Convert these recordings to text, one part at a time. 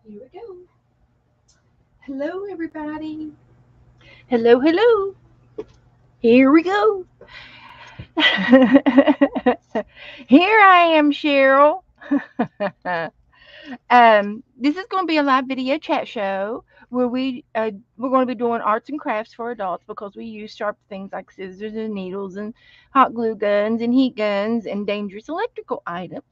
Here we go. Hello, everybody. Hello, hello. Here we go. Here I am, Cheryl. This is going to be a live video chat show where we're going to be doing arts and crafts for adults because we use sharp things like scissors and needles and hot glue guns and heat guns and dangerous electrical items.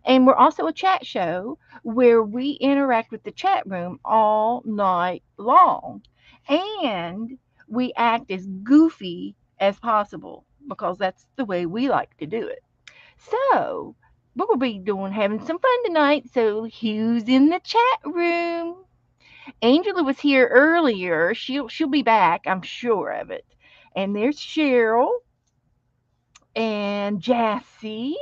And we're also a chat show where we interact with the chat room all night long. And we act as goofy as possible because that's the way we like to do it. So, we'll be doing having some fun tonight. So, who's in the chat room? Angela was here earlier. She'll be back, I'm sure of it. And there's Cheryl and Jassy.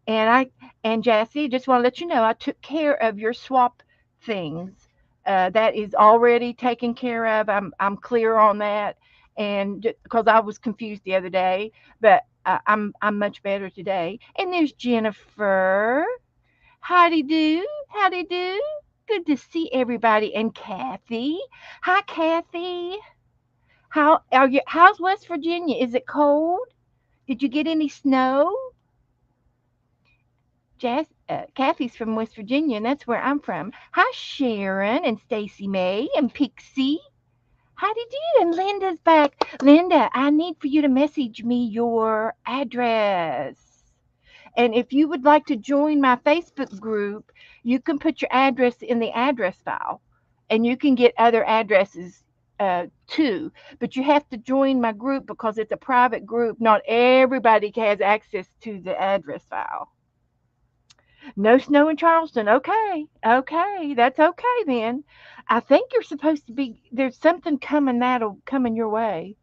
And Jassy, just want to let you know I took care of your swap things. That is already taken care of. I'm clear on that, and because I was confused the other day, but I'm much better today. And there's Jennifer. Howdy do, howdy do. Good to see everybody. And Kathy. Hi, Kathy. How are you? How's West Virginia? Is it cold? Did you get any snow? Kathy's from West Virginia, and that's where I'm from. Hi, Sharon and Stacy May and Pixie. How do you do? And Linda's back. Linda, I need for you to message me your address. And if you would like to join my Facebook group, you can put your address in the address file, and you can get other addresses too. But you have to join my group because it's a private group. Not everybody has access to the address file. No snow in Charleston. Okay. Okay. That's okay then. I think you're supposed to be there's something coming that'll coming your way.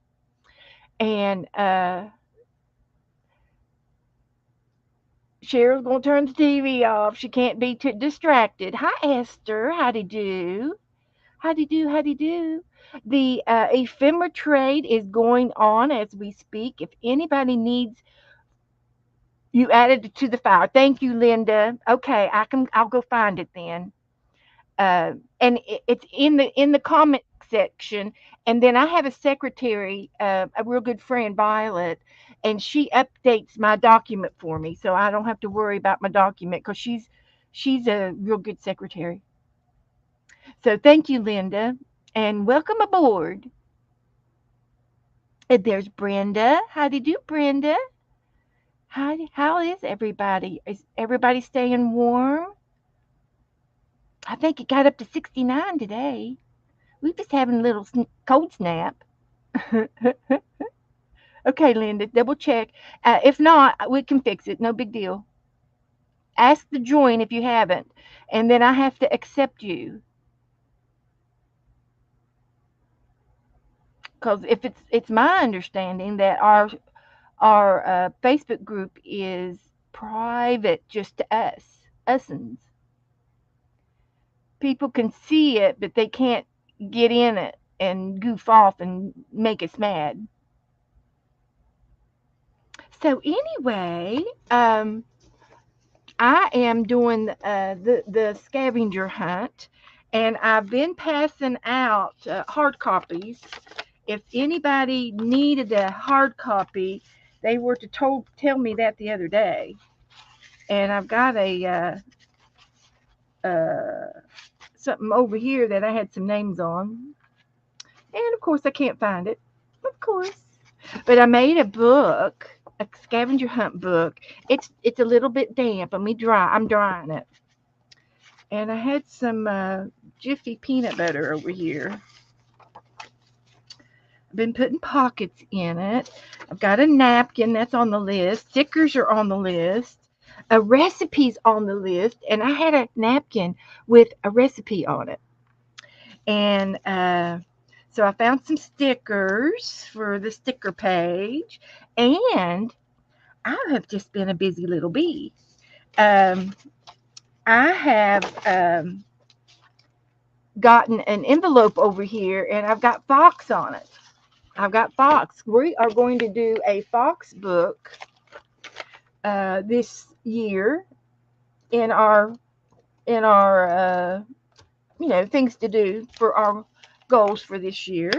And Cheryl's gonna turn the TV off. She can't be too distracted. Hi Esther. Howdy do. Howdy do, howdy do. The ephemera trade is going on as we speak. If anybody needs you added it to the file. Thank you, Linda. Okay, I'll go find it then. And it's in the comment section. And then I have a secretary, a real good friend, Violet, and she updates my document for me, so I don't have to worry about my document because she's a real good secretary. So thank you, Linda, and welcome aboard. And there's Brenda. How do you do, Brenda? How is everybody? Is everybody staying warm? I think it got up to 69 today. We're just having a little cold snap. Okay, Linda, double check. If not, we can fix it. No big deal. Ask to join if you haven't, and then I have to accept you. Because if it's my understanding that our Facebook group is private just to usins. People can see it, but they can't get in it and goof off and make us mad. So anyway, I am doing the scavenger hunt, and I've been passing out hard copies. If anybody needed a hard copy, they were to tell me that the other day. And I've got a uh, something over here that I had some names on, and of course I can't find it, of course. But I made a book, a scavenger hunt book. It's a little bit damp. Let me dry. I'm drying it. And I had some Jiffy peanut butter over here. I've been putting pockets in it. I've got a napkin that's on the list. Stickers are on the list. A recipe's on the list. And I had a napkin with a recipe on it. And so I found some stickers for the sticker page. And I have just been a busy little bee. Um, I have gotten an envelope over here and I've got Fox on it. I've got Fox. We are going to do a Fox book this year in our things to do for our goals for this year.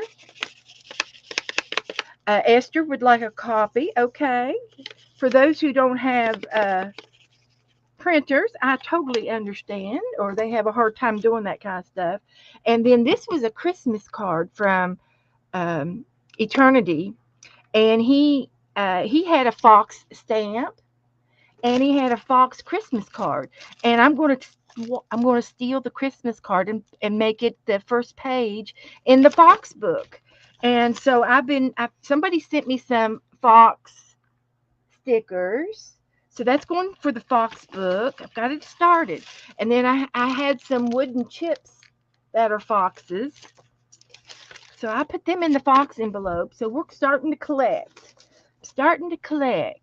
Esther would like a copy. Okay. For those who don't have printers, I totally understand, or they have a hard time doing that kind of stuff. And then this was a Christmas card from Eternity, and he had a fox stamp, and he had a fox Christmas card, and I'm going to steal the Christmas card and make it the first page in the fox book. And so somebody sent me some fox stickers. So that's going for the fox book. I've got it started. And then I had some wooden chips that are foxes. So I put them in the fox envelope. So we're starting to collect. Starting to collect.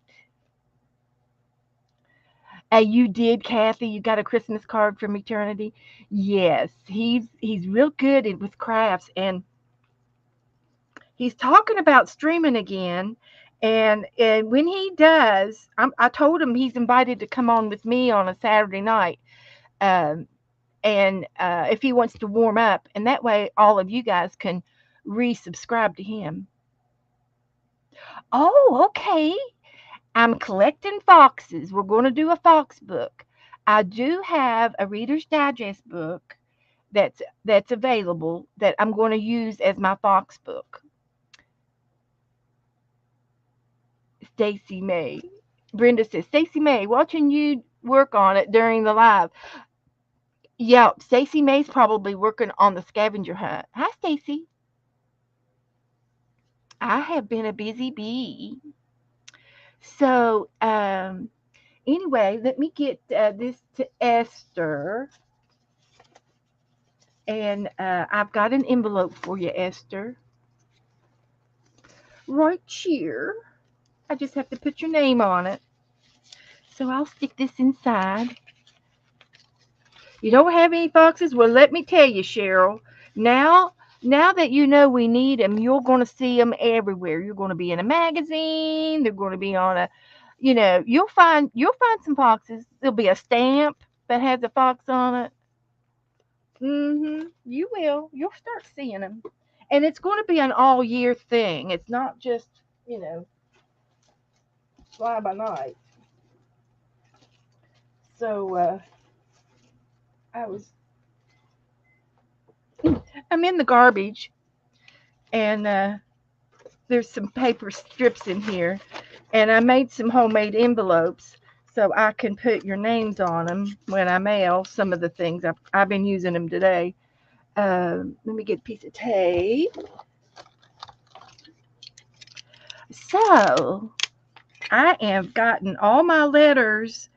You did, Kathy. You got a Christmas card from Eternity. Yes, he's real good with crafts, and he's talking about streaming again. And when he does, I told him he's invited to come on with me on a Saturday night, um, and if he wants to warm up, and that way all of you guys can resubscribe to him. Oh, okay. I'm collecting foxes. We're going to do a fox book. I do have a Reader's Digest book that's available that I'm going to use as my fox book. Stacy May. Brenda says, Stacy May, watching you work on it during the live. Yeah, Stacy May's probably working on the scavenger hunt. Hi, Stacy. I have been a busy bee. So, anyway, let me get this to Esther. And I've got an envelope for you, Esther. Right here. I just have to put your name on it. So I'll stick this inside. You don't have any foxes? Well, let me tell you, Cheryl. Now, now that you know we need them, you're going to see them everywhere. You're going to be in a magazine. They're going to be on a, you'll find some foxes. There'll be a stamp that has a fox on it. You will. You'll start seeing them, and it's going to be an all year thing. It's not just fly by night. So I was I'm in the garbage, and there's some paper strips in here, and I made some homemade envelopes so I can put your names on them when I mail some of the things. I've been using them today. Let me get a piece of tape. So I have gotten all my letters.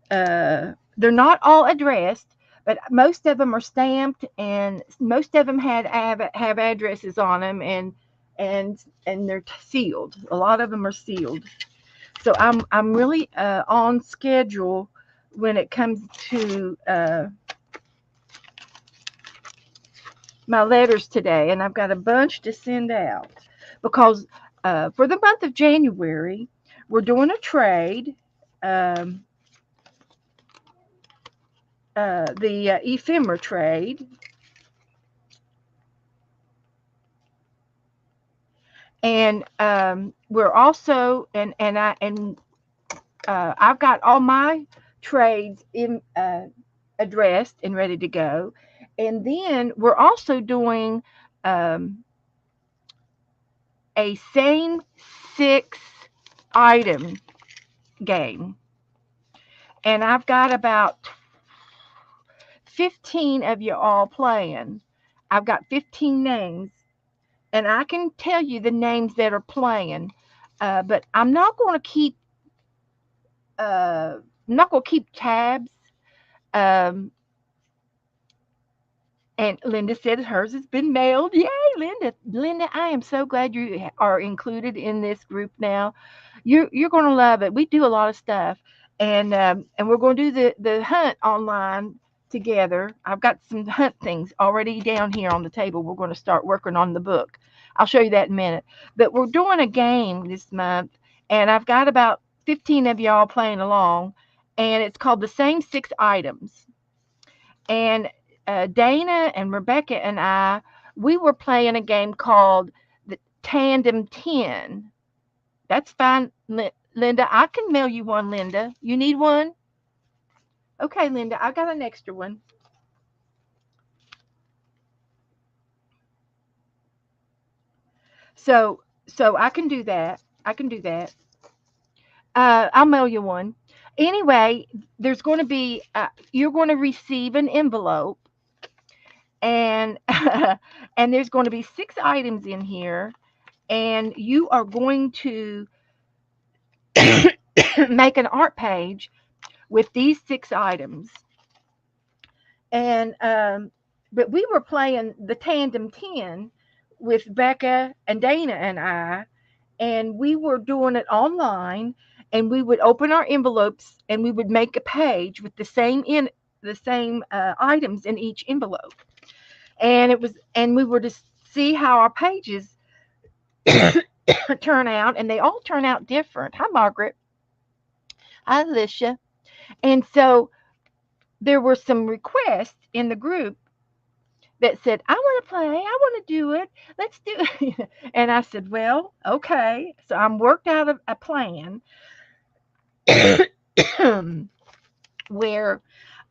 They're not all addressed, but most of them are stamped, and most of them have addresses on them, and they're sealed. A lot of them are sealed. So I'm really on schedule when it comes to my letters today, and I've got a bunch to send out because for the month of January we're doing a trade. Um, the ephemera trade, and we're also and I've got all my trades addressed and ready to go, and then we're also doing um, a same six item game, and I've got about 15 of you all playing. I've got 15 names, and I can tell you the names that are playing, but uh, I'm not going to keep tabs. Um, and Linda said hers has been mailed. Yay, Linda! Linda, I am so glad you are included in this group now. You're going to love it. We do a lot of stuff, and we're going to do the hunt online together. I've got some hunt things already down here on the table. We're going to start working on the book. I'll show you that in a minute. But we're doing a game this month, and I've got about 15 of y'all playing along, and it's called the same six items. And Dana and Rebecca and I, we were playing a game called the Tandem 10. That's fine, Linda. I can mail you one, Linda. You need one? Okay, Linda, I got an extra one. So I can do that. I can do that. I'll mail you one. Anyway, there's going to be you're going to receive an envelope, and and there's going to be 6 items in here, and you are going to make an art page with these 6 items. And but we were playing the tandem 10 with Becca and Dana and I, and we were doing it online, and we would open our envelopes and we would make a page with the same items in each envelope, and we were to see how our pages turn out, and they all turn out different. Hi, Margaret. Hi, Alicia. And so there were some requests in the group that said, I want to play, I want to do it, let's do it. And I said, well, okay. So I'm worked out of a plan where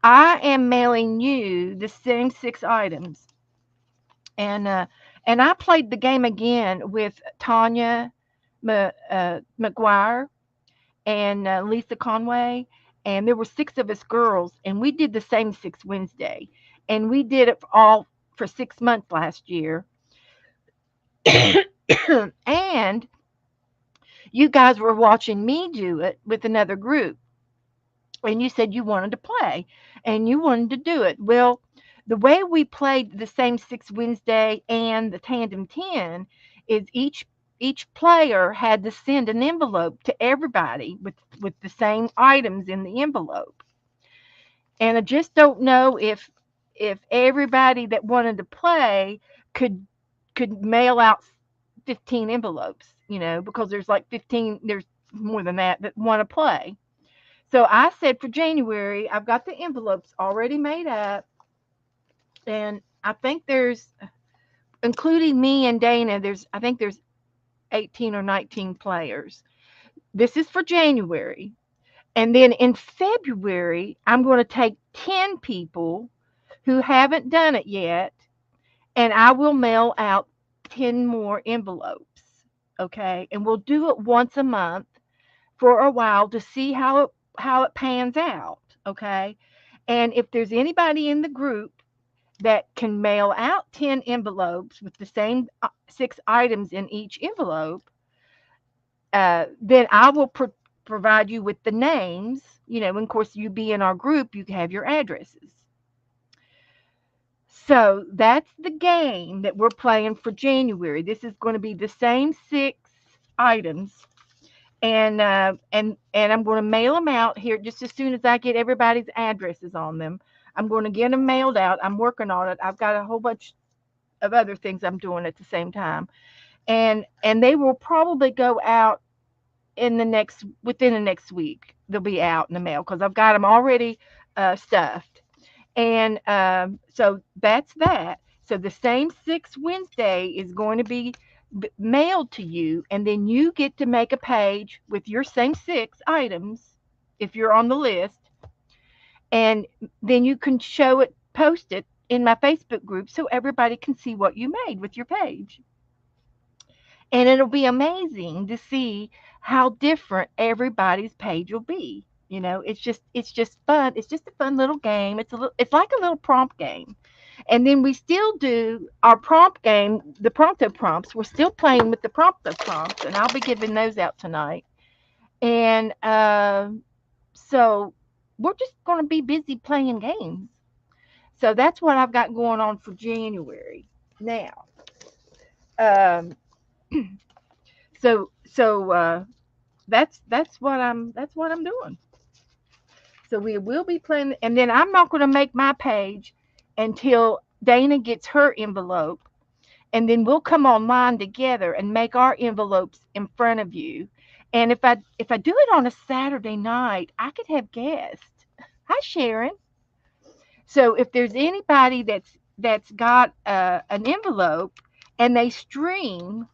I am mailing you the same 6 items. And I played the game again with Tanya McGuire and Lisa Conway, and there were 6 of us girls, and we did the same 6 Wednesday, and we did it all for 6 months last year. And you guys were watching me do it with another group, and you said you wanted to play and you wanted to do it. Well, the way we played the same 6 Wednesday and the tandem 10 is each player had to send an envelope to everybody with the same items in the envelope. And I just don't know if everybody that wanted to play could mail out 15 envelopes, because there's like 15, there's more than that want to play. So I said for January, I've got the envelopes already made up, and I think there's, including me and Dana, I think there's 18 or 19 players. This is for January. And then in February, I'm going to take 10 people who haven't done it yet, and I will mail out 10 more envelopes. Okay. And we'll do it once a month for a while to see how it pans out. Okay. And if there's anybody in the group that can mail out 10 envelopes with the same 6 items in each envelope, then I will provide you with the names. And of course, you be in our group, you can have your addresses. So that's the game that we're playing for January. This is going to be the same 6 items, and I'm going to mail them out here just as soon as I get everybody's addresses on them. I'm going to get them mailed out. I'm working on it. I've got a whole bunch of other things I'm doing at the same time, and they will probably go out within the next week. They'll be out in the mail because I've got them already stuffed. And so that's that. So the same 6 Wednesday is going to be mailed to you, and then you get to make a page with your same 6 items if you're on the list, and then you can post it in my Facebook group so everybody can see what you made with your page. And it'll be amazing to see how different everybody's page will be. It's just fun. It's just a fun little game. It's like a little prompt game. And then we still do our prompt game, the prompto prompts. We're still playing with the prompto prompts, and I'll be giving those out tonight. And so we're just going to be busy playing games. So that's what I've got going on for January. Now, um, so that's what I'm doing. So we will be playing, and then I'm not going to make my page until Dana gets her envelope, and then we'll come online together and make our envelopes in front of you. And if I do it on a Saturday night, I could have guests. Hi, Sharon. So if there's anybody that's got an envelope and they stream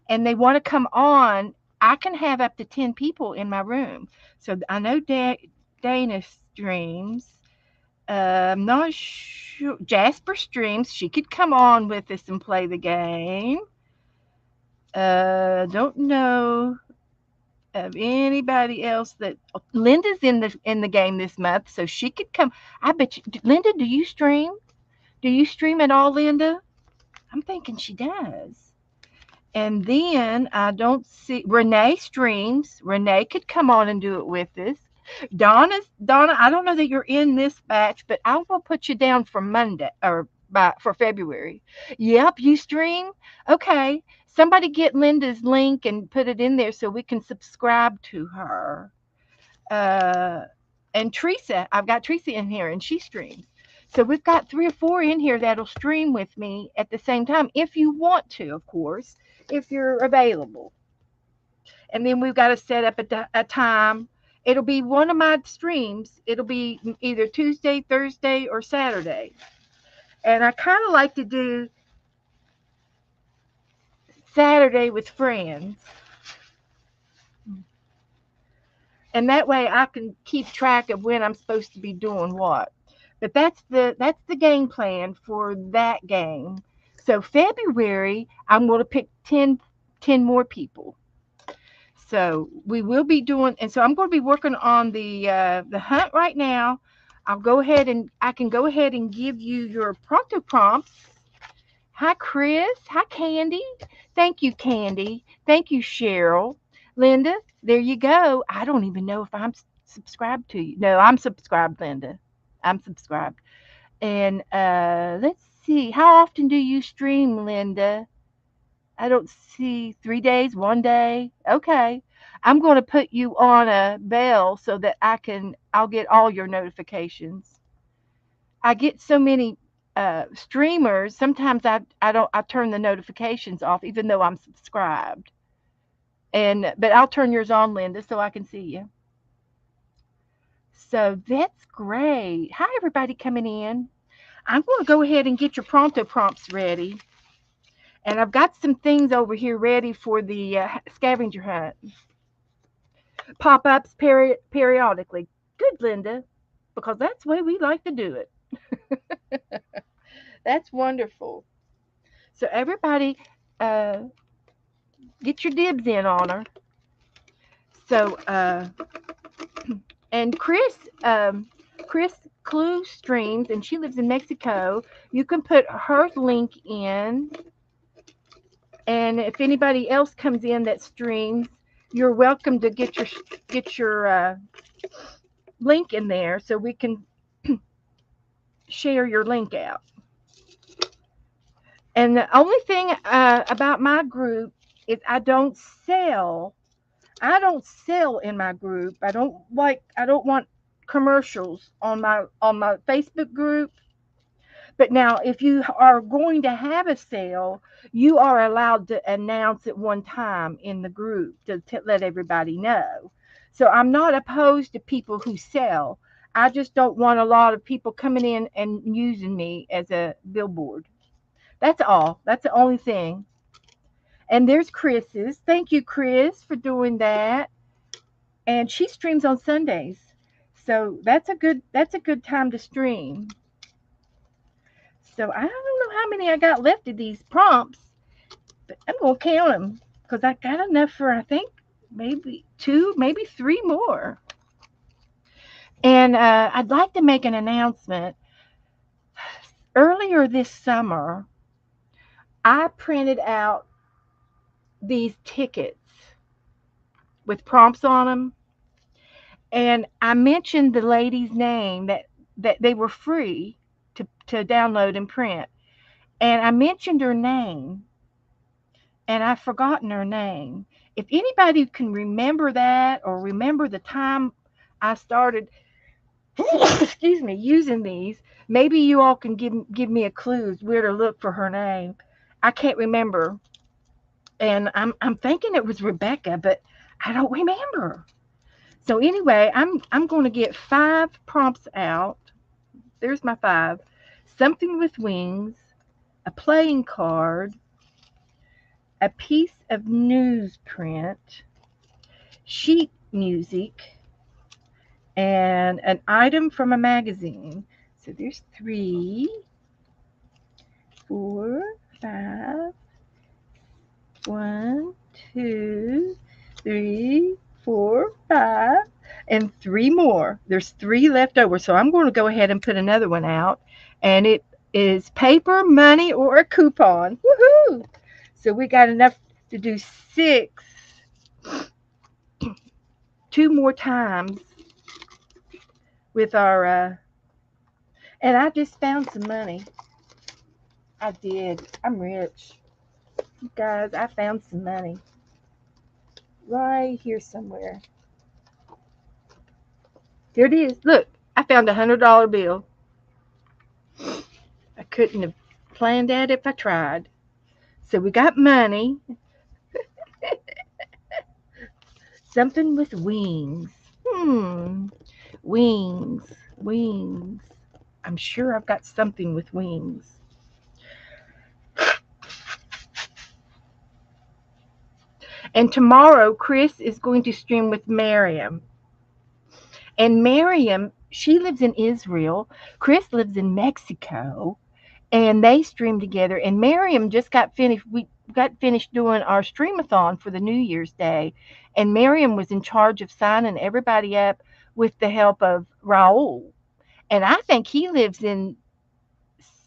and they want to come on, I can have up to 10 people in my room. So I know Dana streams. I'm not sure. Jasper streams. She could come on with us and play the game. Don't know of anybody else that Linda's in the game this month, so she could come. I bet you, Linda, do you stream? Do you stream at all, Linda? I'm thinking she does. And then I don't see Renee streams. Renee could come on and do it with us. Donna. I don't know that you're in this batch, but I will put you down for Monday or for February. Yep, you stream. Okay, somebody get Linda's link and put it in there so we can subscribe to her. Uh, and Teresa, I've got Teresa in here, and she streams. So we've got 3 or 4 in here that'll stream with me at the same time, if you want to, of course, if you're available. And then we've got to set up a time. It'll be one of my streams. It'll be either Tuesday, Thursday, or Saturday. And I kind of like to do Saturday with friends. And that way I can keep track of when I'm supposed to be doing what. But that's the game plan for that game. So February, I'm going to pick 10 more people. So we will be doing, and so I'm going to be working on the hunt right now. I can go ahead and give you your pronto prompts. Hi, Chris. Hi, Candy. Thank you, Candy. Thank you, Cheryl. Linda, there you go. I don't even know if I'm subscribed to you. No, I'm subscribed, Linda. I'm subscribed. And let's see. How often do you stream, Linda? I don't see 3 days, one day. Okay. I'm going to put you on a bell so that I'll get all your notifications. I get so many streamers. Sometimes I turn the notifications off even though I'm subscribed. But I'll turn yours on, Linda, so I can see you. So that's great. Hi, everybody coming in. I'm going to go ahead and get your pronto prompts ready. And I've got some things over here ready for the scavenger hunt. Pop-ups periodically. Good, Linda, because that's the way we like to do it. That's wonderful. So everybody, uh, get your dibs in on her. So, and Chris Clue streams, and she lives in Mexico. You can put her link in, and if anybody else comes in that streams, you're welcome to get your link in there so we can share your link out. And the only thing about my group is I don't sell. I don't sell in my group. I don't want commercials on my Facebook group. But now, if you are going to have a sale, you are allowed to announce at one time in the group to let everybody know. So I'm not opposed to people who sell. I just don't want a lot of people coming in and using me as a billboard. That's all. That's the only thing. And there's Chris's. Thank you, Chris, for doing that. And she streams on Sundays. So that's a good time to stream. So I don't know how many I got left of these prompts, but I'm gonna count them because I got enough for I think maybe 2, maybe 3 more. And I'd like to make an announcement. Earlier this summer, I printed out these tickets with prompts on them, and I mentioned the lady's name that they were free to download and print, and I mentioned her name, and I've forgotten her name. If anybody can remember that or remember the time I started, excuse me, using these, maybe you all can give me a clue where to look for her name. I can't remember, and I'm thinking it was Rebecca, but I don't remember. So anyway, I'm going to get 5 prompts out, There's my 5. Something with wings, a playing card, a piece of newsprint, sheet music, and an item from a magazine. So there's 3, 4, 5. 1, 2, 3, 4, 5, and 3 more. There's 3 left over. So I'm going to go ahead and put another one out. And it is paper, money, or a coupon. Woohoo! So we got enough to do 6, 2 more times with our, and I just found some money. I did. I'm rich. You guys, I found some money. Right here somewhere. Here it is. Look, I found $100 bill. I couldn't have planned that if I tried. So we got money. Something with wings. Wings. Wings. I'm sure I've got something with wings. And tomorrow, Chris is going to stream with Miriam. And Miriam, she lives in Israel. Chris lives in Mexico. And they stream together. And Miriam just got finished. We got finished doing our streamathon for the New Year's Day, and Miriam was in charge of signing everybody up with the help of Raul. And I think he lives in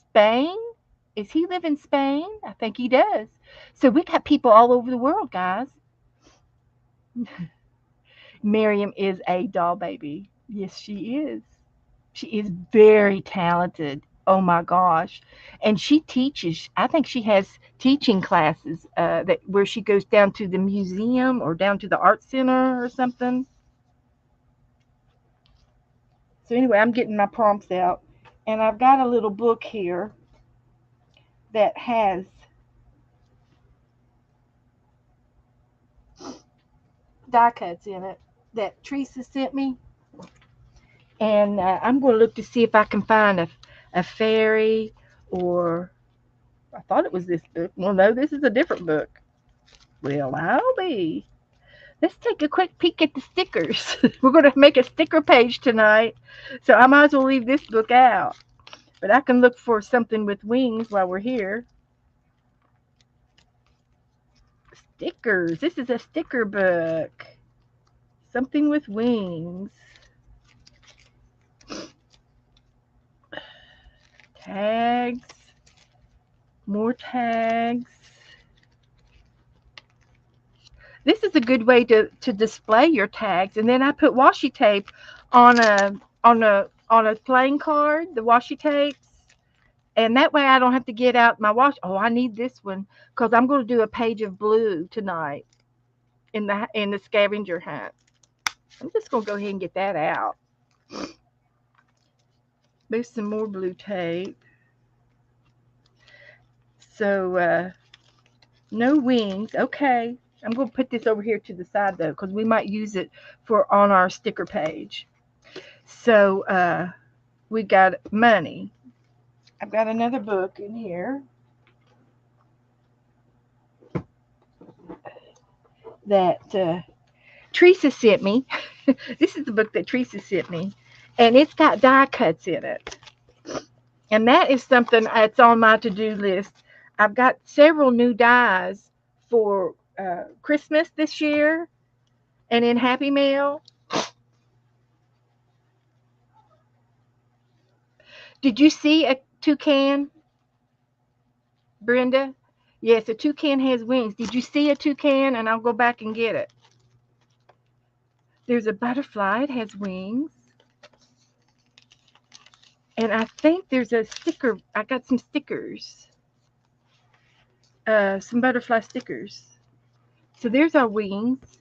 Spain. Is he live in Spain? I think he does. So we got people all over the world, guys. Miriam is a doll baby. Yes, she is. She is very talented. Oh my gosh. And she teaches. I think she has teaching classes that where she goes down to the museum or down to the art center or something. So anyway, I'm getting my prompts out, and I've got a little book here that has die cuts in it that Teresa sent me, and I'm going to look to see if I can find a fairy, or I thought it was this book. Well, no, this is a different book. Well, I'll be. Let's take a quick peek at the stickers. We're going to make a sticker page tonight, so I might as well leave this book out. But I can look for something with wings while we're here. Stickers. This is a sticker book. Something with wings. Tags. More tags. This is a good way to display your tags. And then I put washi tape on a playing card, the washi tapes. And that way I don't have to get out my wash. Oh, I need this one because I'm going to do a page of blue tonight in the scavenger hunt. I'm just going to go ahead and get that out. There's some more blue tape. So no wings. Okay. I'm going to put this over here to the side though, because we might use it for on our sticker page. So we got money. I've got another book in here that Teresa sent me. This is the book that Teresa sent me, and it's got die cuts in it. And that is something that's on my to-do list. I've got several new dies for Christmas this year and in Happy Mail. Did you see a toucan, Brenda? Yes, a toucan has wings. Did you see a toucan? And I'll go back and get it. There's a butterfly. It has wings. And I think there's a sticker. I got some stickers. Some butterfly stickers. So there's our wings.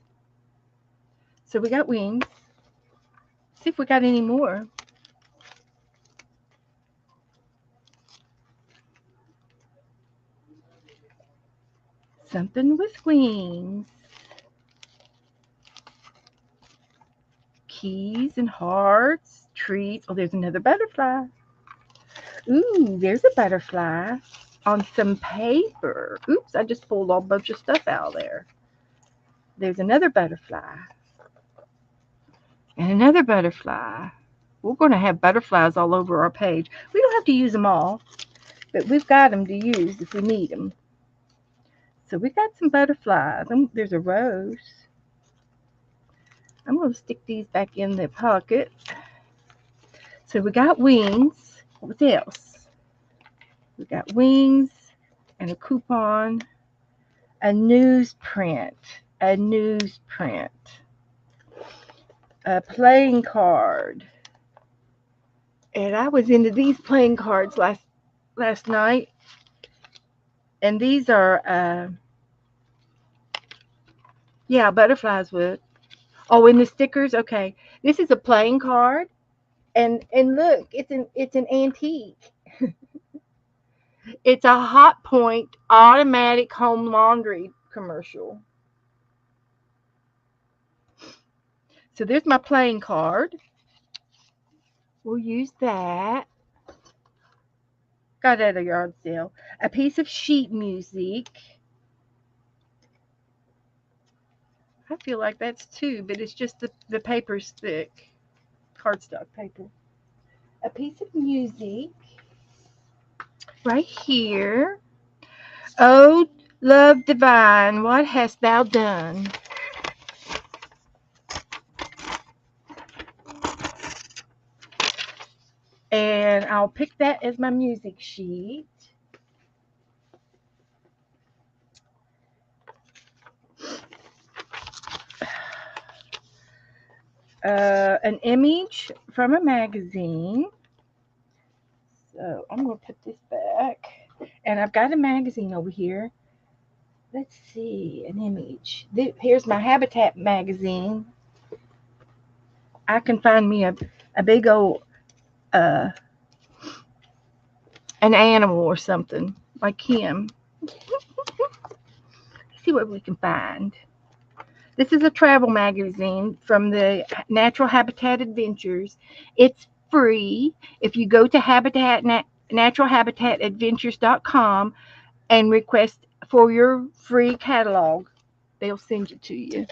So we got wings. See if we got any more. Something with wings. Keys and hearts, treats. Oh, there's another butterfly. Ooh, there's a butterfly on some paper. Oops, I just pulled a bunch of stuff out of there. There's another butterfly. And another butterfly. We're going to have butterflies all over our page. We don't have to use them all, but we've got them to use if we need them. So we got some butterflies. There's a rose. I'm going to stick these back in the pocket. So we got wings. What else? We got wings and a coupon, a newsprint, a playing card. And I was into these playing cards last night. And these are, butterflies would. Oh, and the stickers. Okay, this is a playing card, and look, it's an antique. It's a Hot Point automatic home laundry commercial. So there's my playing card. We'll use that. Got at a yard sale. A piece of sheet music. I feel like that's two, but it's just the paper's thick. Cardstock paper. A piece of music. Right here. Oh, love divine, what hast thou done? And I'll pick that as my music sheet. An image from a magazine. So I'm going to put this back. And I've got a magazine over here. Let's see, an image. Here's my Habitat magazine. I can find me a big old an animal or something like him. See what we can find. This is a travel magazine from the Natural Habitat Adventures. It's free. If you go to naturalhabitatadventures.com and request for your free catalog, they'll send it to you.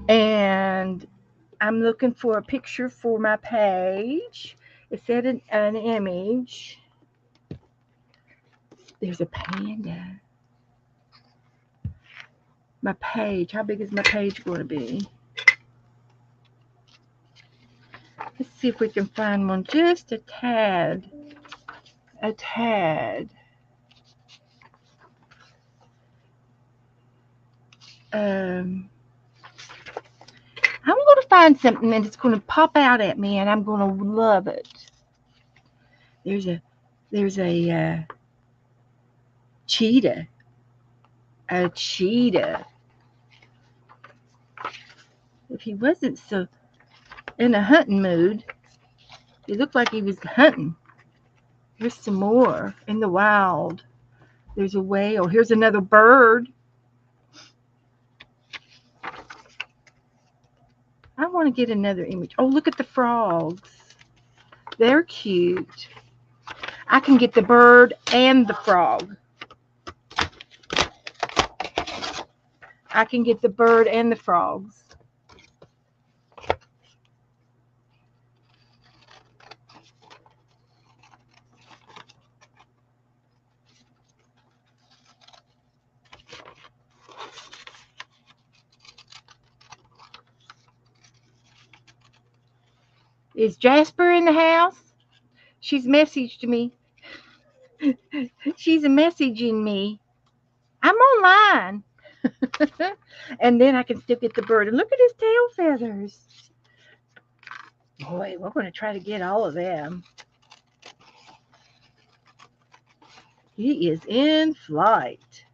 And I'm looking for a picture for my page. It said an image. There's a panda. My page. How big is my page going to be? Let's see if we can find one just a tad. A tad. I'm going to find something and it's going to pop out at me and I'm going to love it. There's a cheetah. A cheetah. If he wasn't so in a hunting mood, he looked like he was hunting. Here's some more in the wild. There's a whale. Here's another bird. I want to get another image. Oh, look at the frogs. They're cute. I can get the bird and the frog. I can get the bird and the frogs. Is Jasper in the house? She's messaged me. She's messaging me. I'm online. And then I can still get the bird. And look at his tail feathers. Boy, we're going to try to get all of them. He is in flight.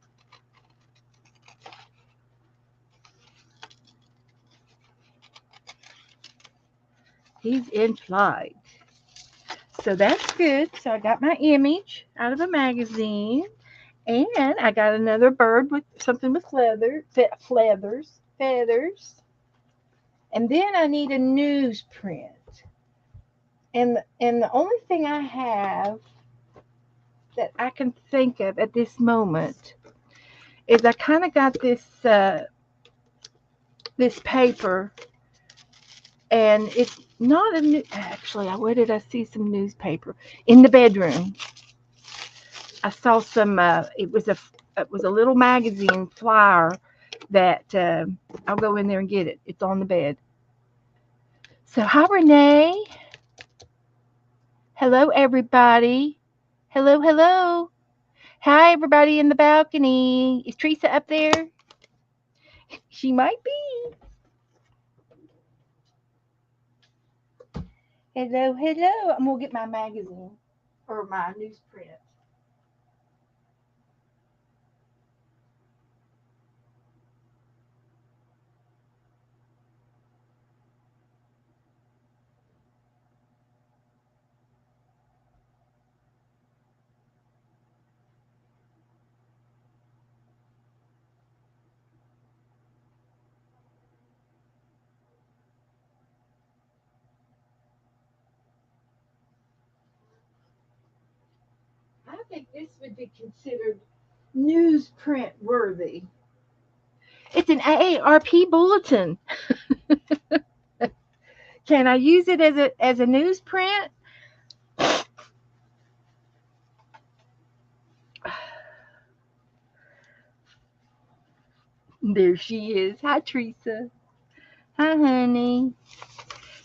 He's in flight. So that's good. So I got my image out of a magazine. And I got another bird with something with feathers. And then I need a newsprint. And the only thing I have that I can think of at this moment is I kind of got this paper, and it's not a new. Actually, where did I see some newspaper in the bedroom? I saw some. It was a little magazine flyer that I'll go in there and get it. It's on the bed. So hi Renee. Hello everybody. Hello, hello. Hi everybody in the balcony. Is Teresa up there? She might be. Hello, hello. I'm gonna get my magazine or my newsprint. I think this would be considered newsprint worthy. It's an AARP bulletin. Can I use it as a newsprint? There she is. Hi Teresa. Hi honey.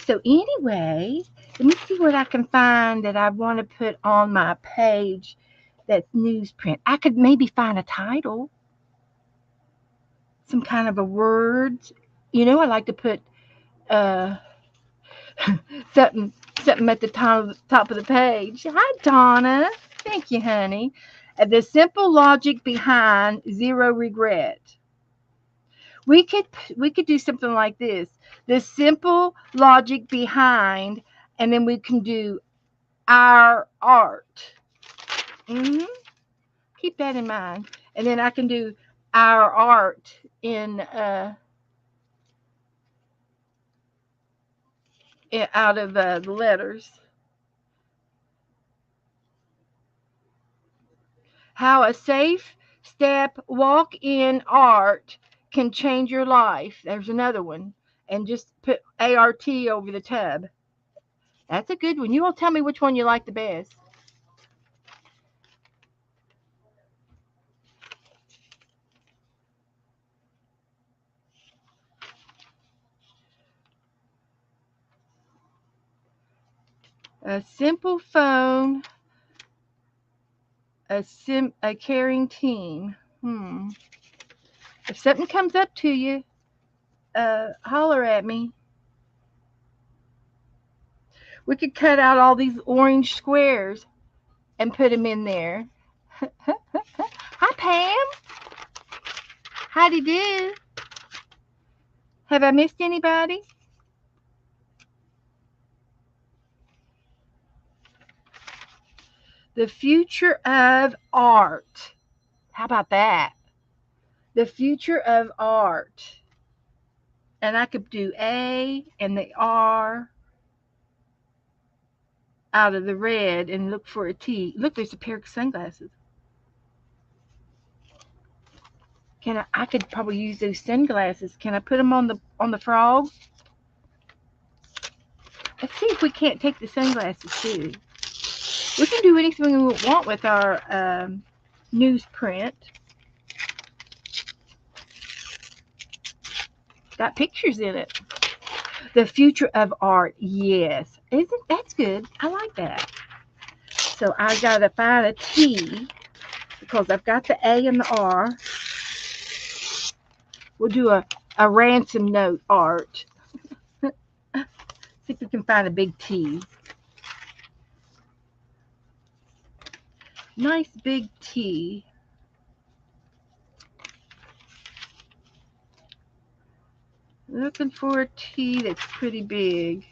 So anyway, let me see what I can find that I want to put on my page that's newsprint. I could maybe find a title, some kind of a word. I like to put uh something something at the top of the page. Hi Donna. Thank you, honey. The simple logic behind zero regret. We could we could do something like this. The simple logic behind, and then we can do our art. hmm Keep that in mind. And then I can do our art out of the letters. How a safe step walk in art can change your life. There's another one. And just put ART over the tub. That's a good one. You all tell me which one you like the best. A simple phone, a caring team. If something comes up to you, holler at me. We could cut out all these orange squares and put them in there. Hi, Pam. Howdy do. Have I missed anybody? The future of art. How about that? The future of art. And I could do A and the R out of the red and look for a T. Look, there's a pair of sunglasses. I could probably use those sunglasses. Can I put them on the frog? Let's see if we can't take the sunglasses too. We can do anything we want with our newsprint. Got pictures in it. The future of art. Yes. Isn't that's good? I like that. So I gotta find a T because I've got the A and the R. We'll do a ransom note art. See if we can find a big T. Nice big T. Looking for a T that's pretty big.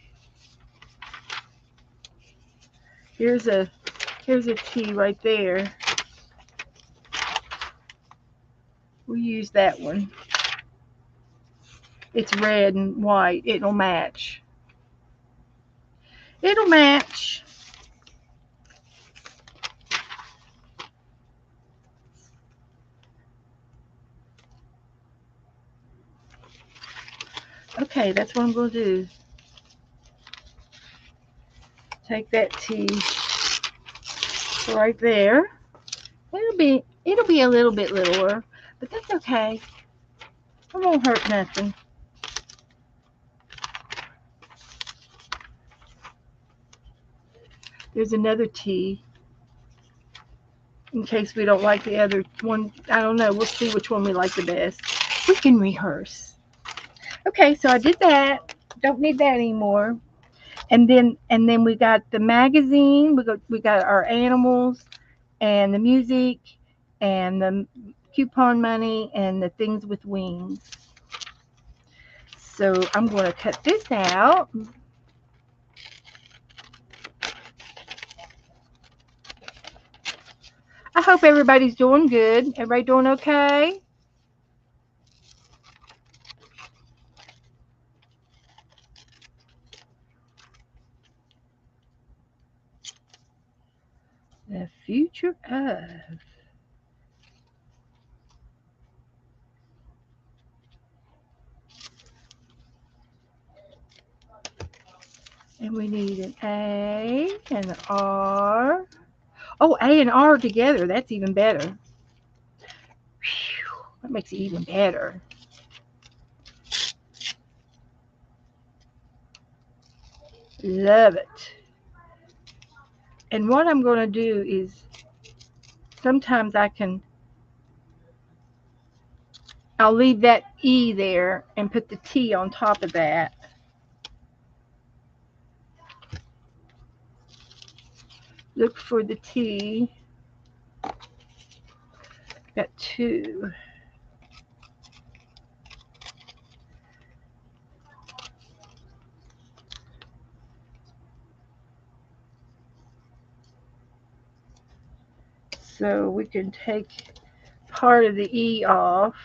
Here's a T right there. We'll use that one. It's red and white. It'll match. It'll match. Okay, that's what I'm going to do. Take that tea right there. It'll be a little bit littler, but that's okay. It won't hurt nothing. There's another tea in case we don't like the other one. I don't know. We'll see which one we like the best. We can rehearse. Okay, so I did that. Don't need that anymore. And then we got the magazine. We got our animals and the music and the coupon money and the things with wings. So I'm going to cut this out. I hope everybody's doing good. Everybody doing okay? The future of. And we need an A and an R. Oh, A and R together. That's even better. Whew, that makes it even better. Love it. And what I'm going to do is sometimes I'll leave that E there and put the T on top of that. Look for the T. Got two. So we can take part of the E off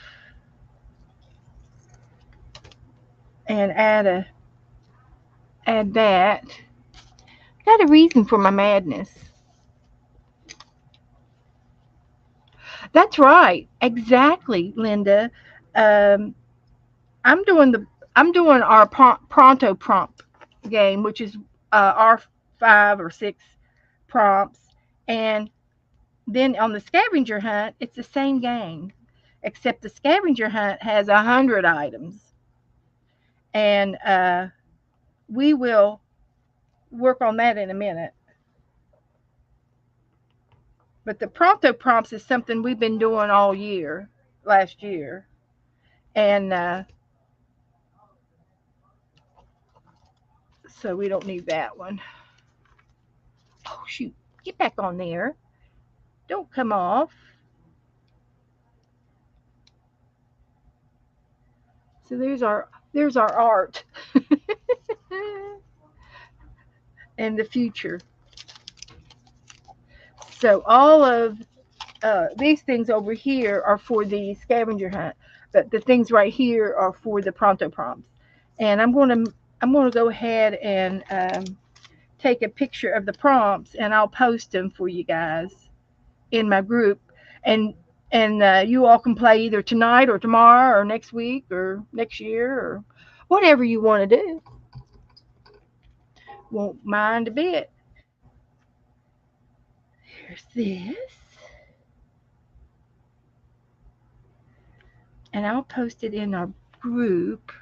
and add that. Got a reason for my madness. That's right. Exactly, Linda. Um, I'm doing our pronto prompt game, which is our 5 or 6 prompts, and then on the scavenger hunt, it's the same game, except the scavenger hunt has 100 items, and we will work on that in a minute. But the pronto prompts is something we've been doing all year, last year, and so we don't need that one. Oh shoot! Get back on there. Don't come off. So there's our art and the future. So all of these things over here are for the scavenger hunt, but the things right here are for the pronto prompts. And I'm gonna go ahead and take a picture of the prompts, and I'll post them for you guys in my group, and you all can play either tonight or tomorrow or next week or next year or whatever you want to do. Won't mind a bit. Here's this, and I'll post it in our group.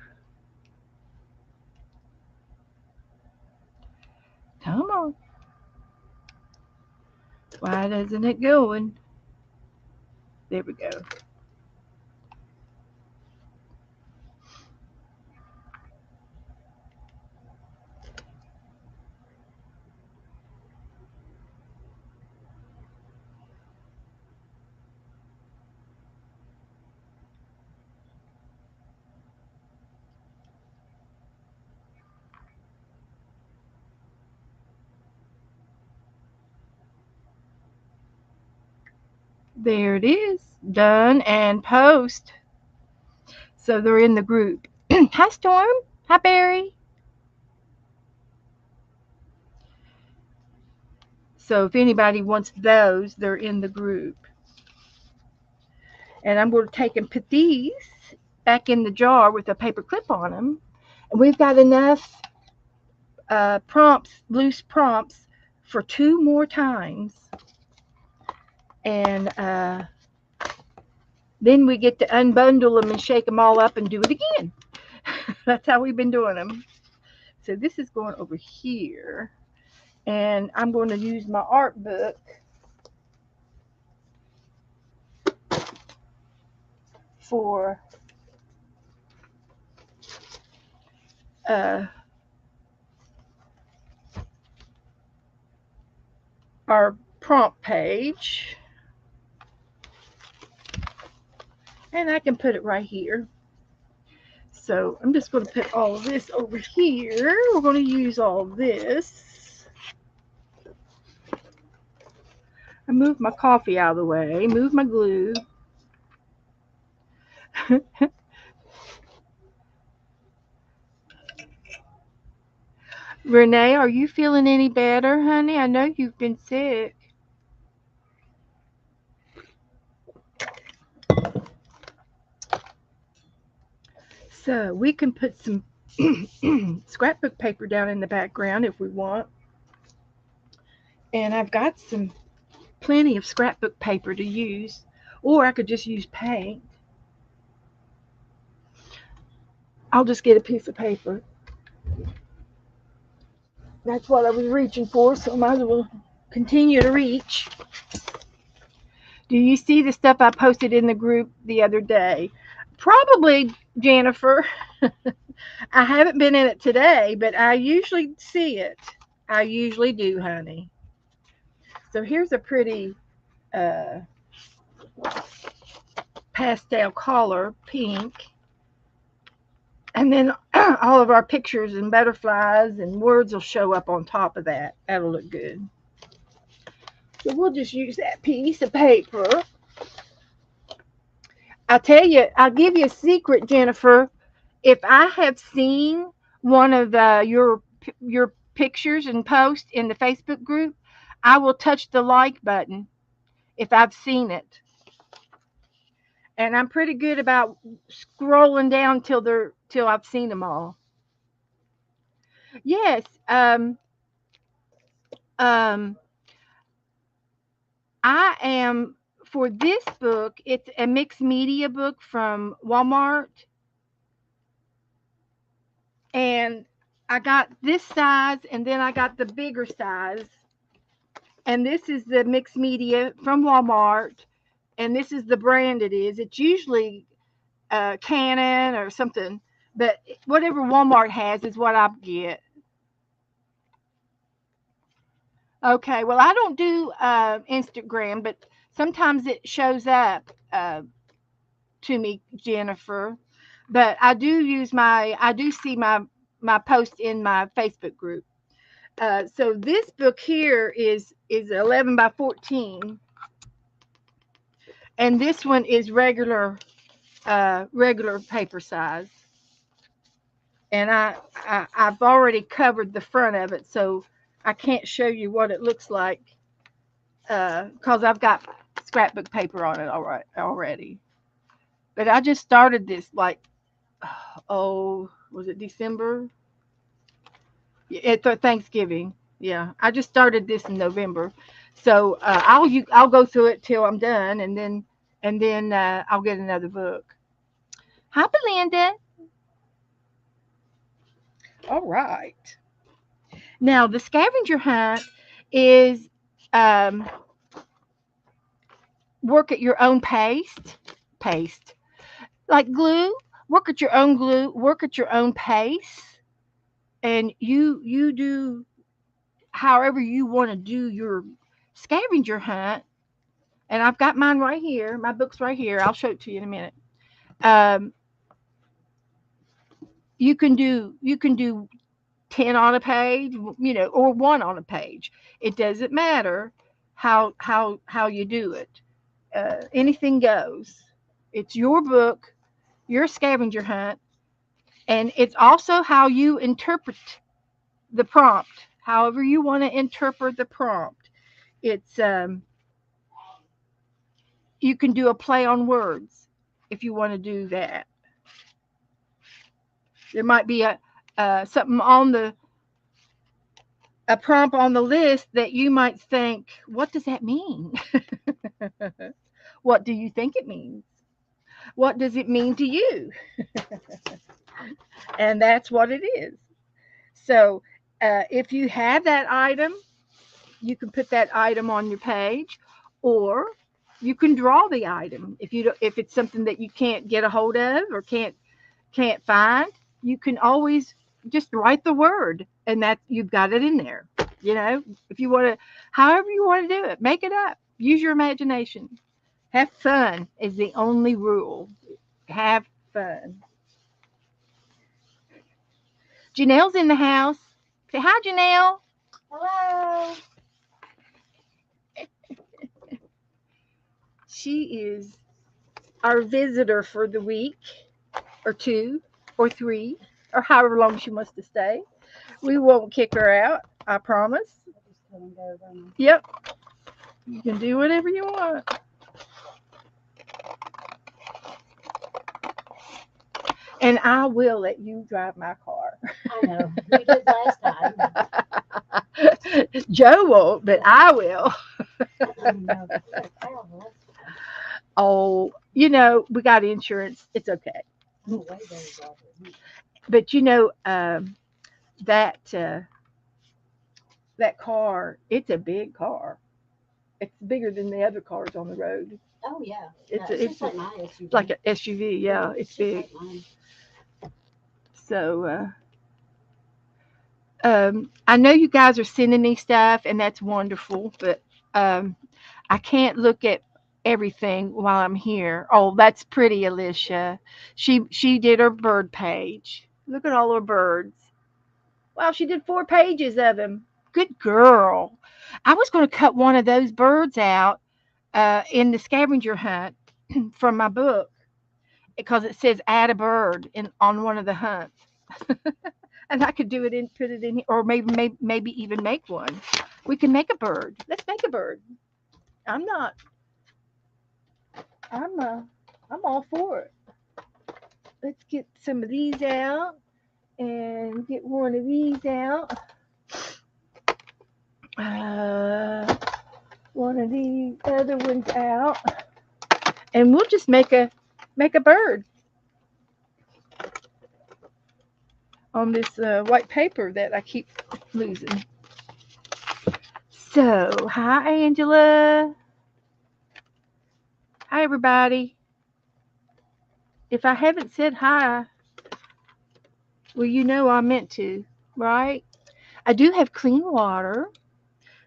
Come on. Why doesn't it going? There we go. There it is. Done and post. So they're in the group. Hi, Storm. Hi, Barry. So if anybody wants those, they're in the group. And I'm going to take and put these back in the jar with a paper clip on them. And we've got enough loose prompts for 2 more times. And then we get to unbundle them and shake them all up and do it again. That's how we've been doing them. So this is going over here. And I'm going to use my art book for uh, our prompt page. And I can put it right here. So I'm just going to put all of this over here. We're going to use all this. I moved my coffee out of the way, move my glue. Renee, are you feeling any better, honey? I know you've been sick. So we can put some scrapbook paper down in the background if we want. And I've got plenty of scrapbook paper to use, or I could just use paint. I'll just get a piece of paper. That's what I was reaching for, so I might as well continue to reach. Do you see the stuff I posted in the group the other day? Probably, Jennifer. I haven't been in it today, but I usually see it. I usually do, honey. So here's a pretty uh, pastel color, pink. And then all of our pictures and butterflies and words will show up on top of that. That'll look good. So we'll just use that piece of paper. I'll tell you, I'll give you a secret, Jennifer. If I have seen one of your pictures and posts in the Facebook group, I will touch the like button if I've seen it. And I'm pretty good about scrolling down till I've seen them all. Yes, um, I am for this book. It's a mixed media book from Walmart, and I got this size, and then I got the bigger size. And this is the mixed media from Walmart, and this is the brand it is. It's usually Canon or something, but whatever Walmart has is what I get. Okay, well, I don't do Instagram, but sometimes it shows up to me, Jennifer. But I do see my post in my Facebook group. So this book here is 11 by 14, and this one is regular paper size. And I've already covered the front of it, so I can't show you what it looks like because I've got scrapbook paper on it already. But I just started this like, oh, was it December? At Thanksgiving. Yeah, I just started this in November, so I'll go through it till I'm done, and then I'll get another book. Hi, Belinda. All right. Now the scavenger hunt is um, work at your own pace, like glue. Work at your own glue. Work at your own pace, and you do however you want to do your scavenger hunt. And I've got mine right here. My book's right here. I'll show it to you in a minute. Um, you can do 10 on a page, or one on a page. It doesn't matter how you do it. Anything goes. It's your book, your scavenger hunt, And it's also how you interpret the prompt, however you want to interpret the prompt. It's you can do a play on words if you want to do that. There might be something on the a prompt on the list that you might think, what does that mean? What do you think it means? What does it mean to you? And that's what it is. So if you have that item, you can put that item on your page, or you can draw the item. If it's something that you can't get a hold of or can't find, you can always just write the word, and that you've got it in there. If you want to, however you want to do it, make it up. Use your imagination. Have fun is the only rule. Have fun. Janelle's in the house. Say hi, Janelle. Hello. She is our visitor for the week, or two, or three, or however long she wants to stay. We won't kick her out, I promise. Yep, you can do whatever you want. And I will let you drive my car. I know. We did last time. Joe won't, but I will. No, terrible. Oh, we got insurance. It's okay. Oh, way better. But that that car, it's a big car. It's bigger than the other cars on the road. Oh yeah. It's just like my SUV. like an SUV. Yeah, it's big. Like mine. So I know you guys are sending me stuff, and that's wonderful. But I can't look at everything while I'm here. Oh, that's pretty, Alicia. She did her bird page. Look at all her birds. Wow, she did 4 pages of them. Good girl. I was going to cut one of those birds out in the scavenger hunt from my book because it says add a bird on one of the hunts. And I could do it in, put it in, or maybe even make one. We can make a bird. Let's make a bird. I'm not. I'm all for it. Let's get some of these out and get one of these out. One of these other ones out, and we'll just make a bird on this white paper that I keep losing. So, hi Angela. Hi everybody. If I haven't said hi, well, I meant to, right? I do have clean water.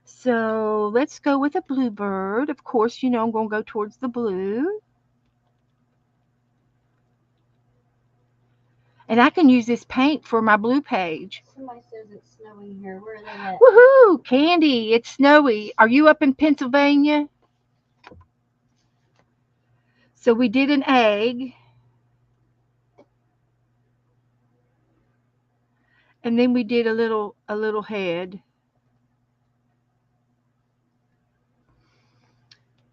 So let's go with a bluebird. Of course, I'm going to go towards the blue. And I can use this paint for my blue page. Somebody says it's snowing here. Where are they at? Woohoo! Candy, it's snowy. Are you up in Pennsylvania? So we did an egg. And then we did a little head.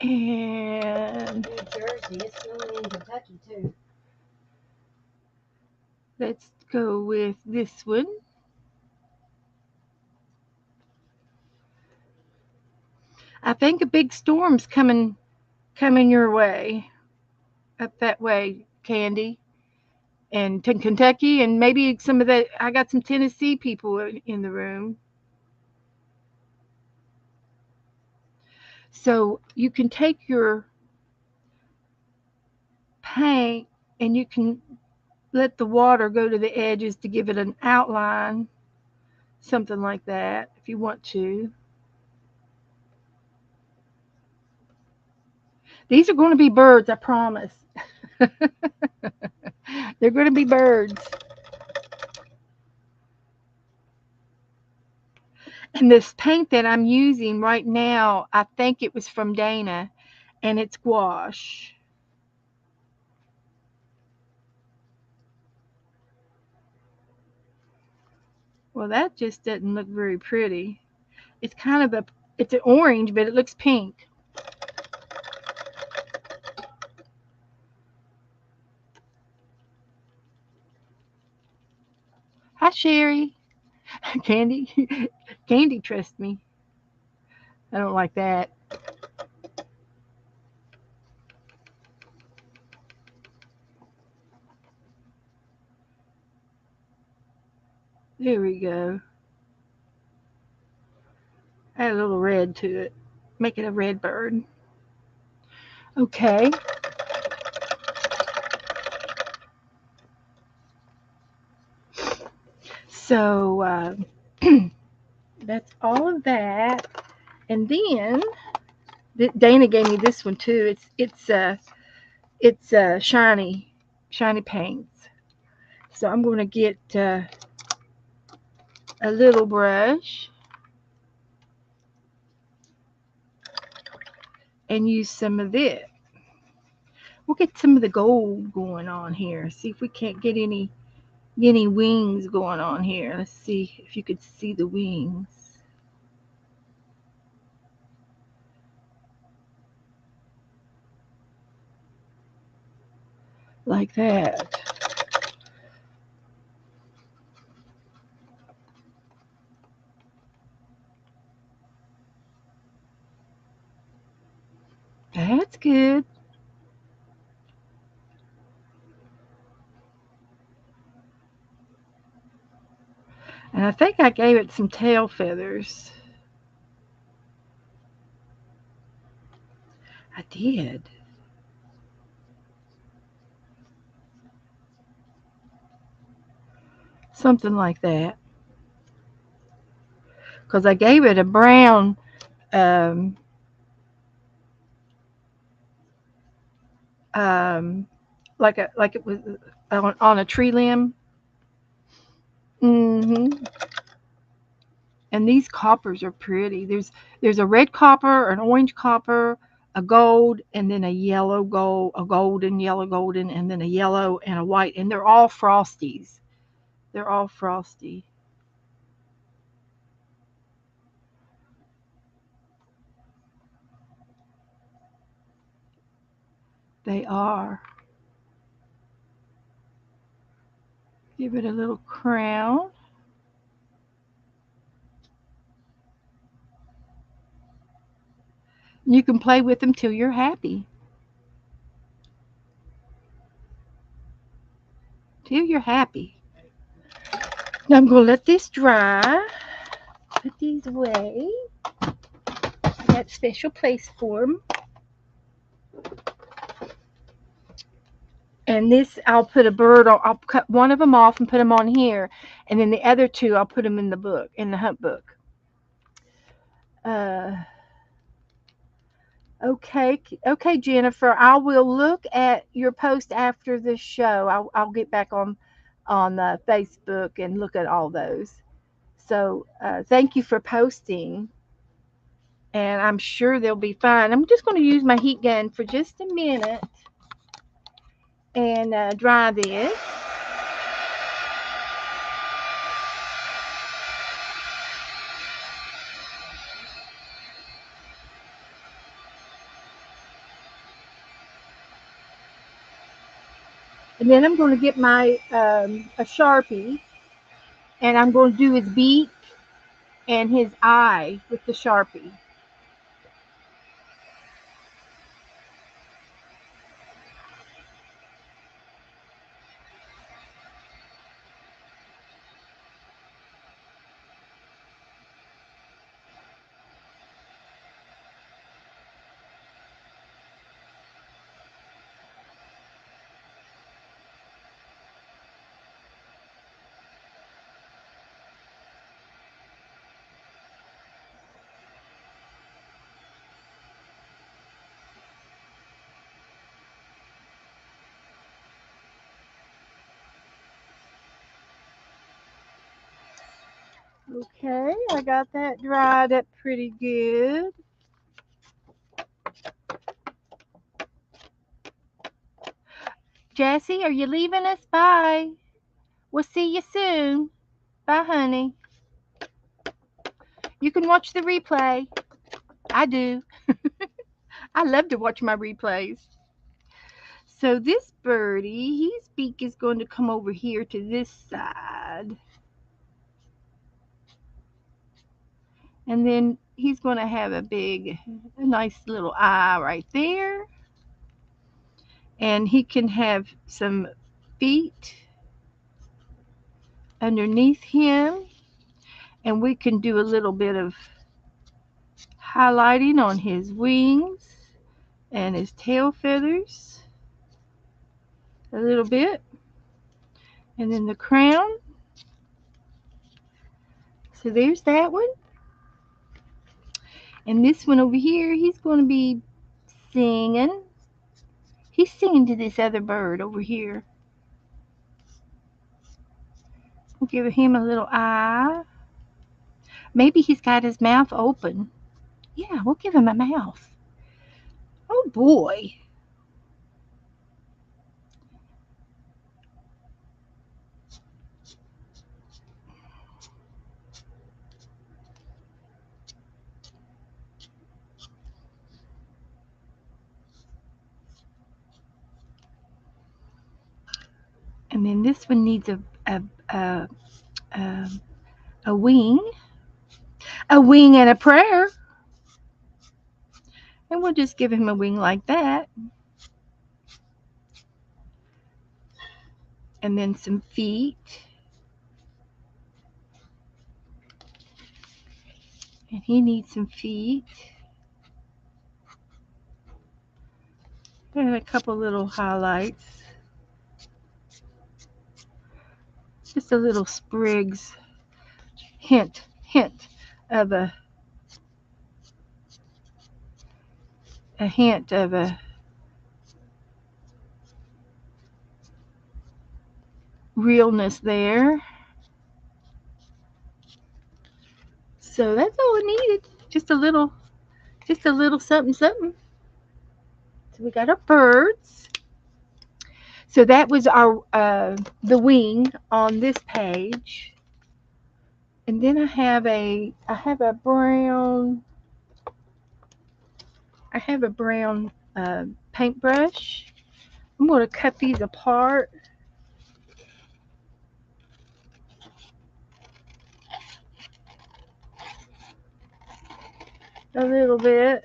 And New Jersey. It's snowing in Kentucky too. Let's go with this one. I think a big storm's coming your way. Up that way, Candy. And to Kentucky, and maybe some of the, I got some Tennessee people in the room. So you can take your paint and you can let the water go to the edges to give it an outline, something like that, if you want to. These are going to be birds, I promise. They're going to be birds. And this paint that I'm using right now, I think it was from Dana, and it's gouache. Well, that just doesn't look very pretty. It's kind of it's an orange, but it looks pink. Hi, Sherry. Candy. Candy, trust me. I don't like that. There we go. Add a little red to it. Make it a red bird. Okay. So that's all of that. And then Dana gave me this one too. It's shiny paints. So I'm going to get a little brush and use some of this. We'll get some of the gold going on here. See if we can't get any wings going on here. Let's see if you could see the wings. Like that. That's good. And I think I gave it some tail feathers. I did. Something like that. Because I gave it a brown, um, um, like it was on a tree limb. Hmm. And these coppers are pretty. There's a red copper, an orange copper, a gold, and then a yellow gold, a golden, yellow golden, and then a yellow and a white, and they're all frosties. They're all frosty. They are. Give it a little crown. You can play with them till you're happy. Till you're happy. Now I'm going to let this dry. Put these away. I got a special place for them. And this, I'll put a bird on. I'll cut one of them off and put them on here, and then the other two, I'll put them in the book, in the hunt book. Uh, okay, okay, Jennifer. I will look at your post after the show. I'll get back on Facebook and look at all those. So thank you for posting, and I'm sure they'll be fine. I'm just going to use my heat gun for just a minute and dry this. And then I'm going to get my a Sharpie, and I'm going to do his beak and his eye with the Sharpie. Okay, I got that dried up pretty good. Jessie, are you leaving us? Bye. We'll see you soon. Bye, honey. You can watch the replay. I do. I love to watch my replays. So this birdie, his beak is going to come over here to this side. And then he's going to have a nice little eye right there. And he can have some feet underneath him. And we can do a little bit of highlighting on his wings and his tail feathers. A little bit. And then the crown. So there's that one. And this one over here, he's going to be singing. He's singing to this other bird over here. We'll give him a little eye. Maybe he's got his mouth open. Yeah, we'll give him a mouth. Oh boy. And then this one needs a, a, a wing. A wing and a prayer. And we'll just give him a wing like that. And then some feet. And he needs some feet. And a couple little highlights. Just a little sprigs. Hint of a hint of a realness there. So that's all it needed. Just a little something. So we got our birds. So that was our the wing on this page. And then I have a brown paintbrush. I'm going to cut these apart. A little bit.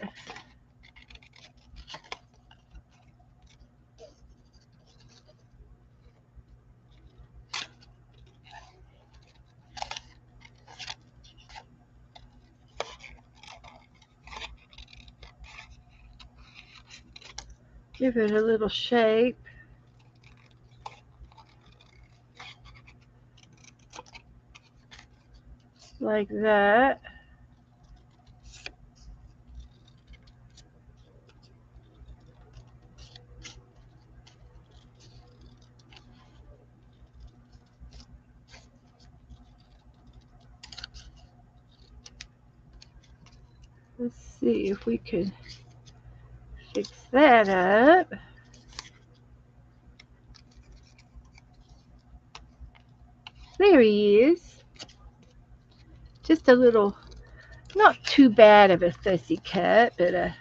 Give it a little shape. Like that. Let's see if we could fix that up. There he is. Just a little, not too bad of a fussy cut, but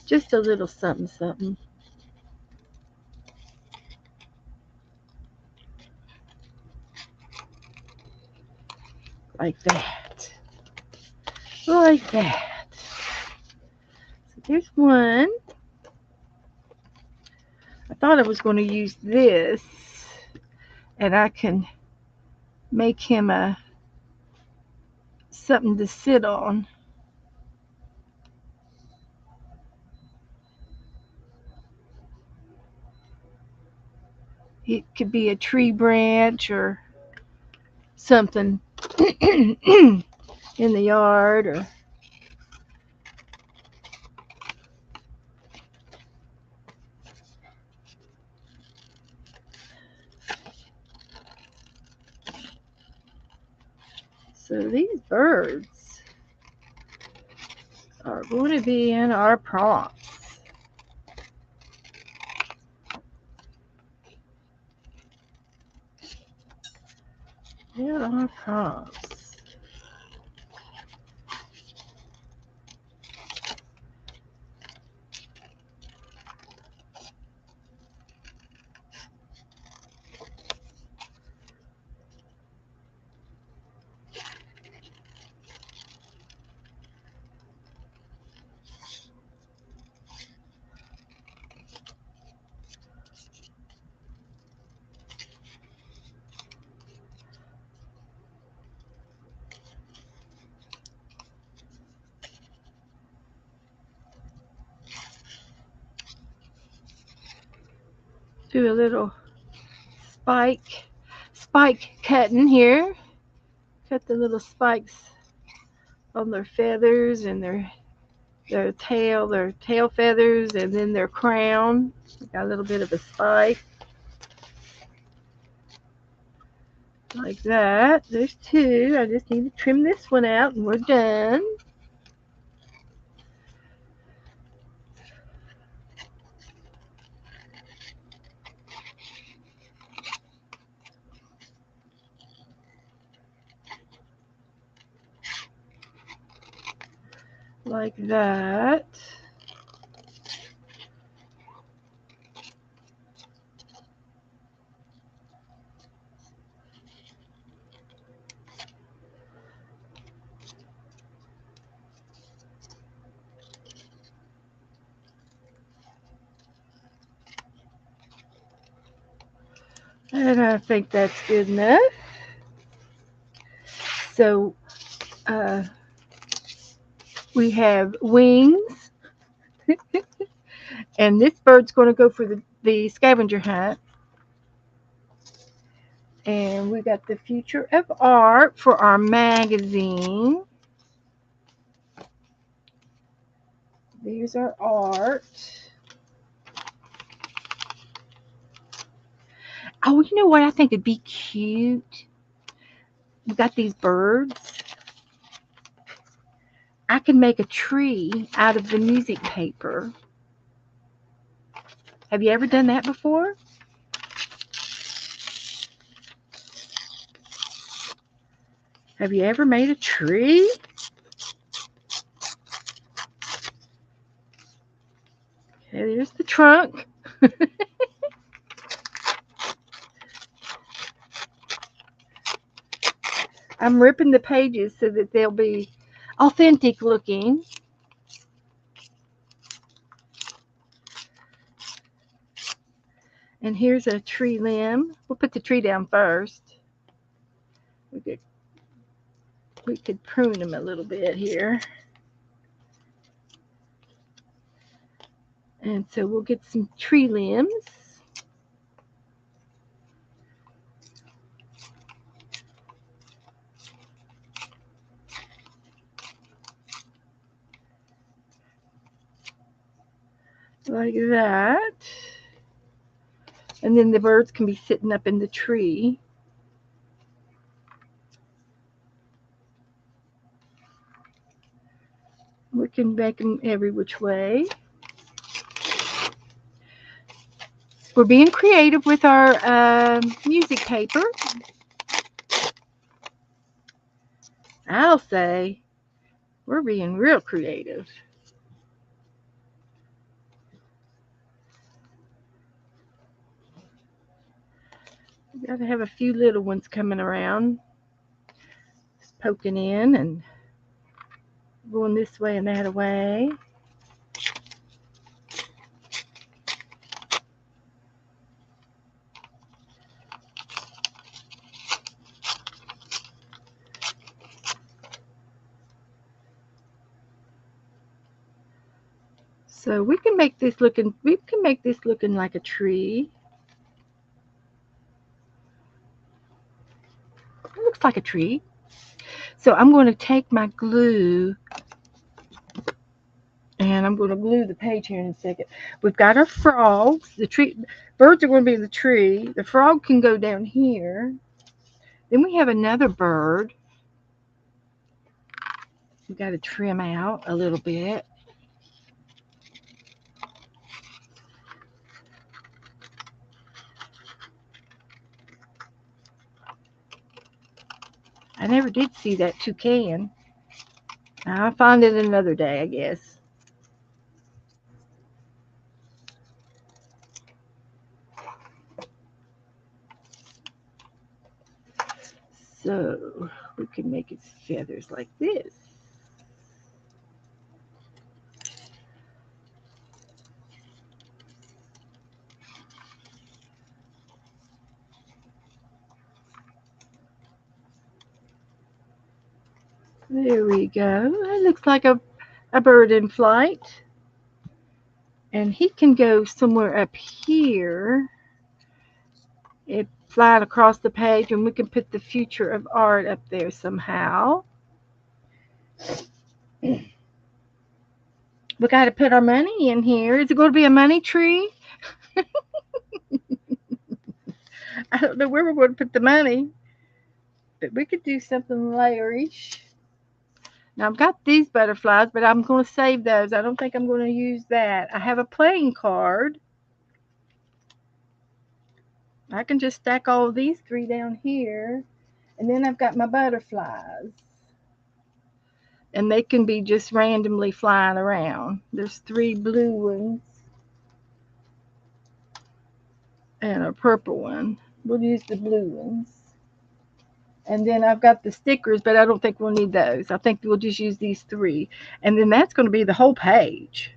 just a little something. Like that. Like that. So there's one. I thought I was going to use this, and I can make him something to sit on. It could be a tree branch or something in the yard, or so these birds are going to be in our prompts. In our prompts. do a little spike cutting here. Cut the little spikes on their feathers and their tail feathers, and then their crown. Got a little bit of a spike. Like that. There's two. I just need to trim this one out and we're done. Like that. And I think that's good enough. So we have wings. And this bird's going to go for the scavenger hunt. And we got the future of art for our magazine. There's our art. Oh, you know what I think would be cute? We got these birds. I can make a tree out of the music paper. Have you ever done that before? Have you ever made a tree? Okay, there's the trunk. I'm ripping the pages so that they'll be authentic looking. And here's a tree limb. We'll put the tree down first. We could prune them a little bit here. And so we'll get some tree limbs. Like that. And then the birds can be sitting up in the tree. We can make them every which way. We're being creative with our music paper. I'll say we're being real creative. We got to have a few little ones coming around, just poking in and going this way and that way. So we can make this looking like a tree. It looks like a tree. So I'm going to take my glue and I'm going to glue the page here in a second. We've got our frogs. The birds are going to be in the tree. The frog can go down here. Then we have another bird. We got to trim out a little bit. I never did see that toucan. I'll find it another day, I guess. So we can make its feathers like this. There we go. That looks like a bird in flight. And he can go somewhere up here. it flying across the page, and we can put the future of art up there somehow. We got to put our money in here. Is it going to be a money tree? I don't know where we're going to put the money, but we could do something layerish. Now I've got these butterflies, but I'm going to save those. I don't think I'm going to use that. I have a playing card. I can just stack all of these three down here. And then I've got my butterflies. And they can be just randomly flying around. There's three blue ones and a purple one. We'll use the blue ones. And then I've got the stickers, but I don't think we'll need those. I think we'll just use these three. And then that's going to be the whole page.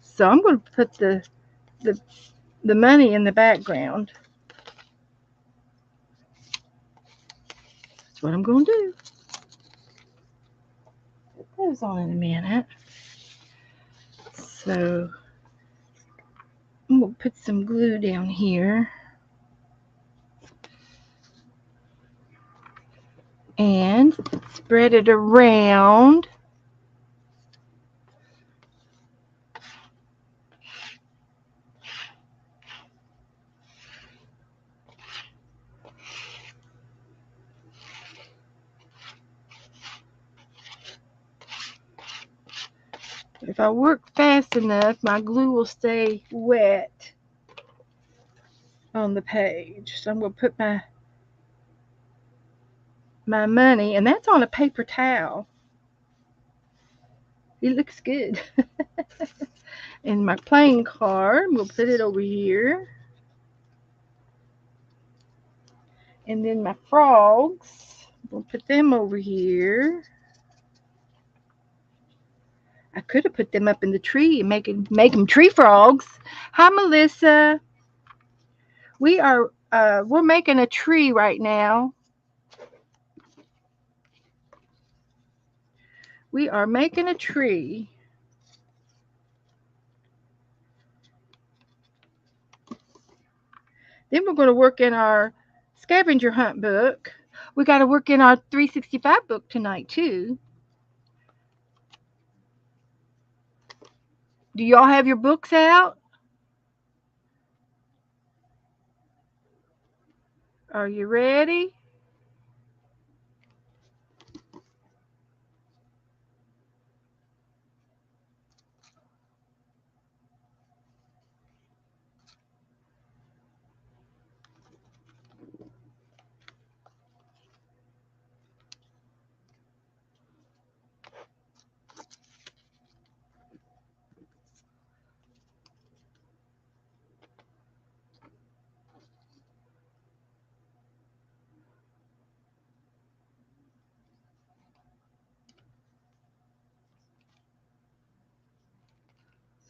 So I'm going to put the, the money in the background. That's what I'm going to do. Put those on in a minute. So I'm going to put some glue down here. And spread it around. If I work fast enough, my glue will stay wet on the page. So I'm going to put my money, and that's on a paper towel. It looks good. And my playing card, we'll put it over here. And then my frogs, we'll put them over here. I could have put them up in the tree and make them tree frogs. Hi, Melissa. We're making a tree right now. We are making a tree. Then we're going to work in our scavenger hunt book. We got to work in our 365 book tonight too. Do y'all have your books out? Are you ready?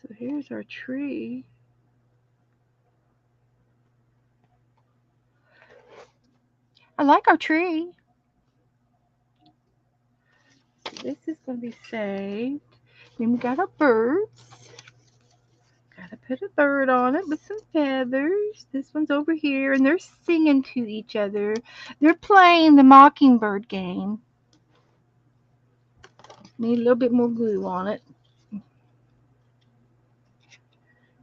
So here's our tree. I like our tree. So this is going to be saved. Then we got our birds. Got to put a bird on it with some feathers. This one's over here, and they're singing to each other. They're playing the mockingbird game. Need a little bit more glue on it.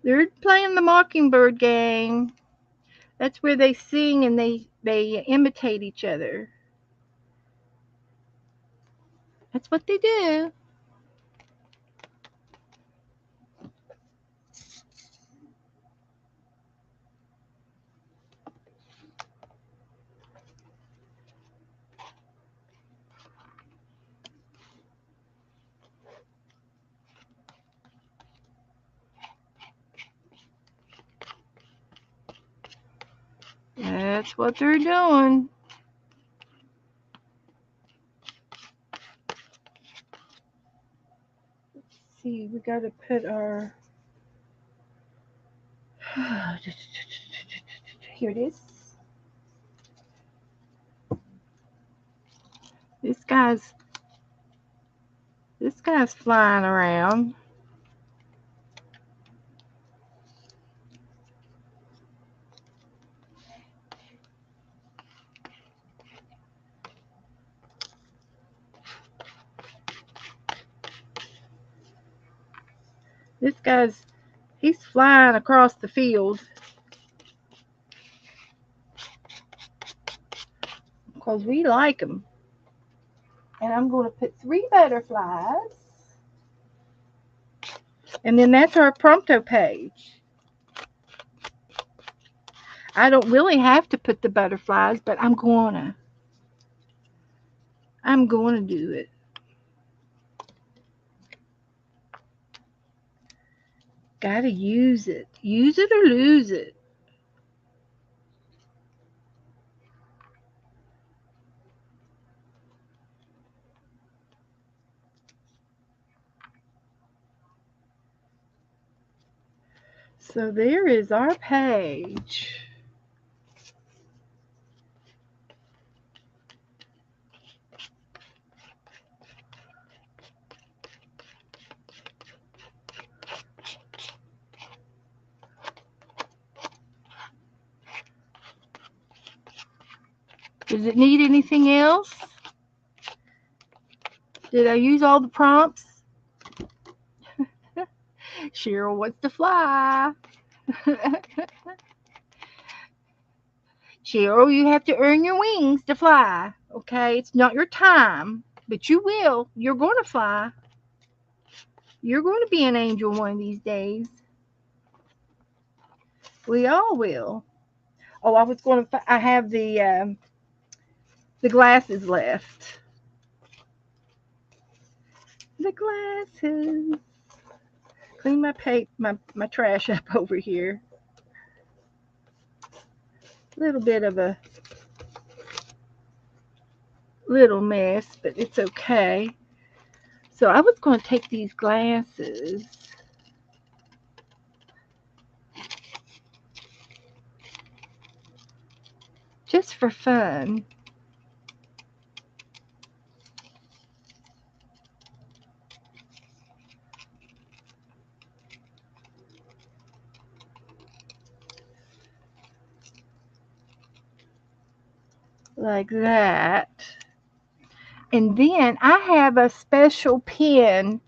They're playing the mockingbird game. That's where they sing and they imitate each other. That's what they do. That's what they're doing. Let's see, we got to put our. Here it is. This guy's flying around. He's flying across the field because we like him. And I'm going to put 3 butterflies. And then that's our prompto page. I don't really have to put the butterflies, but I'm going to do it. Gotta use it. Use it or lose it. So there is our page. Does it need anything else? Did I use all the prompts? Cheryl wants to fly. Cheryl, you have to earn your wings to fly. Okay, it's not your time, but you will. You're going to fly. You're going to be an angel one of these days. We all will. Oh, I have the glasses left. The glasses. Clean my trash up over here. A little bit of a little mess, but it's okay. So I was going to take these glasses just for fun. Like that. And then I have a special pen.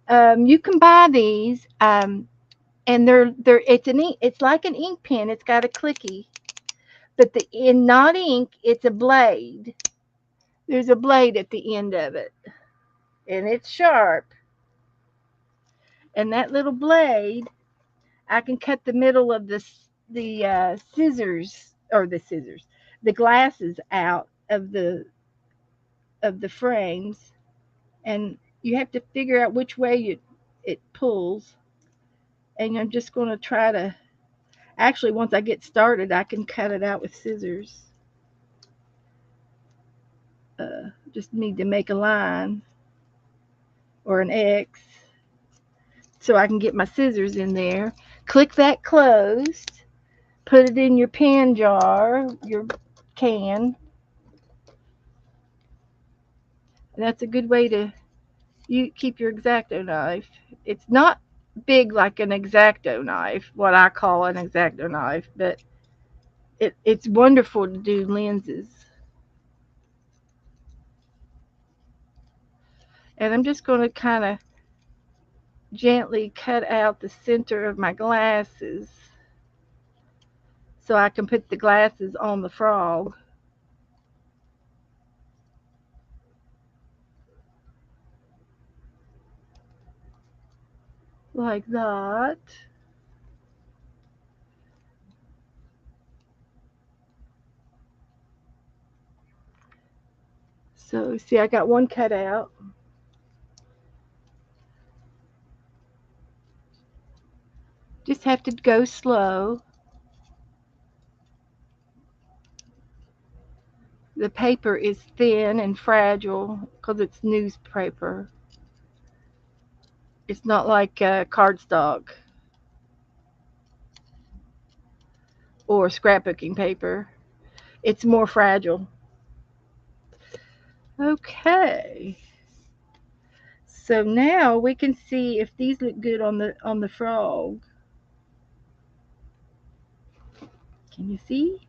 You can buy these, and it's like an ink pen. It's got a clicky, but not ink. It's a blade. There's a blade at the end of it, and it's sharp. And that little blade, I can cut the middle of the glasses out of the frames, and you have to figure out which way it pulls. And I'm just going to try to. Actually, once I get started, I can cut it out with scissors. Just need to make a line or an X so I can get my scissors in there. Click that closed. Put it in your pen jar, your can. That's a good way to keep your X-Acto knife. It's not big like an X-Acto knife, what I call an X-Acto knife, but it's wonderful to do lenses. And I'm just going to kind of gently cut out the center of my glasses so I can put the glasses on the frog. Like that. So see, I got one cut out. Just have to go slow. The paper is thin and fragile because it's newspaper. It's not like cardstock or scrapbooking paper. It's more fragile. Okay. So now we can see if these look good on the frog. Can you see?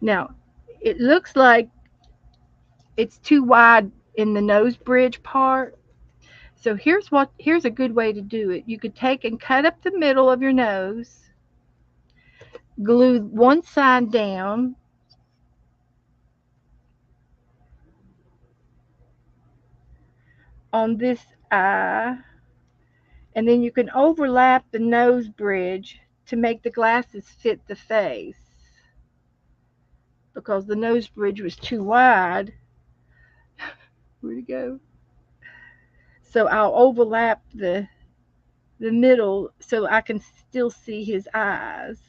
Now, it looks like it's too wide in the nose bridge part. So here's a good way to do it. You could take and cut up the middle of your nose, glue one side down on this eye, and then you can overlap the nose bridge to make the glasses fit the face. Because the nose bridge was too wide. Where'd it go? So I'll overlap the middle so I can still see his eyes.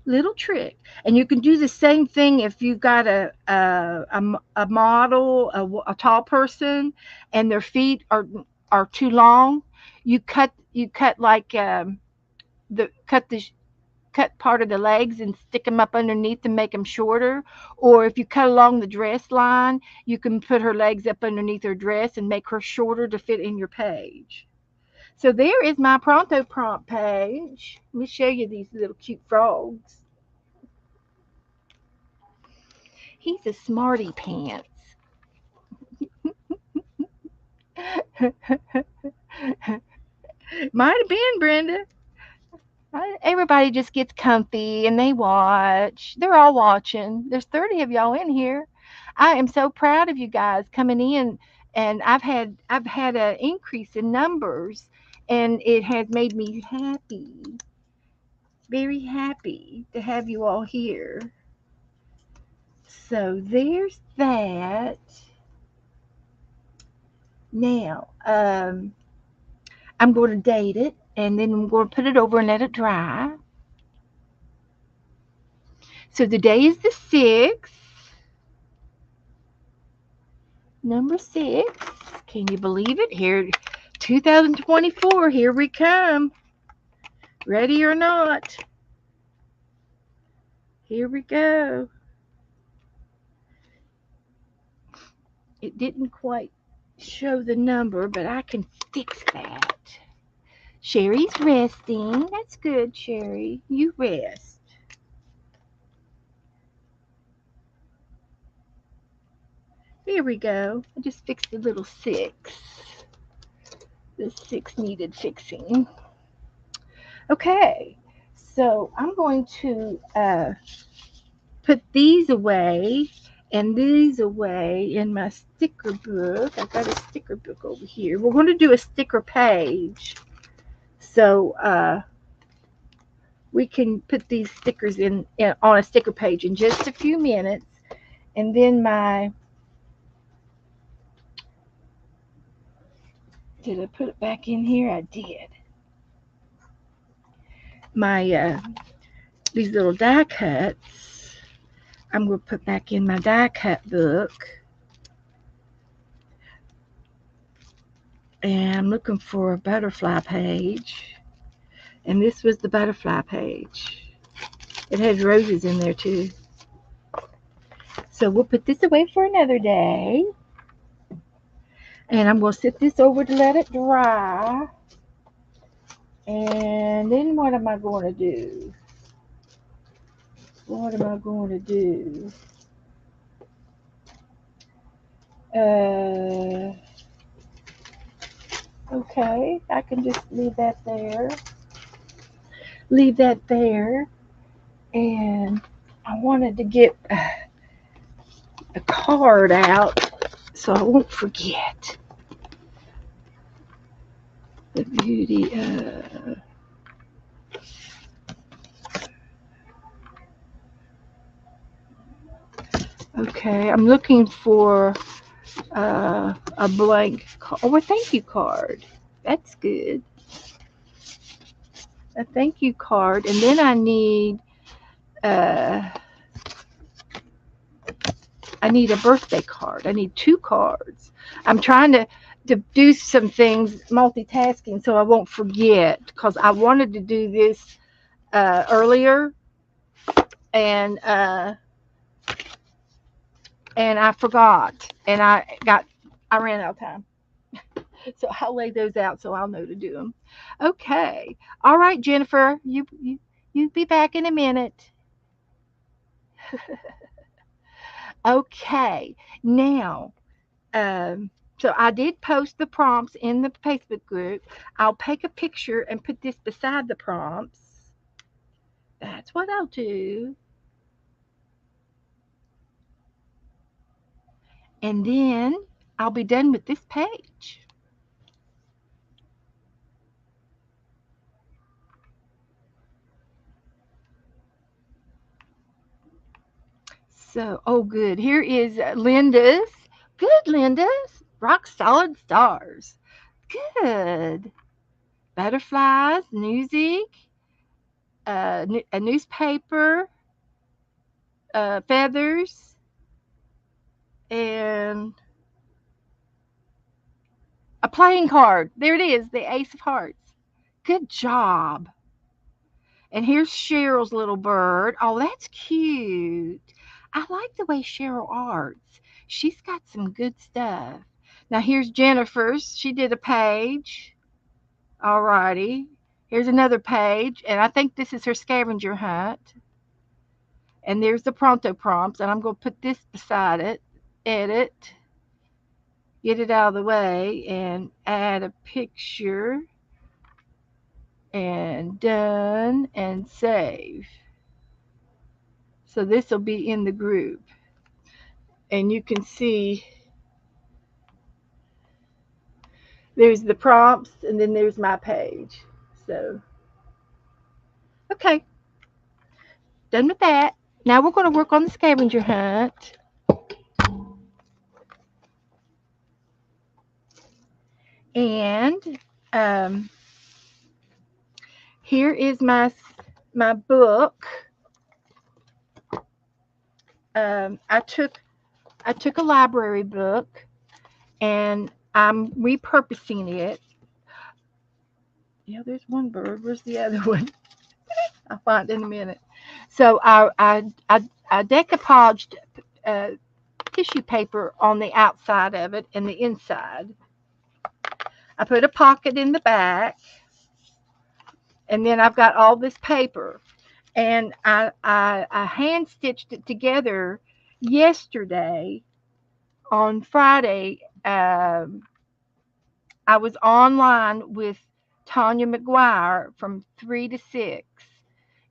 Little trick. And you can do the same thing if you've got a model, a tall person, and their feet are too long. You cut like the cut the cut part of the legs and stick them up underneath to make them shorter. Or if you cut along the dress line, you can put her legs up underneath her dress and make her shorter to fit in your page. So there is my Pronto Prompt page. Let me show you these little cute frogs. He's a smarty pants. Might have been, Brenda. Everybody just gets comfy and they watch. They're all watching. There's 30 of y'all in here. I am so proud of you guys coming in, and I've had an increase in numbers, and it has made me happy, very happy to have you all here. So there's that. Now, I'm going to date it, and then I'm going to put it over and let it dry. So the day is the 6th. Number 6. Can you believe it? Here, 2024, here we come. Ready or not. Here we go. It didn't quite show the number, but I can fix that. Sherry's resting. That's good, Sherry. You rest. Here we go. I just fixed the little 6. The 6 needed fixing. Okay, so I'm going to put these away and these away in my sticker book. I've got a sticker book over here. We're going to do a sticker page. So we can put these stickers in on a sticker page in just a few minutes. And then did I put it back in here? I did. My these little die cuts, I'm going to put back in my die cut book. And I'm looking for a butterfly page. And this was the butterfly page. It has roses in there too. So we'll put this away for another day. And I'm going to sit this over to let it dry. And then what am I going to do? What am I going to do? Okay, I can just leave that there. Leave that there. And I wanted to get a card out so I won't forget. The beauty of... Okay, I'm looking for a blank card. Oh, a thank you card. That's good. A thank you card. And then uh, I need a birthday card. I need 2 cards. I'm trying to do some things multitasking so I won't forget, because I wanted to do this earlier, and I forgot, and I ran out of time. So I'll lay those out so I'll know to do them. Okay. All right, Jennifer, you be back in a minute. Okay, now, um, so I did post the prompts in the Facebook group. I'll take a picture and put this beside the prompts. That's what I'll do. And then I'll be done with this page. So, oh, good. Here is Linda's. Good, Linda's. Rock solid stars. Good. Butterflies, music, a newspaper, feathers, and a playing card. There it is, the Ace of Hearts. Good job. And here's Cheryl's little bird. Oh, that's cute. I like the way Cheryl arts. She's got some good stuff. Now here's Jennifer's. She did a page. Alrighty. Here's another page, and I think this is her scavenger hunt. And there's the pronto prompts, and I'm going to put this beside it. Edit. Get it out of the way, and add a picture. And done, and save. So this will be in the group. And you can see there's the prompts, and then there's my page. So, okay, done with that. Now we're going to work on the scavenger hunt. And here is my book. I took a library book, and I'm repurposing it. Yeah, there's one bird. Where's the other one? I'll find it in a minute. So I decoupaged uh, tissue paper on the outside of it and the inside. I put a pocket in the back, and then I've got all this paper, and I hand stitched it together yesterday. On Friday, I was online with Tanya McGuire from 3 to 6.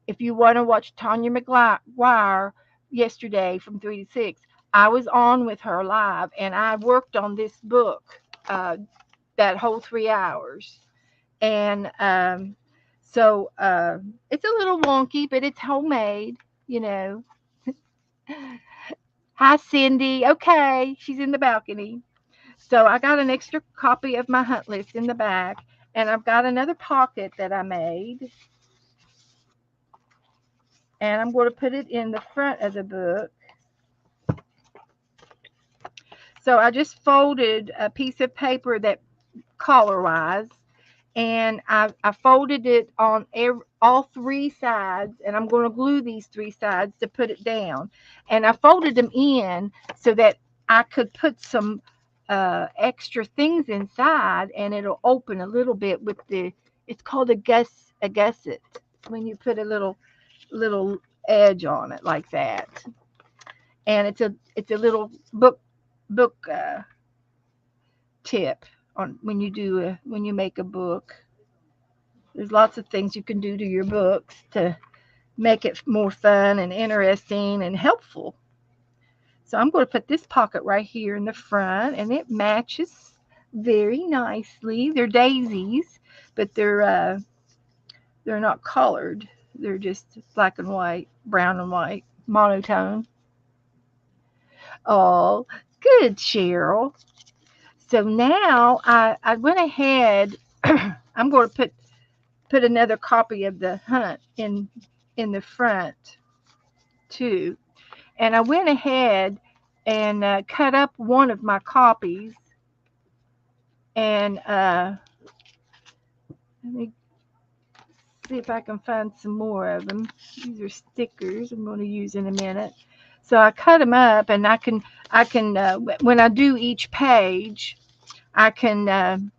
If you want to watch Tanya McGuire yesterday from 3 to 6, I was on with her live, and I worked on this book that whole 3 hours. And so it's a little wonky, but it's homemade, you know. Hi, Cindy. Okay, she's in the balcony. So I got an extra copy of my hunt list in the back, and I've got another pocket that I made, and I'm going to put it in the front of the book. So I just folded a piece of paper that color-wise, and I folded it on all 3 sides, and I'm going to glue these 3 sides to put it down. And I folded them in so that I could put some extra things inside, and it'll open a little bit with it's called a gusset, when you put a little edge on it like that. And it's a little book tip on when you make a book. There's lots of things you can do to your books to make it more fun and interesting and helpful. So I'm going to put this pocket right here in the front, and it matches very nicely. They're daisies, but they're not colored. They're just black and white, brown and white, monotone. Oh, good, Cheryl. So now I went ahead. I'm going to put another copy of the hunt in the front too. And I went ahead and cut up one of my copies, and let me see if I can find some more of them. These are stickers I'm going to use in a minute. So I cut them up, and I can when I do each page, I can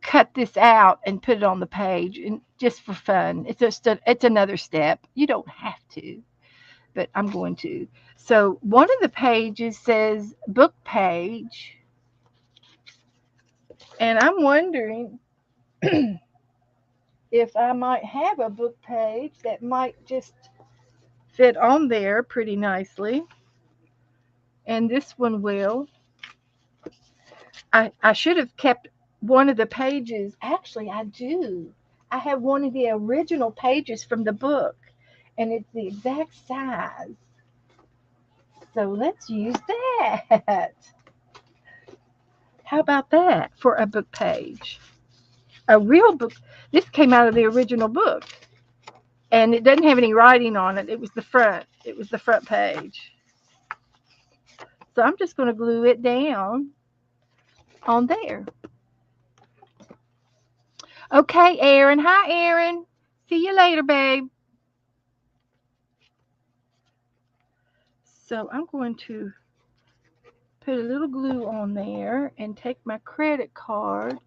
cut this out and put it on the page, and just for fun. It's another step. You don't have to, but I'm going to. So one of the pages says book page, and I'm wondering if I might have a book page that might just fit on there pretty nicely. And this one will. I should have kept one of the pages. Actually, I do. I have one of the original pages from the book, and it's the exact size. So let's use that. How about that for a book page? A real book. This came out of the original book, and it doesn't have any writing on it. It was the front. It was the front page. So I'm just going to glue it down on there. Okay, Erin. Hi, Erin. See you later, babe. So I'm going to put a little glue on there and take my credit card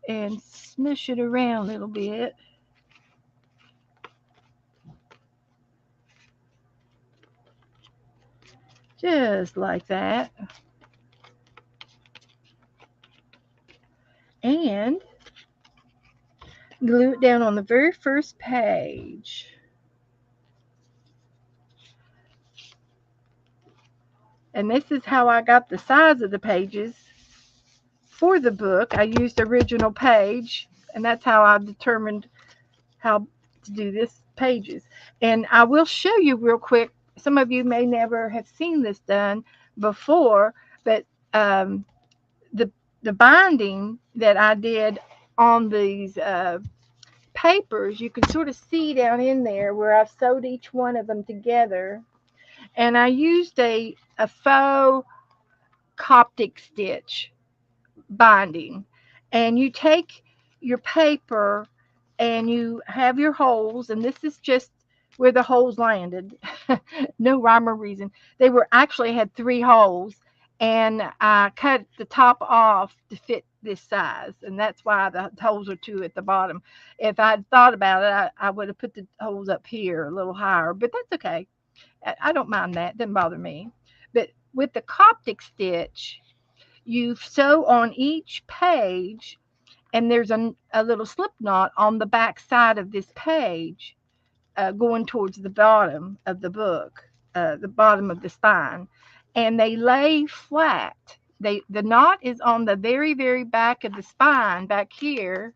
and smush it around a little bit. Just like that. And glue it down on the very first page. And this is how I got the size of the pages for the book. I used the original page, and that's how I determined how to do this pages. And I will show you real quick. Some of you may never have seen this done before, but the binding that I did on these papers, you can sort of see down in there where I've sewed each one of them together. And I used a faux Coptic stitch binding. And you take your paper and you have your holes, and this is just where the holes landed. No rhyme or reason. They were actually had 3 holes, and I cut the top off to fit this size, and that's why the holes are 2 at the bottom. If I'd thought about it, I would have put the holes up here a little higher, but that's okay. I don't mind that. It doesn't bother me. But with the Coptic stitch, you sew on each page, and there's a little slip knot on the back side of this page, going towards the bottom of the book, the bottom of the spine, and they lay flat. The knot is on the very, very back of the spine, back here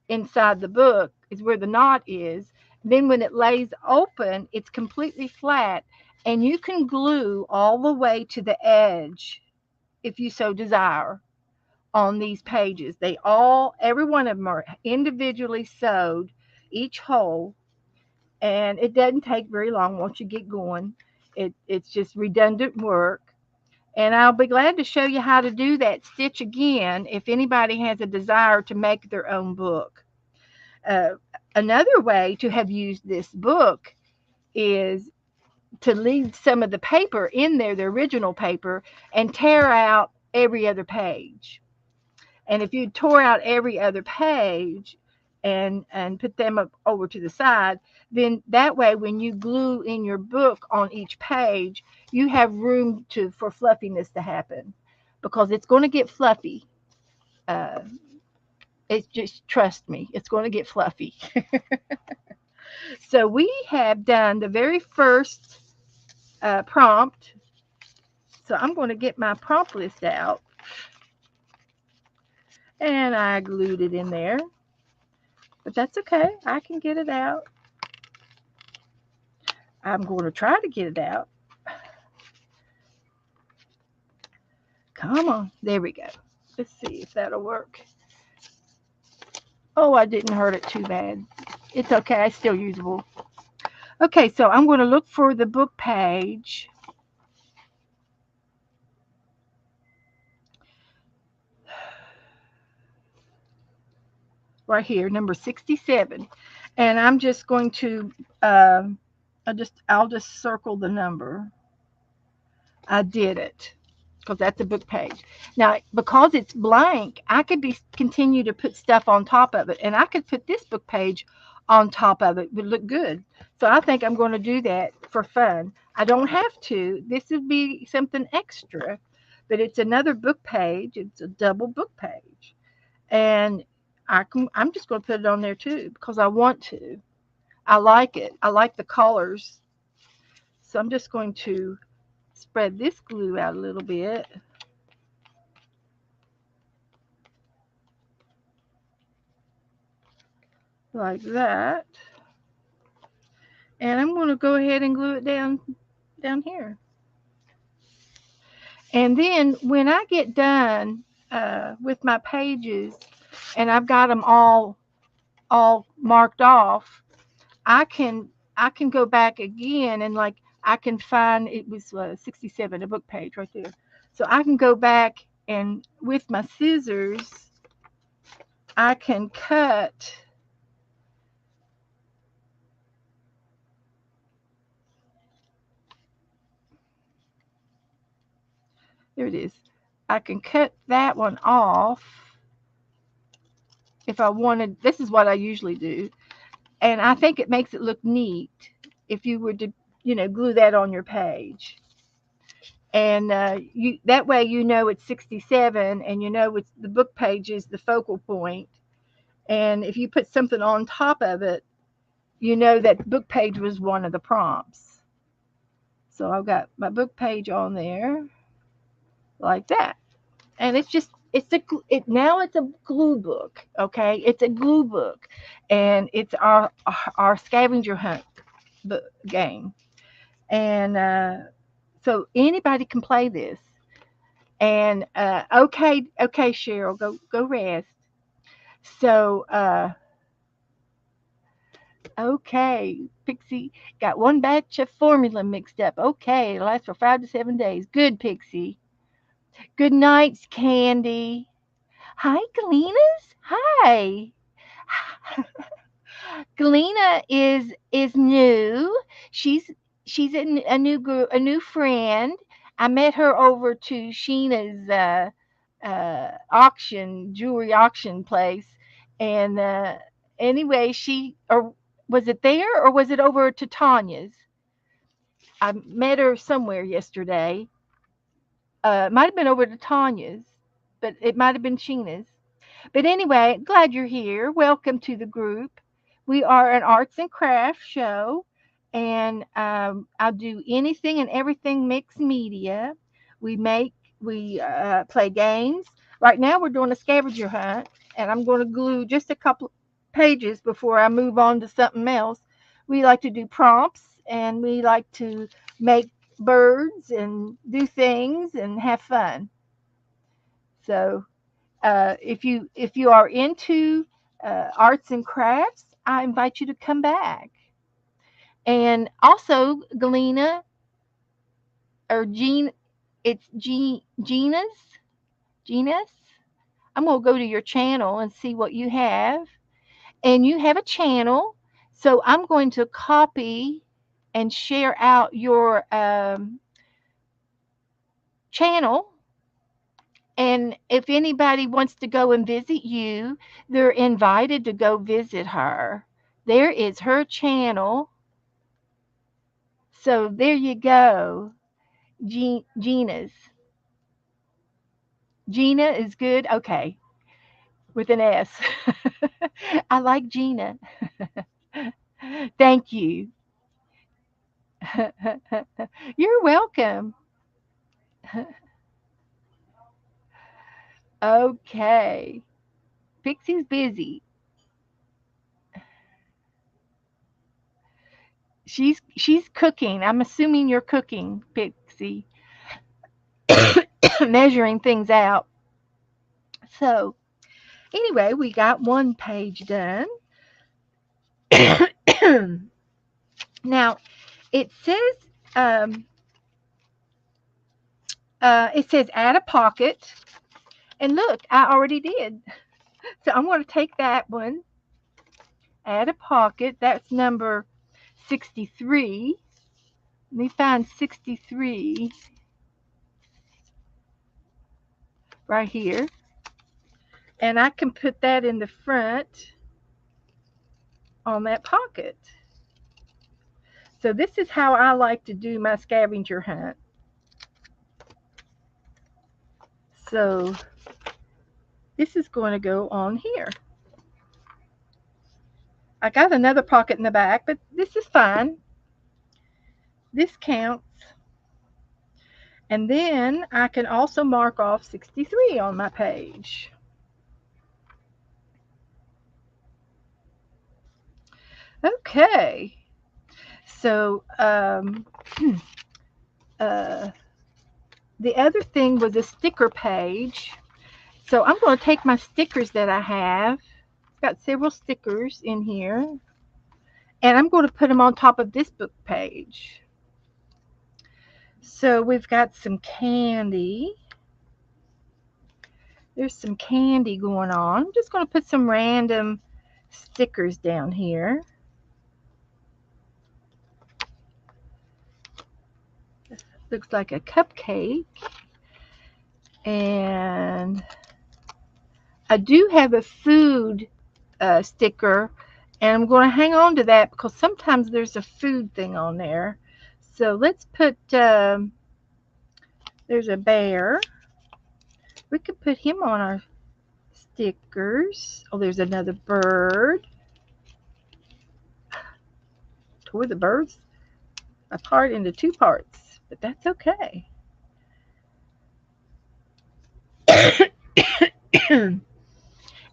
inside the book is where the knot is. Then when it lays open, it's completely flat, and you can glue all the way to the edge if you so desire on these pages. Every one of them are individually sewed, each hole, and it doesn't take very long once you get going. It's just redundant work. And I'll be glad to show you how to do that stitch again if anybody has a desire to make their own book. Another way to have used this book is to leave some of the paper in there, the original paper, and tear out every other page. And if you tore out every other page and put them up over to the side, then that way when you glue in your book on each page, you have room for fluffiness to happen, because it's going to get fluffy. It's just, trust me, it's going to get fluffy. So we have done the very first prompt. So I'm going to get my prompt list out, and I glued it in there, but that's okay. I can get it out. I'm going to try to get it out. Come on. There we go. Let's see if that'll work. Oh, I didn't hurt it too bad. It's okay. It's still usable. Okay, so I'm going to look for the book page. Right here, number 67. And I'm just going to, I'll just circle the number. I did it, because that's a book page. Now, because it's blank, I could continue to put stuff on top of it, and I could put this book page on top of it would look good. So I think I'm going to do that for fun. I don't have to. This would be something extra, but it's another book page. It's a double book page, and I'm just going to put it on there too because I want to. I like it. I like the colors. So I'm just going to spread this glue out a little bit like that. And I'm going to go ahead and glue it down here. And then when I get done with my pages and I've got them all marked off, I can I can go back again and like I can find it was 67 a book page right there. So I can go back and with my scissors I can cut. There it is. I can cut that one off if I wanted. This is what I usually do. And I think it makes it look neat if you were to, glue that on your page. And you that way you know it's 67 and you know it's the book page is the focal point. And if you put something on top of it, you know that book page was one of the prompts. So I've got my book page on there like that. And it's a glue book, okay? It's a glue book, and it's our scavenger hunt game, and so anybody can play this. And okay, Cheryl, go rest. So okay, Pixie got one batch of formula mixed up. Okay, it lasts for 5 to 7 days. Good, Pixie. Good nights, Candy. Hi, Galenas. Hi. Galena is new. She's she's a new a new friend. I met her over to Sheena's auction jewelry auction place, and anyway, she or was it there or was it over to Tanya's? I met her somewhere yesterday. It might have been over to Tanya's, but it might have been Sheena's. But anyway, glad you're here. Welcome to the group. We are an arts and crafts show, and I'll do anything and everything mixed media. We make, we play games. Right now, we're doing a scavenger hunt, and I'm going to glue just a couple pages before I move on to something else. We like to do prompts, and we like to make birds and do things and have fun. So if you are into arts and crafts, I invite you to come back. And also, Galena or Jean, it's Gina's. I'm gonna go to your channel and see what you have. And you have a channel, so I'm going to copy and share out your channel. And if anybody wants to go and visit you, they're invited to go visit her. There is her channel. So there you go. Gina's. Gina is good. Okay. With an S. I like Gina. Thank you. You're welcome. Okay. Pixie's busy. She's cooking. I'm assuming you're cooking, Pixie. Measuring things out. So anyway, we got one page done. Now um, it says add a pocket, and look, I already did. So I'm going to take that one, add a pocket. That's number 63. Let me find 63 right here, and I can put that in the front. on that pocket. So this is how I like to do my scavenger hunt. So this is going to go on here. I got another pocket in the back, but this is fine. This counts. And then I can also mark off 63 on my page. Okay. So the other thing was a sticker page. So I'm going to take my stickers that I have. I've got several stickers in here. And I'm going to put them on top of this book page. So we've got some candy. There's some candy going on. I'm just going to put some random stickers down here. Looks like a cupcake. And I do have a food sticker, and I'm going to hang on to that because sometimes there's a food thing on there. So let's put, there's a bear. We could put him on our stickers. Oh, there's another bird. Tore the birds apart into two parts, but that's okay.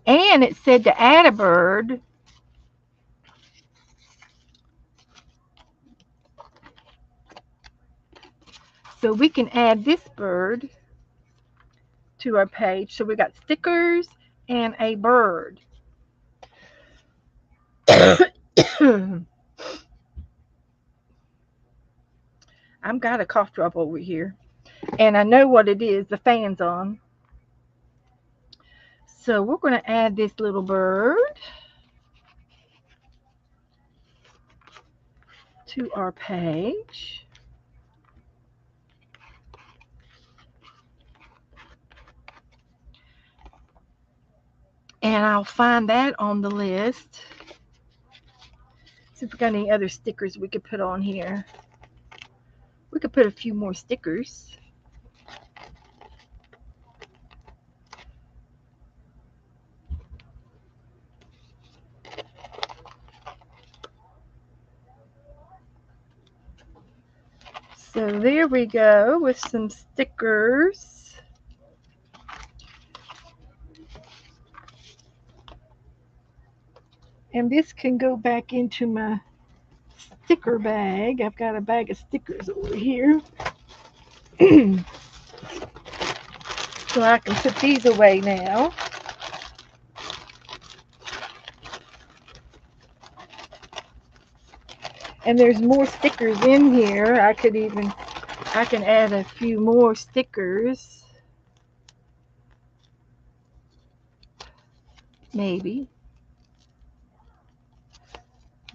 And it said to add a bird. So we can add this bird to our page. So we got stickers and a bird. I've got a cough drop over here, and I know what it is. The fan's on. So we're going to add this little bird to our page. And I'll find that on the list. See if we got any other stickers we could put on here. We could put a few more stickers. So there we go with some stickers. And this can go back into my sticker bag. I've got a bag of stickers over here. So I can put these away now. And there's more stickers in here. I can add a few more stickers. Maybe.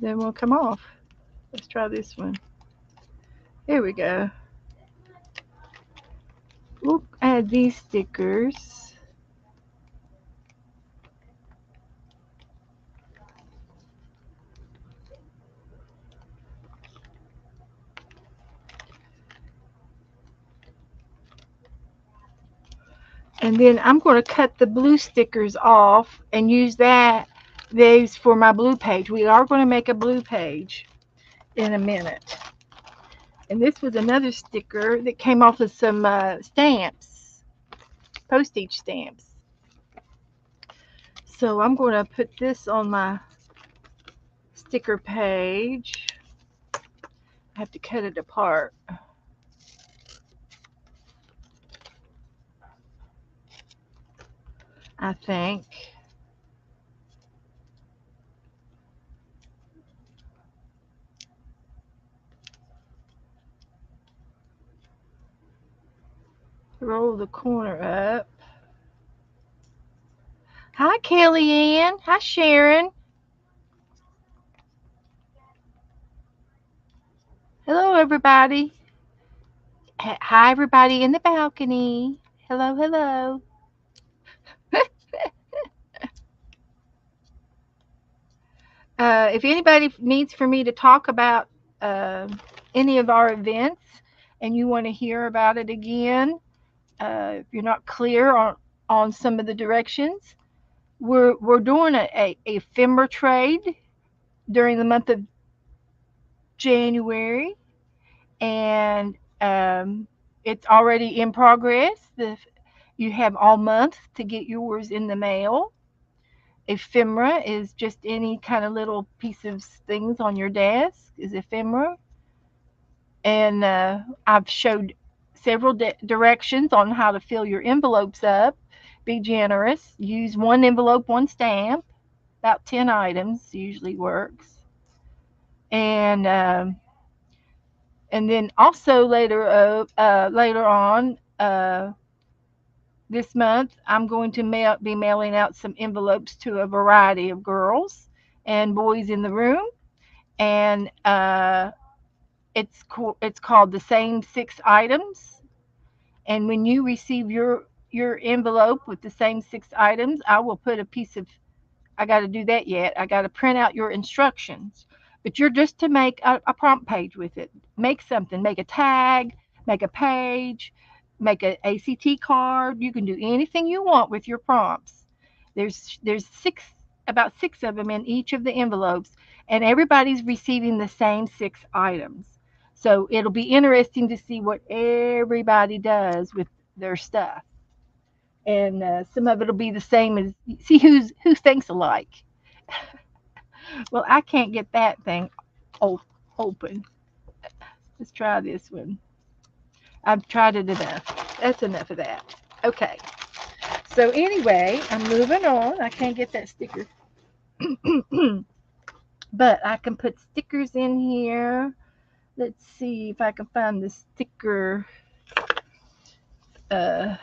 Then we'll come off. Let's try this one. Here we go. We'll add these stickers. And then I'm going to cut the blue stickers off and use those for my blue page. We are going to make a blue page in a minute. And this was another sticker that came off of some stamps, postage stamps. So I'm going to put this on my sticker page. I have to cut it apart. I think. Roll the corner up. Hi, Kellyanne. Hi, Sharon. Hello, everybody. Hi, everybody in the balcony. Hello, hello. If anybody needs for me to talk about uh, any of our events and you want to hear about it again, if you're not clear on some of the directions, we're doing a ephemera trade during the month of January, and it's already in progress. You have all month to get yours in the mail. Ephemera is just any kind of little piece of things on your desk is ephemera, and I've showed several directions on how to fill your envelopes up. Be generous. Use one envelope, one stamp. About 10 items usually works. And then also later on this month, I'm going to be mailing out some envelopes to a variety of girls and boys in the room, and it's called the same 6 items. And when you receive your envelope with the same 6 items, I will put a piece of I got to do that yet. I got to print out your instructions. But you're just to make a prompt page with it. Make something. Make a tag, make a page, make an ACT card. You can do anything you want with your prompts. There's about 6 of them in each of the envelopes, and everybody's receiving the same 6 items. So it'll be interesting to see what everybody does with their stuff, and some of it'll be the same as see who thinks alike. Well, I can't get that thing open. Let's try this one. I've tried it enough. That's enough of that. Okay. So anyway, I'm moving on. I can't get that sticker, but I can put stickers in here. Let's see if I can find the sticker. Uh,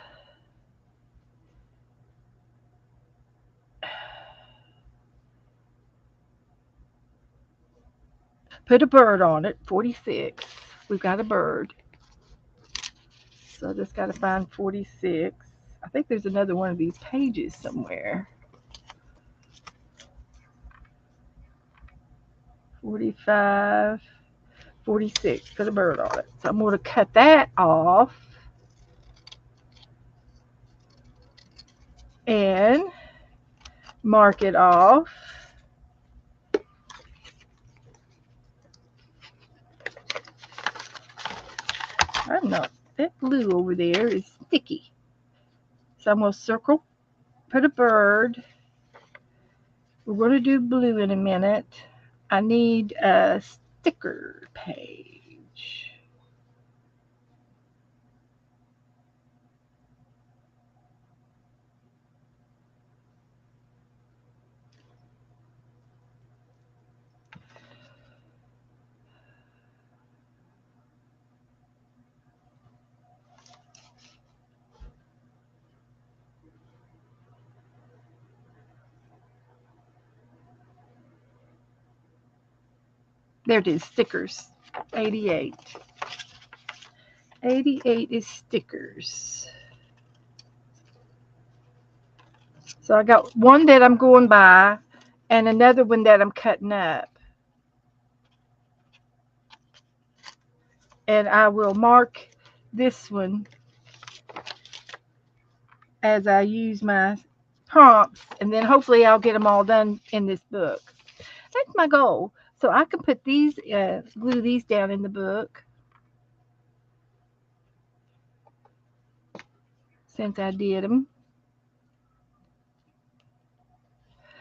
Put a bird on it. 46. We've got a bird. So I just got to find 46. I think there's another one of these pages somewhere. 45, 46. Put a bird on it. So I'm going to cut that off and mark it off. I'm not. That blue over there is sticky. So I'm going to circle, put a bird. We're going to do blue in a minute. I need a sticker page. There it is, stickers. 88. 88 is stickers. So I got one that I'm going by and another one that I'm cutting up. And I will mark this one as I use my prompts, and then hopefully I'll get them all done in this book. That's my goal. So I can put these, glue these down in the book since I did them.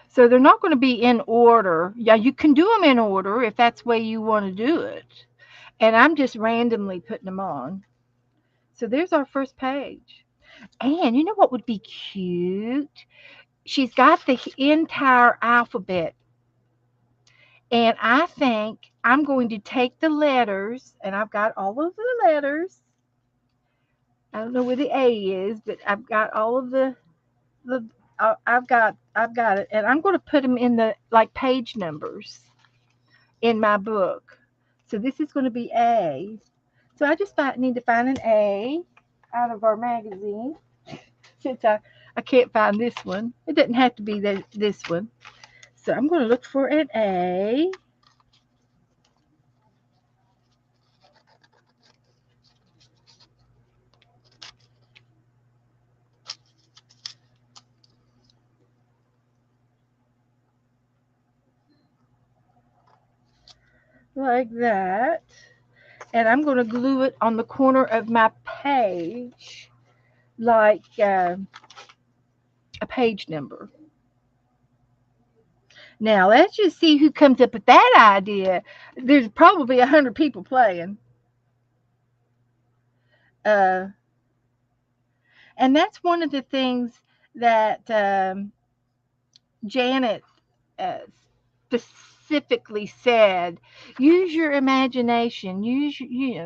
So they're not going to be in order. Yeah, you can do them in order if that's the way you want to do it. And I'm just randomly putting them on. So there's our first page. And you know what would be cute? She's got the entire alphabet. And I think I'm going to take the letters, and I've got all of the letters. I don't know where the A is, but I've got all of the I've got it, and I'm going to put them in the like page numbers in my book. So this is going to be A. So I just need to find an A out of our magazine since I can't find this one. It doesn't have to be this one. So I'm going to look for an A. Like that. And I'm going to glue it on the corner of my page like a page number. Now let's just see who comes up with that idea. There's probably 100 people playing. Uh, and that's one of the things that Janet uh, specifically said. Use your imagination. Use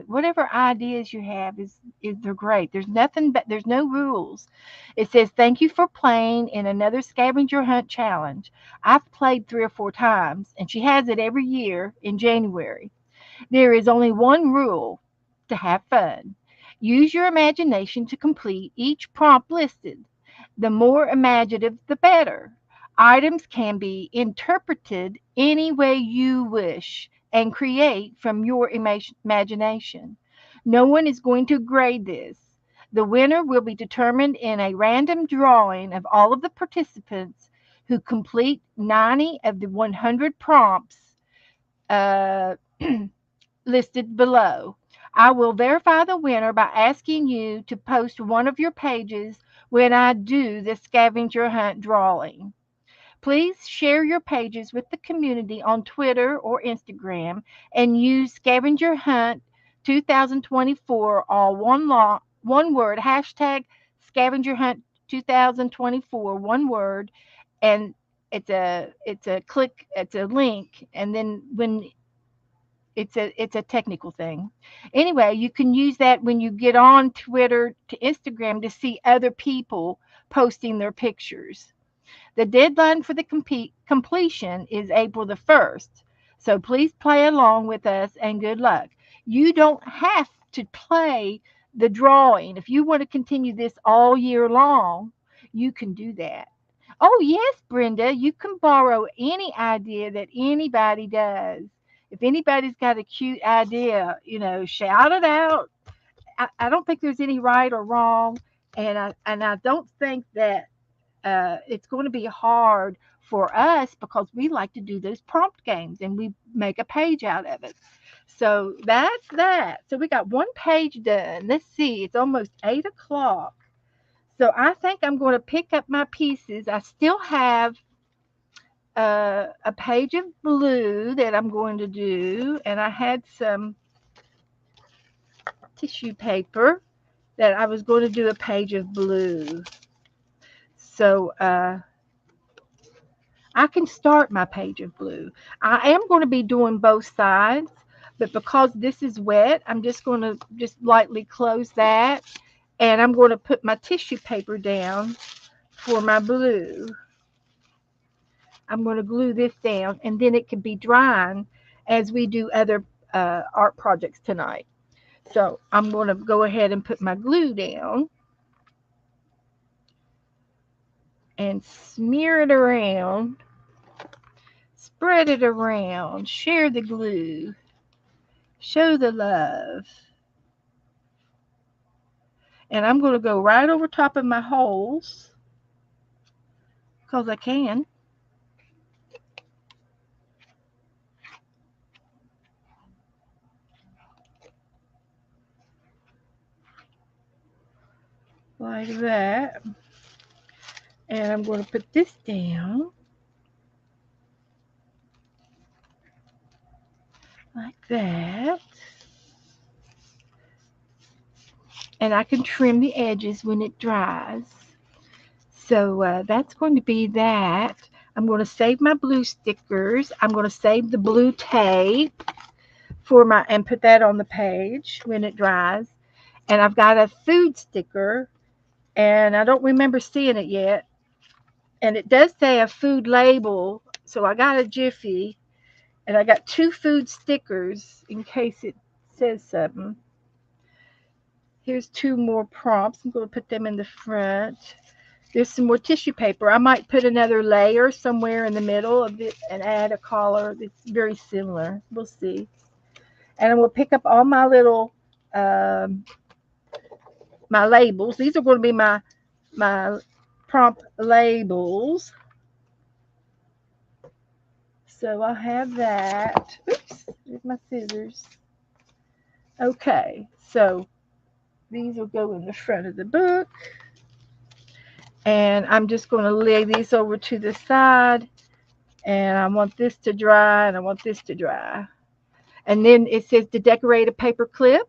whatever ideas you have is they're great. There's nothing but there's no rules. It says thank you for playing in another scavenger hunt challenge. I've played 3 or 4 times, and she has it every year in January. There is only one rule: to have fun. Use your imagination to complete each prompt listed. The more imaginative, the better. Items can be interpreted any way you wish and create from your imagination. No one is going to grade this. The winner will be determined in a random drawing of all of the participants who complete 90 of the 100 prompts uh, listed below. I will verify the winner by asking you to post one of your pages when I do the scavenger hunt drawing. Please share your pages with the community on Twitter or Instagram and use scavenger hunt 2024 all one word hashtag scavenger hunt 2024 one word, and it's a link, and then when it's a technical thing. Anyway, you can use that when you get on Twitter to Instagram to see other people posting their pictures. The deadline for the completion is April the 1st. So please play along with us and good luck. You don't have to play the drawing. If you want to continue this all year long, you can do that. Oh, yes, Brenda, you can borrow any idea that anybody does. If anybody's got a cute idea, shout it out. I don't think there's any right or wrong. And I don't think that it's going to be hard for us because we like to do those prompt games and we make a page out of it. So that's that. So we got one page done. Let's see, it's almost 8 o'clock. So I think I'm going to pick up my pieces. I still have a page of blue that I'm going to do, and I had some tissue paper that I was going to do a page of blue. So I can start my page of blue. I am going to be doing both sides, but because this is wet, I'm just going to just lightly close that, and I'm going to put my tissue paper down for my blue. I'm going to glue this down, and then it can be drying as we do other art projects tonight. So I'm going to go ahead and put my glue down and smear it around, spread it around, share the glue, show the love. And I'm going to go right over top of my holes because I can. Like that. And I'm going to put this down like that. And I can trim the edges when it dries. So that's going to be that. I'm going to save my blue stickers. I'm going to save the blue tape and put that on the page when it dries. And I've got a food sticker, and I don't remember seeing it yet. And it does say a food label, so I got a Jiffy, and I got 2 food stickers in case it says something. Here's 2 more prompts. I'm going to put them in the front. There's some more tissue paper. I might put another layer somewhere in the middle of it and add a collar that's very similar. We'll see. And I will pick up all my little um, my labels. These are going to be my prompt labels. So I'll have that. Oops, there's my scissors. Okay, so these will go in the front of the book. And I'm just going to lay these over to the side. And I want this to dry and I want this to dry. And then it says to decorate a paper clip.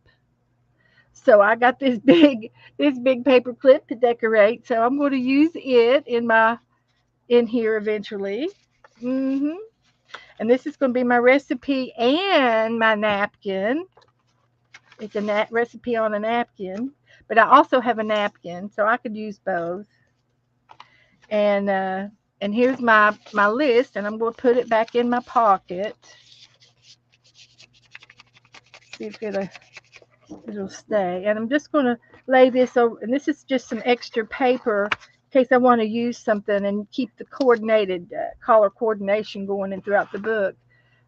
So I got this big paper clip to decorate. So I'm going to use it in here eventually. hmm And this is going to be my recipe and my napkin. It's a recipe on a napkin, but I also have a napkin, so I could use both. And here's my list, and I'm going to put it back in my pocket. See if it'll stay. And I'm just going to lay this over, and this is just some extra paper in case I want to use something and keep the coordinated color coordination going in throughout the book.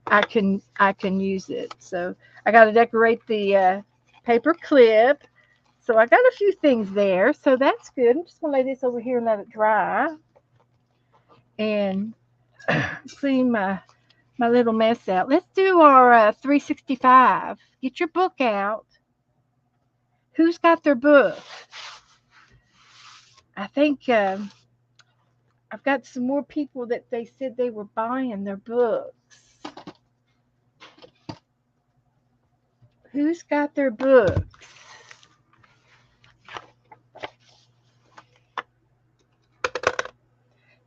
I can use it. So I got to decorate the paper clip. So I got a few things there. So that's good. I'm just gonna lay this over here and let it dry and clean my little mess out. Let's do our 365. Get your book out. Who's got their book? I think I've got some more people that they said they were buying their books. Who's got their books?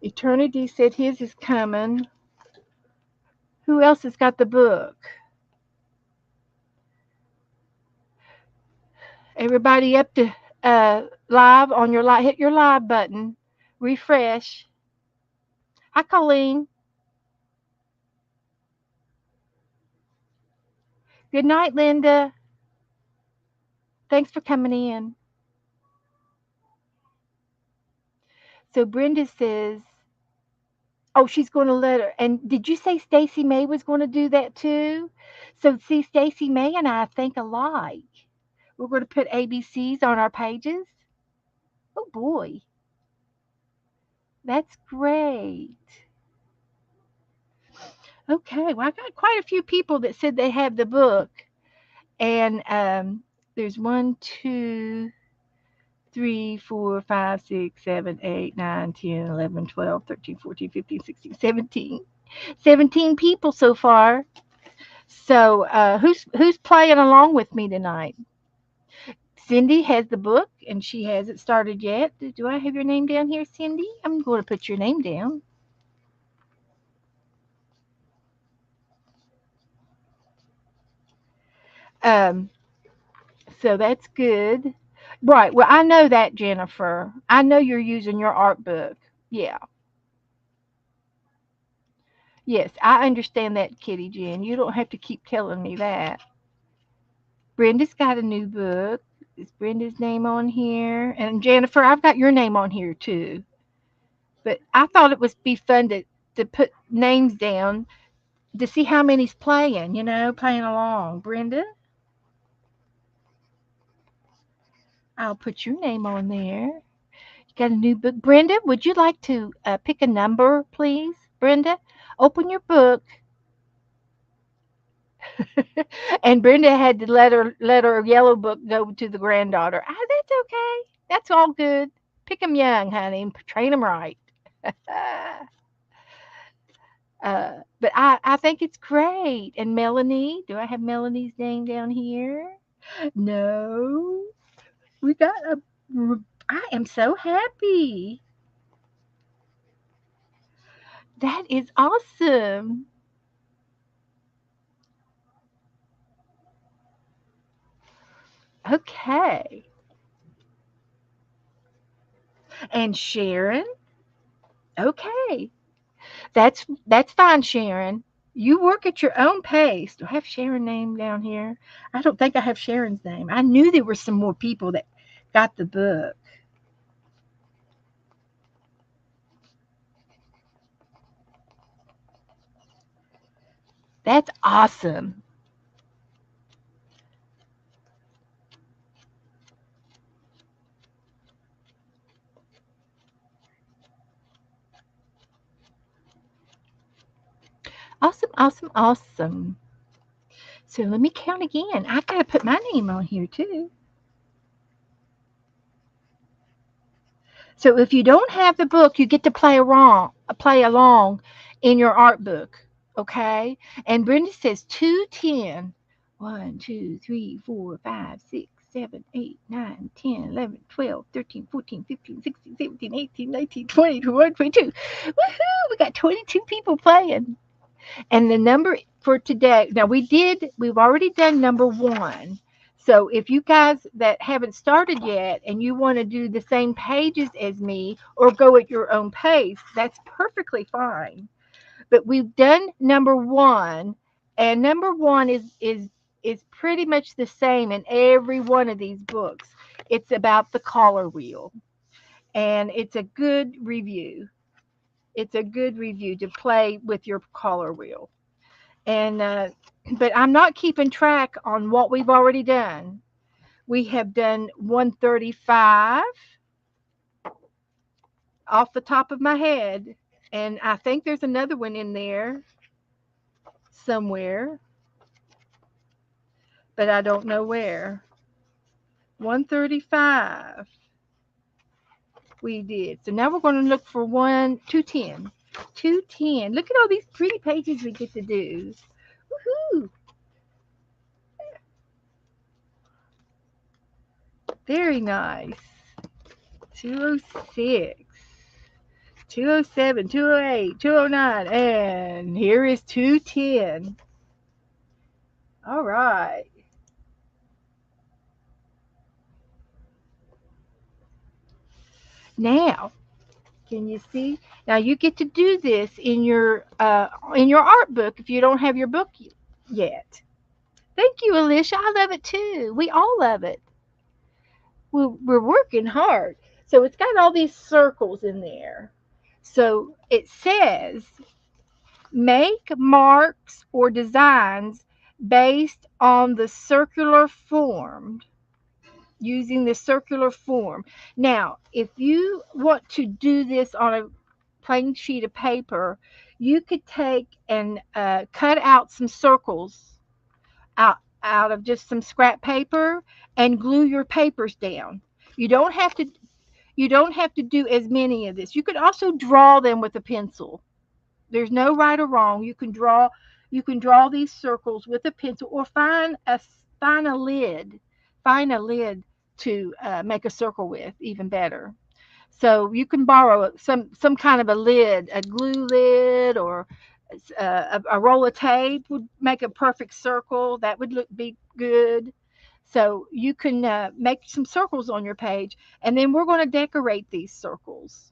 Eternity said his is coming. Who else has got the book? Everybody up to live on your live. Hit your live button. Refresh. Hi, Colleen. Good night, Linda. Thanks for coming in. So Brenda says, oh, she's going to let her. And did you say Stacy May was going to do that too? So see, Stacy May and I think alike. We're going to put ABCs on our pages. Oh boy, that's great. Okay, well, I got quite a few people that said they have the book. And there's 1, 2, 3, 4, 5, 6, 7, 8, 9, 10, 11, 12, 13, 14, 15, 16, 17. 17 people so far. So who's playing along with me tonight? Cindy has the book and she hasn't started yet. Do I have your name down here, Cindy? I'm going to put your name down. Um, so that's good. Right. Well, I know that, Jennifer. I know you're using your art book. Yeah. Yes, I understand that, Kitty Jen. You don't have to keep telling me that. Brenda's got a new book. Is Brenda's name on here? And Jennifer, I've got your name on here too. But I thought it would be fun to put names down to see how many's playing, playing along. Brenda, I'll put your name on there. You got a new book. Brenda, would you like to pick a number, please? Brenda, open your book. And Brenda had to let her yellow book go to the granddaughter. Ah, that's okay. That's all good. Pick 'em young, honey, and train 'em right. But I think it's great. And Melanie, do I have Melanie's name down here? No. We got a. I am so happy. That is awesome. Okay. And Sharon. Okay. That's fine, Sharon. You work at your own pace. Do I have Sharon's name down here? I don't think I have Sharon's name. I knew there were some more people that got the book. That's awesome. Awesome, awesome, awesome. So let me count again. I gotta put my name on here too. So if you don't have the book, you get to play along in your art book. Okay? And Brenda says 210. 1, 2, 3, 4, 5, 6, 7, 8, 9, 10, 11, 12, 13, 14, 15, 16, 17, 18, 19, 20, 21, 22. Woohoo! We got 22 people playing. And the number for today, now we've already done number one. So if you guys that haven't started yet and you want to do the same pages as me or go at your own pace, that's perfectly fine. But we've done number one, and number one is pretty much the same in every one of these books. It's about the collar wheel, and it's a good review. It's a good review to play with your collar wheel. And but I'm not keeping track on what we've already done. We have done 135 off the top of my head, and I think there's another one in there somewhere, but I don't know where. 135 we did. So now we're going to look for 210. 210. Look at all these pretty pages we get to do. Woohoo! Very nice. 206. 207, 208, 209, and here is 210. All right. Now, can you see? Now you get to do this in your art book if you don't have your book yet. Thank you, Alicia. I love it too. We all love it. We're working hard. So it's got all these circles in there. So it says make marks or designs based on the circular form, using the circular form. Now, if you want to do this on a plain sheet of paper, you could take and cut out some circles out of just some scrap paper and glue your papers down. You don't have to you don't have to do as many of this. You could also draw them with a pencil. There's no right or wrong. You can draw these circles with a pencil or find a lid. Find a lid to make a circle with, even better. So you can borrow some kind of a lid, a glue lid, or a roll of tape would make a perfect circle. That would be good. So you can make some circles on your page, and then we're going to decorate these circles.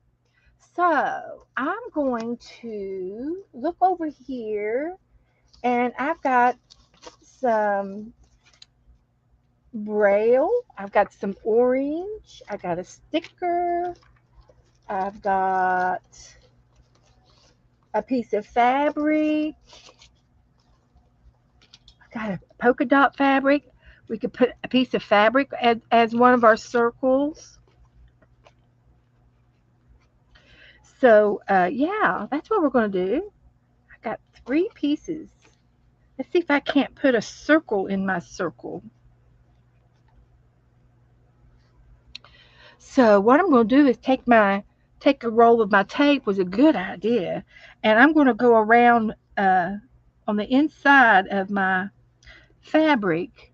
So I'm going to look over here, and I've got some braille. I've got some orange. I got a sticker. I've got a piece of fabric. I've got a polka dot fabric. We could put a piece of fabric as one of our circles. So, yeah, that's what we're going to do. I got 3 pieces. Let's see if I can't put a circle in my circle. So what I'm going to do is take a roll of my tape, was a good idea, and I'm going to go around on the inside of my fabric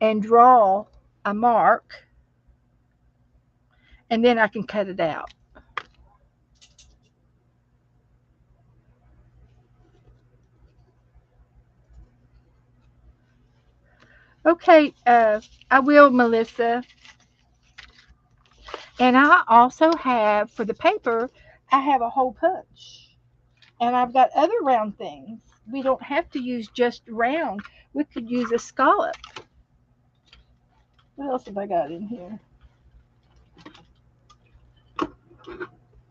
and draw a mark, and then I can cut it out. Okay, I will, Melissa. And I also have, for the paper, I have a hole punch. And I've got other round things. We don't have to use just round. We could use a scallop. What else have I got in here?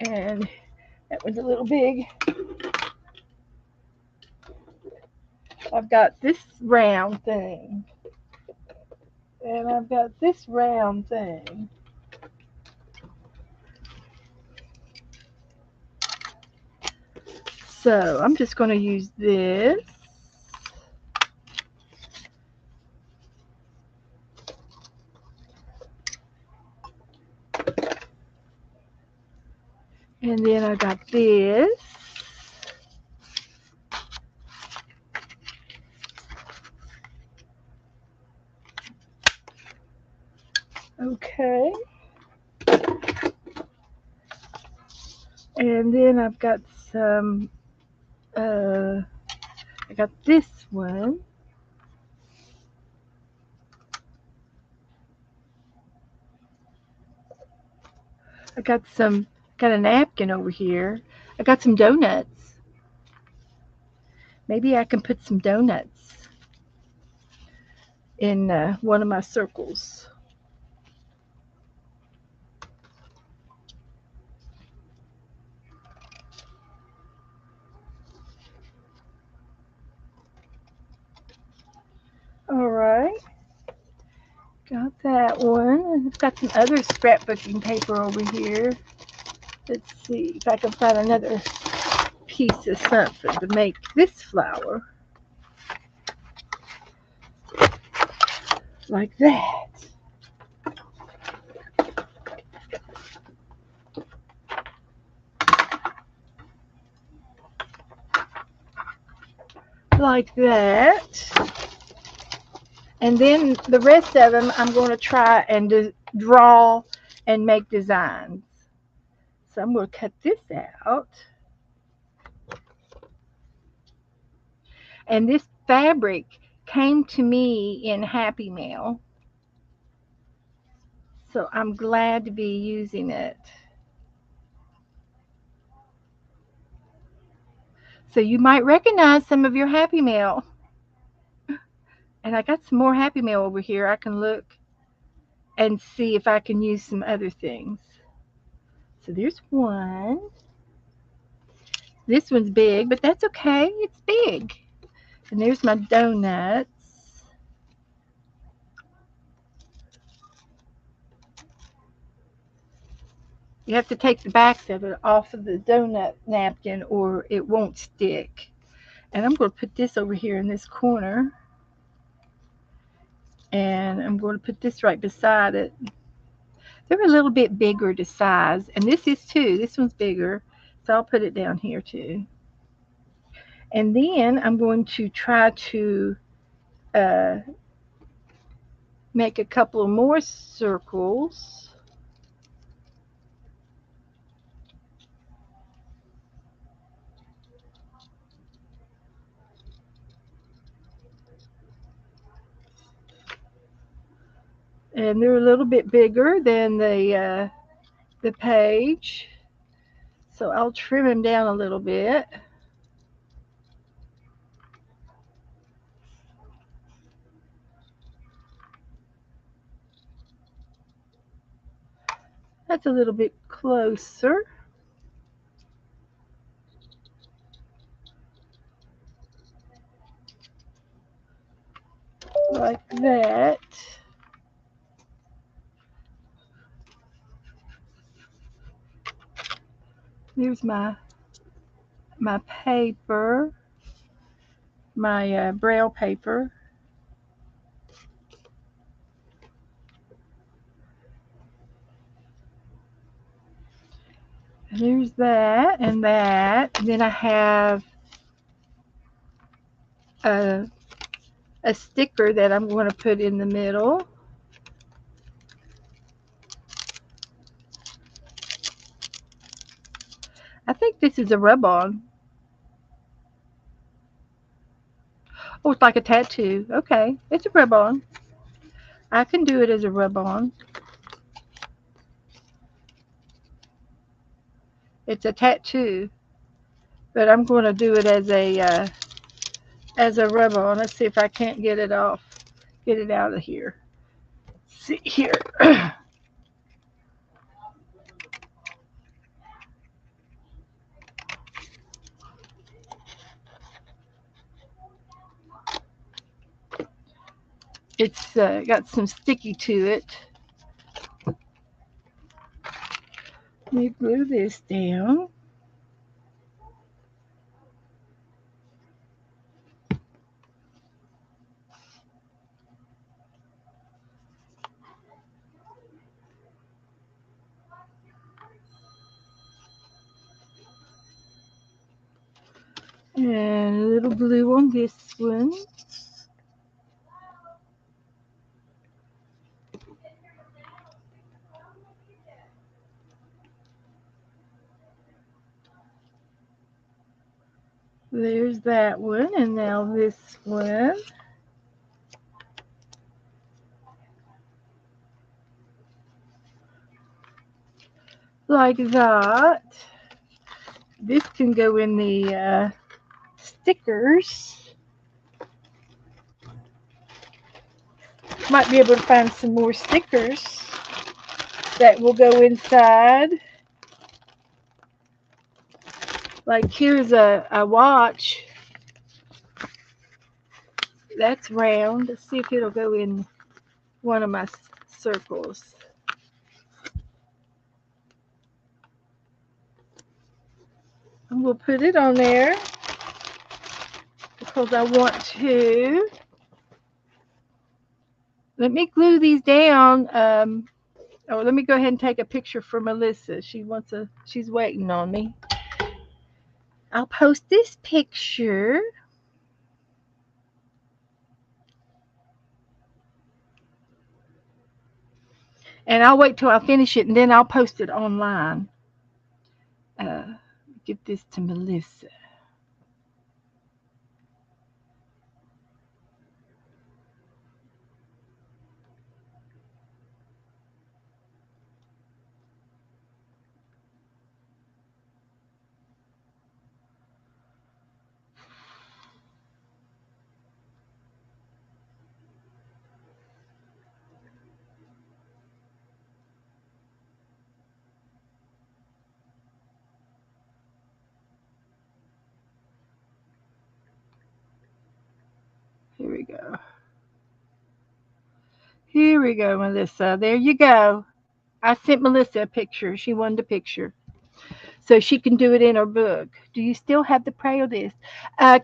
And that was a little big. I've got this round thing. And I've got this round thing. So I'm just going to use this. And then I got this. Okay. And then I've got some, I got this one. I got a napkin over here. I got some donuts. Maybe I can put some donuts in one of my circles. All right. Got that one. I've got some other scrapbooking paper over here. Let's see if I can find another piece of something to make this flower. Like that. Like that. And then the rest of them I'm going to try and draw and make designs. So I'm going to cut this out. And this fabric came to me in Happy Mail. So I'm glad to be using it. So you might recognize some of your Happy Mail. And I got some more Happy Mail over here. I can look and see if I can use some other things. So there's one. This one's big, but that's okay. It's big. And there's my donuts. You have to take the backs of it off of the donut napkin or it won't stick. And I'm going to put this over here in this corner. And I'm going to put this right beside it. They're a little bit bigger to size. And this is too. This one's bigger. So I'll put it down here too. And then I'm going to try to uh, make a couple of more circles. And they're a little bit bigger than the page. So I'll trim them down a little bit. That's a little bit closer. Like that. Here's my paper, my braille paper. And there's that and that. And then I have a, a sticker that I'm going to put in the middle. I think this is a rub-on. Oh, it's like a tattoo. Okay, it's a rub-on. I can do it as a rub-on. It's a tattoo, but I'm going to do it as a rub-on. Let's see if I can't get it off, get it out of here. Let's see here. It's got some sticky to it. Let me glue this down. And a little glue on this one. There's that one, and now this one. Like that. This can go in the stickers. Might be able to find some more stickers that will go inside. Like here's a watch. That's round. Let's see if it'll go in one of my circles. And we'll put it on there because I want to. Let me glue these down. Let me go ahead and take a picture for Melissa. She's waiting on me. I'll post this picture. And I'll wait till I finish it and then I'll post it online. Give this to Melissa. Here we go. Here we go, Melissa. There you go. I sent Melissa a picture. She wanted a picture. So she can do it in her book. Do you still have the prayer list?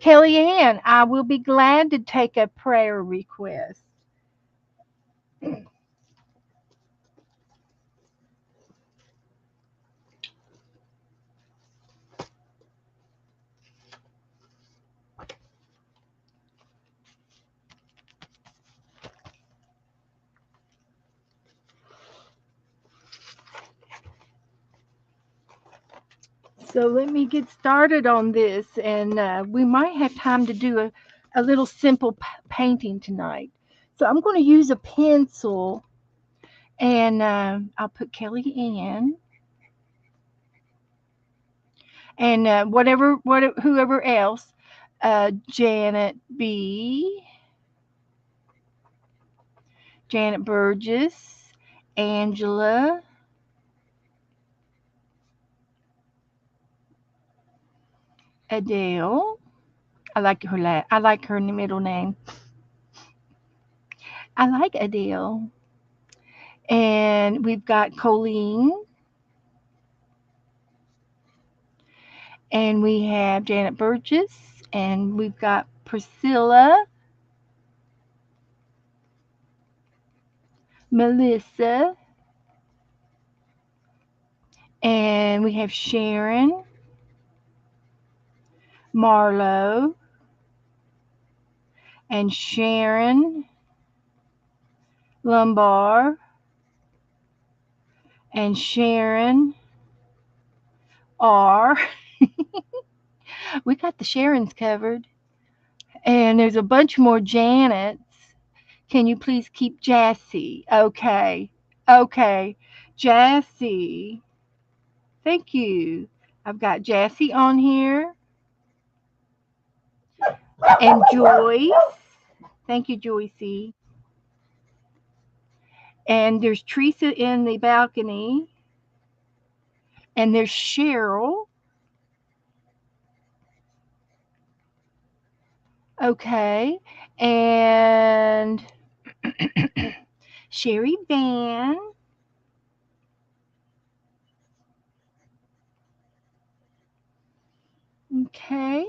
Kelly Ann, I will be glad to take a prayer request. So let me get started on this, and we might have time to do a little simple painting tonight. So I'm going to use a pencil, and I'll put Kelly Ann, and whoever else, Janet B, Janet Burgess, Angela, Adele. I like her middle name. I like Adele. And we've got Colleen, and we have Janet Burgess, and we've got Priscilla, Melissa, and we have Sharon, Marlo, and Sharon Lumbar, and Sharon R. We got the Sharons covered. And there's a bunch more Janets. Can you please keep Jassy? Okay. Okay. Jassy. Thank you. I've got Jassy on here. And Joyce. Thank you, Joycey. And there's Teresa in the balcony. And there's Cheryl. Okay. And Sherry Van. Okay.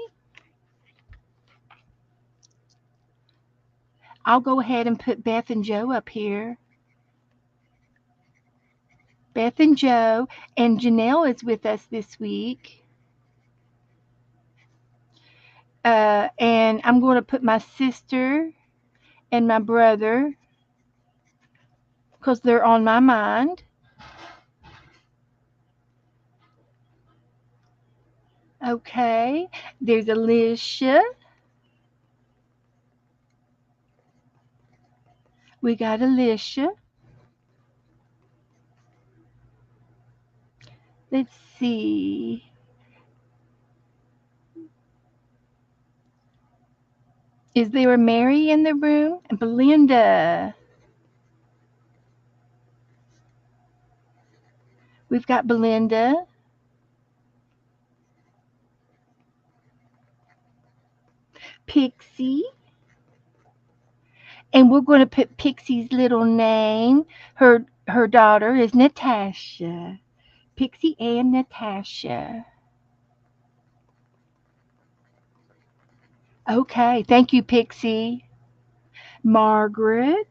I'll go ahead and put Beth and Joe up here. Beth and Joe. And Janelle is with us this week. And I'm going to put my sister and my brother because they're on my mind. Okay. There's Alicia. We got Alicia. Let's see. Is there a Mary in the room? And Belinda. We've got Belinda. Pixie. And we're going to put Pixie's little name. Her daughter is Natasha. Pixie and Natasha. Okay, thank you, Pixie. Margaret.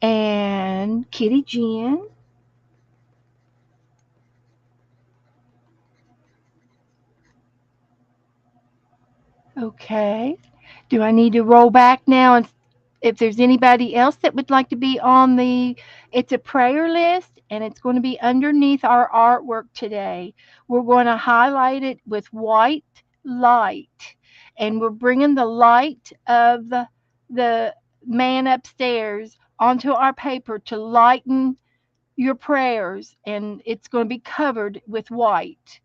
And Kitty Jean. Okay. Do I need to roll back now and if there's anybody else that would like to be on it's a prayer list and it's going to be underneath our artwork today. We're going to highlight it with white light and we're bringing the light of the man upstairs onto our paper to lighten your prayers and it's going to be covered with white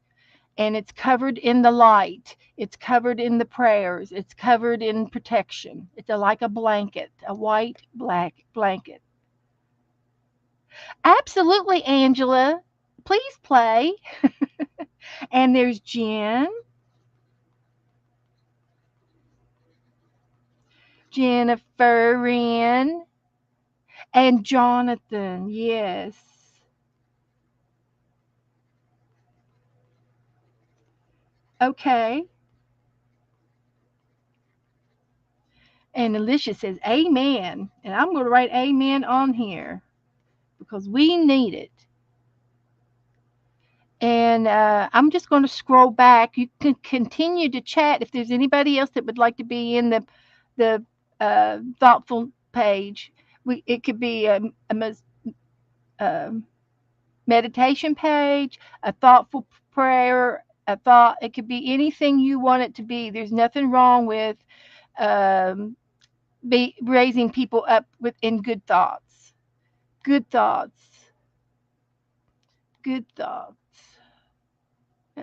and it's covered in the light. It's covered in the prayers. It's covered in protection. It's like a blanket, a white black blanket. Absolutely, Angela. Please play. And there's Jen, Jennifer, and Jonathan. Yes. Okay. And Alicia says, Amen. And I'm going to write Amen on here because we need it. And I'm just going to scroll back. You can continue to chat if there's anybody else that would like to be in the thoughtful page. It could be a meditation page, a thoughtful prayer, a thought. It could be anything you want it to be. There's nothing wrong with um, be raising people up in good thoughts. Good thoughts. Good thoughts.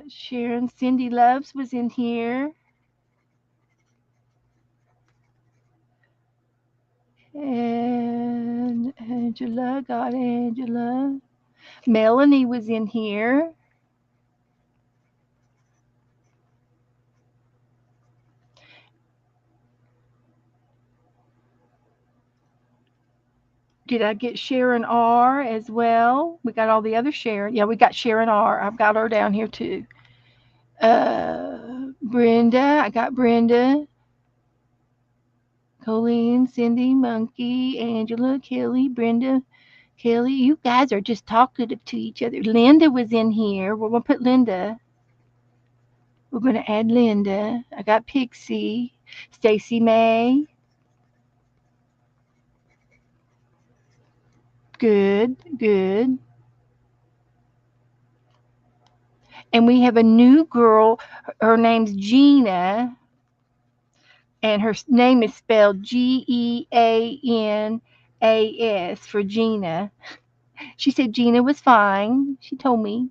Sharon, Cindy Loves was in here. And Angela, got Angela. Melanie was in here. Did I get Sharon R as well? We got all the other Sharon. Yeah, we got Sharon R. I've got her down here too. Brenda, I got Brenda. Colleen, Cindy, Monkey, Angela, Kelly, Brenda, Kelly. You guys are just talkative to each other. Linda was in here. We're going to put Linda. We're going to add Linda. I got Pixie, Stacy May. Good, good. And we have a new girl. Her name's Gina, and her name is spelled Geanas for Gina. She said Gina was fine. She told me.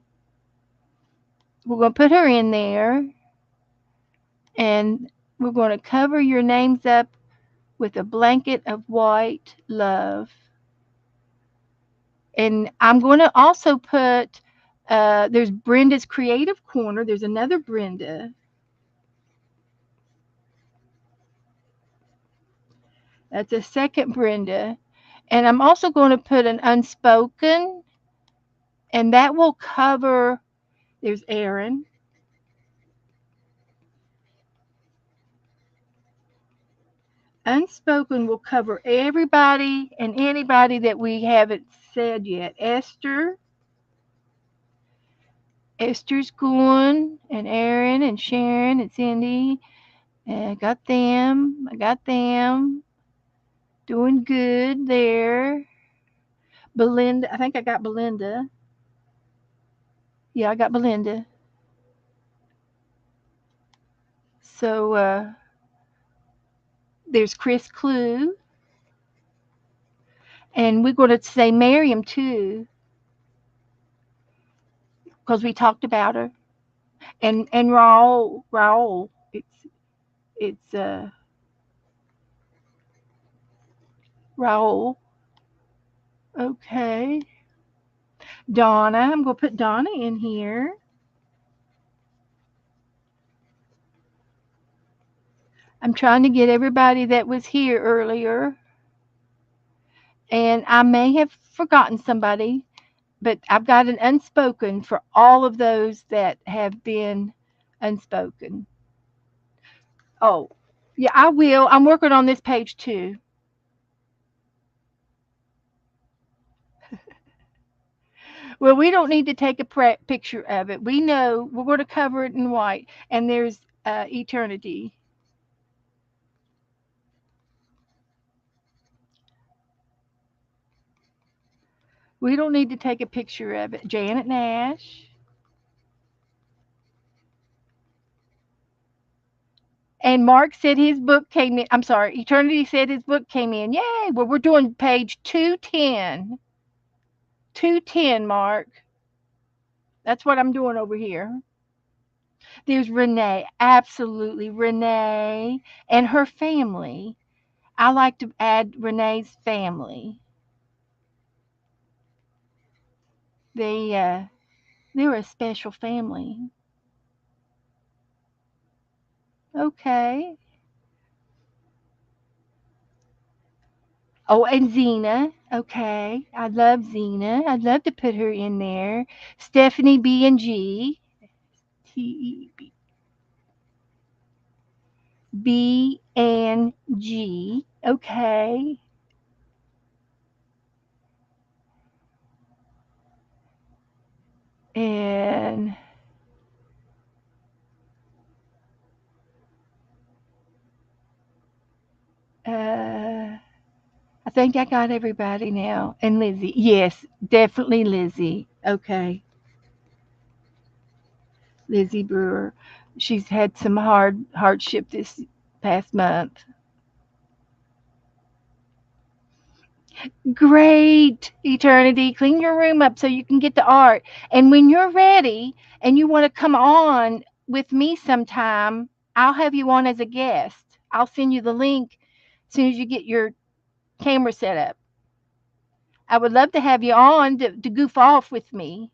We're going to put her in there, and we're going to cover your names up with a blanket of white love. And I'm going to also put There's Brenda's Creative Corner. There's another Brenda. That's a second Brenda. And I'm also going to put an unspoken, and that will cover. There's Erin. Unspoken will cover everybody and anybody that we haven't said yet. Esther's going, and Erin and Sharon and Cindy. And I got them. I got them. Doing good there. Belinda. I think I got Belinda. Yeah, I got Belinda. So there's Chris Clue. And we're going to say Miriam too, because we talked about her. And Raul. It's Raul. Okay. Donna. I'm going to put Donna in here. I'm trying to get everybody that was here earlier. And I may have forgotten somebody, but I've got an unspoken for all of those that have been unspoken. Oh, yeah, I will. I'm working on this page too. Well, we don't need to take a picture of it. We know we're going to cover it in white, and there's eternity. We don't need to take a picture of it. Janet Nash. And Mark said his book came in. I'm sorry, Eternity said his book came in. Yay! Well, we're doing page 210. 210, Mark. That's what I'm doing over here. There's Renee. Absolutely. Renee and her family. I like to add Renee's family. They're a special family. Okay. Oh, and Zena. Okay. I love Zena. I'd love to put her in there. Stephanie B and G. T B and G. Okay. And I think I got everybody now. And Lizzie. Yes, definitely Lizzie. Okay. Lizzie Brewer. She's had some hardship this past month. Great, Eternity. Clean your room up so you can get to art. And when you're ready and you want to come on with me sometime, I'll have you on as a guest. I'll send you the link as soon as you get your camera set up. I would love to have you on to goof off with me.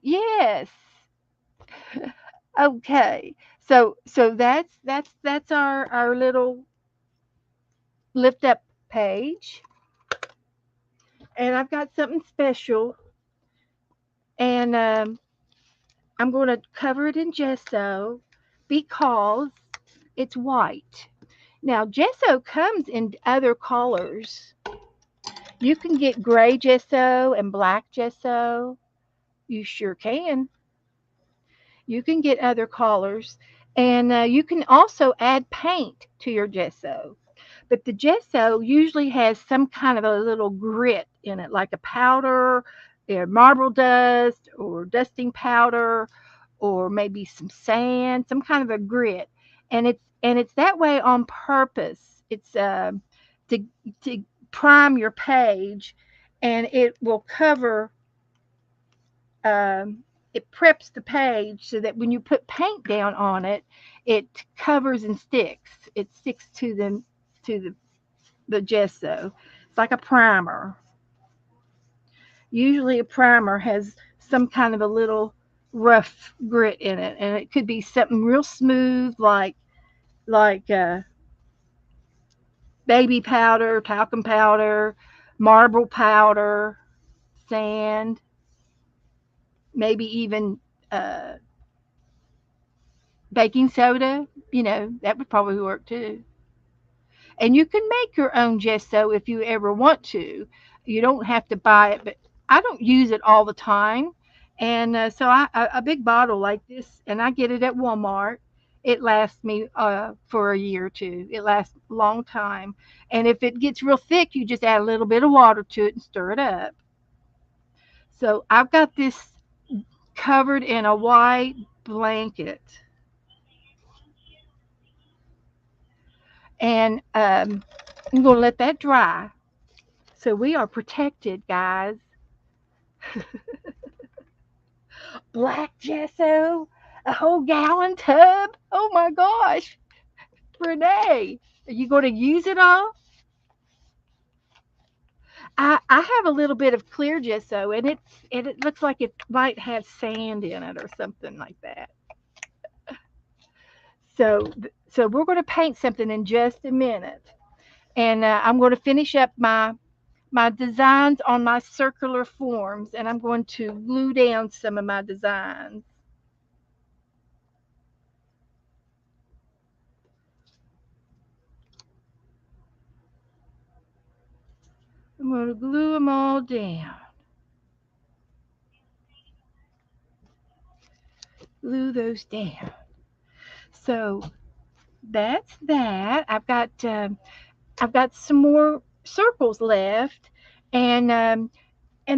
Yes. Okay. So that's our little lift up page. And I've got something special. And I'm going to cover it in gesso because it's white. Now, gesso comes in other colors. You can get gray gesso and black gesso. You sure can. You can get other colors. And you can also add paint to your gesso. But the gesso usually has some kind of a little grit in it, like a powder, marble dust, or dusting powder, or maybe some sand, some kind of a grit, and it's that way on purpose. It's to to prime your page, and it will cover. It preps the page so that when you put paint down on it, it covers and sticks. It sticks to the gesso. It's like a primer. Usually, a primer has some kind of a little rough grit in it, and it could be something real smooth like baby powder, talcum powder, marble powder, sand, maybe even uh, baking soda. That would probably work too. And you can make your own gesso if you ever want to. You don't have to buy it, but I don't use it all the time. And so a big bottle like this, and I get it at Walmart. It lasts me for a year or two. It lasts a long time. And if it gets real thick, you just add a little bit of water to it and stir it up. So I've got this covered in a white blanket, and I'm going to let that dry. So we are protected, guys. Black gesso, a whole gallon tub. Oh my gosh, Renee, are you going to use it all? I have a little bit of clear gesso, and it looks like it might have sand in it or something like that. So we're going to paint something in just a minute, and I'm going to finish up my designs on my circular forms, and I'm going to glue down some of my designs. I'm going to glue them all down. Glue those down. So that's that. I've got some more circles left, and and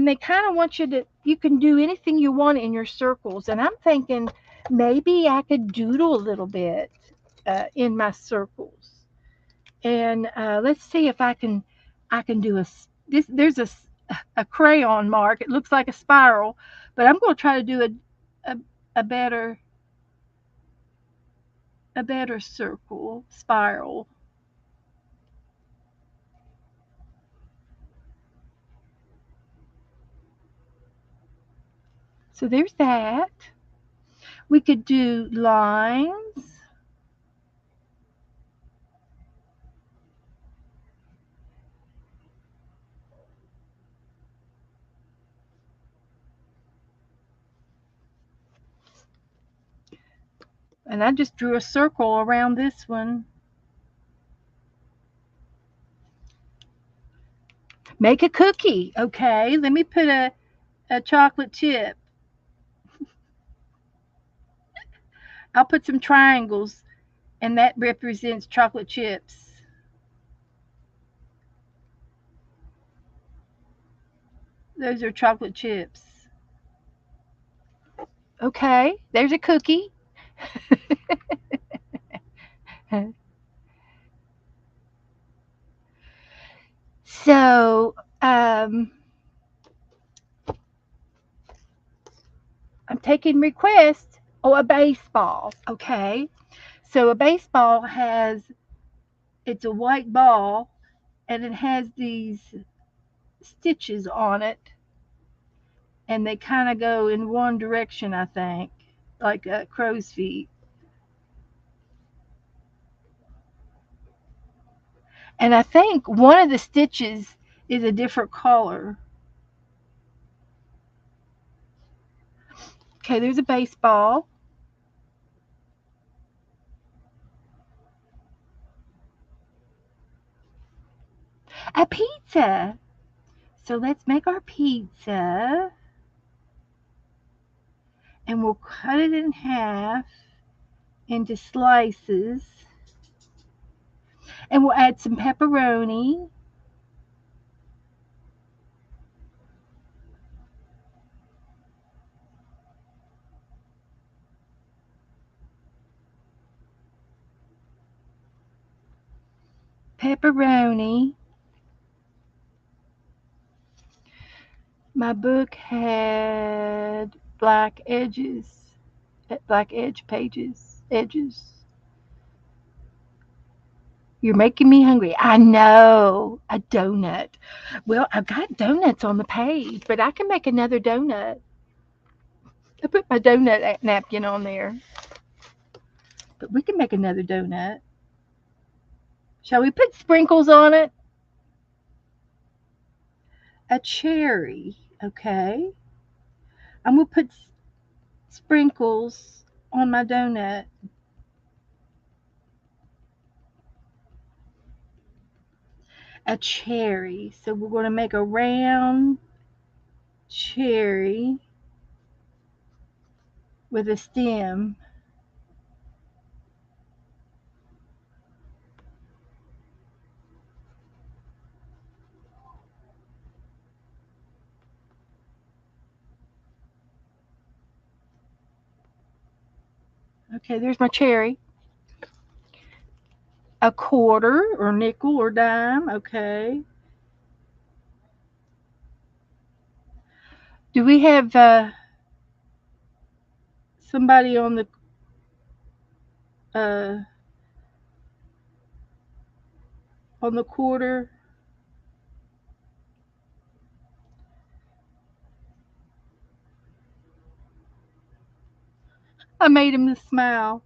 they kind of want you can do anything you want in your circles. And I'm thinking maybe I could doodle a little bit in my circles. And let's see if I can do this. There's a crayon mark. It looks like a spiral, but I'm going to try to do a a better a better circle spiral. So there's that. We could do lines. And I just drew a circle around this one. Make a cookie. Okay, let me put a chocolate chip. I'll put some triangles, and that represents chocolate chips. Those are chocolate chips. Okay, there's a cookie. So, I'm taking requests. Oh, a baseball. Okay. So a baseball it's a white ball, and it has these stitches on it, and they kind of go in one direction, I think, like crow's feet. And I think one of the stitches is a different color. Okay, there's a baseball. A pizza. So let's make our pizza, and we'll cut it in half into slices, and we'll add some pepperoni. Pepperoni. My book had black edge pages, edges. You're making me hungry. I know. A donut. Well, I've got donuts on the page, but I can make another donut. I put my donut napkin on there. But we can make another donut. Shall we put sprinkles on it? A cherry. Okay. I'm going to put sprinkles on my donut. A cherry. So we're going to make a round cherry with a stem. Okay, there's my cherry. A quarter or nickel or dime. Okay. Do we have somebody uh, on the quarter? I made him smile.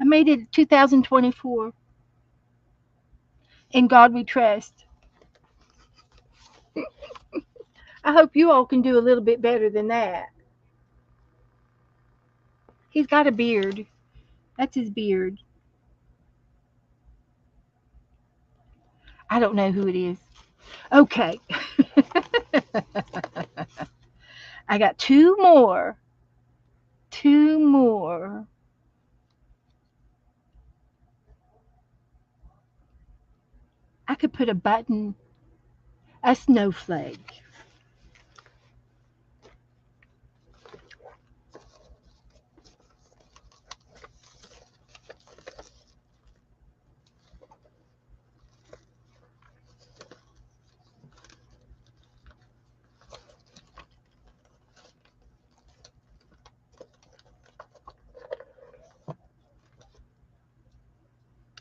I made it 2024. In God we trust. I hope you all can do a little bit better than that. He's got a beard. That's his beard. I don't know who it is. Okay. I got two more. Two more. I could put a button, a snowflake.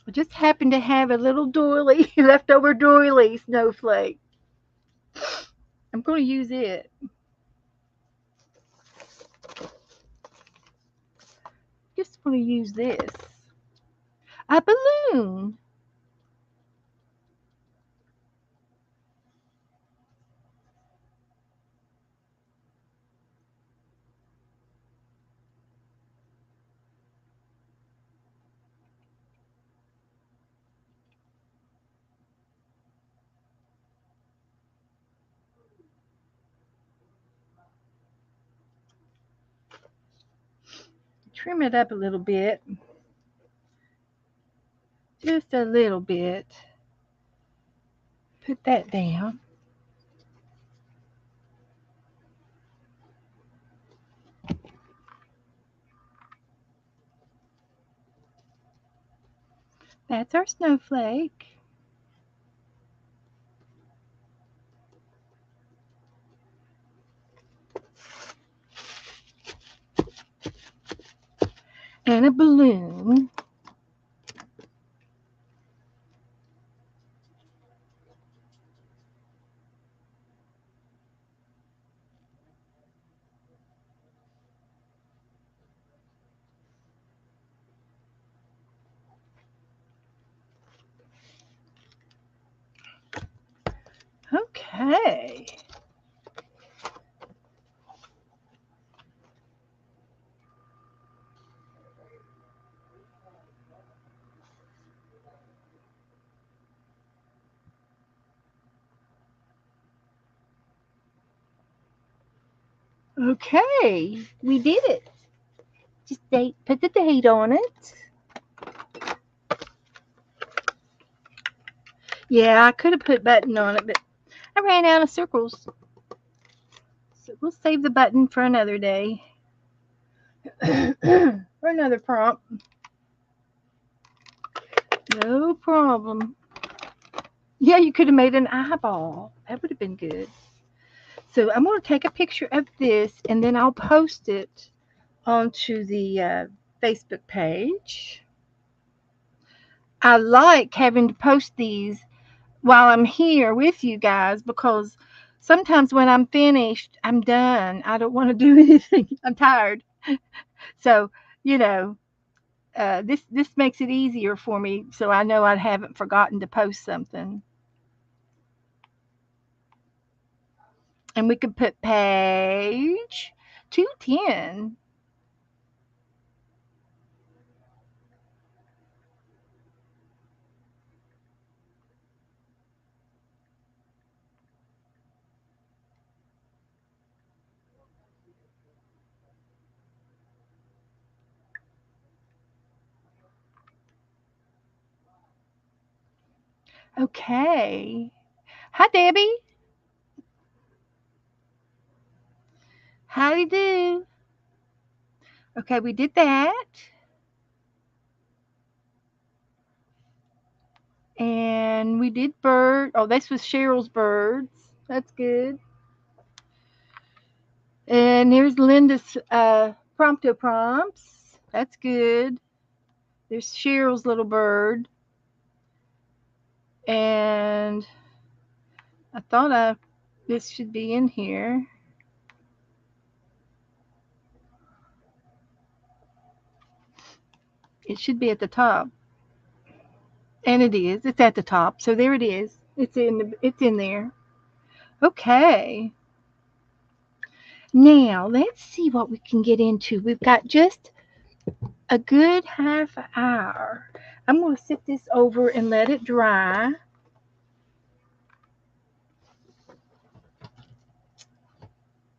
I just happened to have a little doily, leftover doily snowflake. I'm going to use it. Just want to use this. A balloon. Trim it up a little bit. Just a little bit. Put that down. That's our snowflake. And a balloon. Okay. Okay. We did it. Just put the date on it. Yeah, I could have put button on it, but I ran out of circles. So we'll save the button for another day. For another prompt. No problem. Yeah, you could have made an eyeball. That would have been good. So I'm going to take a picture of this and then I'll post it onto the Facebook page. I like having to post these while I'm here with you guys because sometimes when I'm finished, I'm done. I don't want to do anything. I'm tired. So, you know, this makes it easier for me so I know I haven't forgotten to post something. And we could put page 210. Okay. Hi, Debbie. How do you do? Okay, we did that. And we did bird. Oh, this was Cheryl's birds. That's good. And here's Linda's prompto prompts. That's good. There's Cheryl's little bird. And I thought this should be in here. It should be at the top. And it is. It's at the top. So there it is. It's in there. Okay. Now, let's see what we can get into. We've got just a good half hour. I'm going to sit this over and let it dry.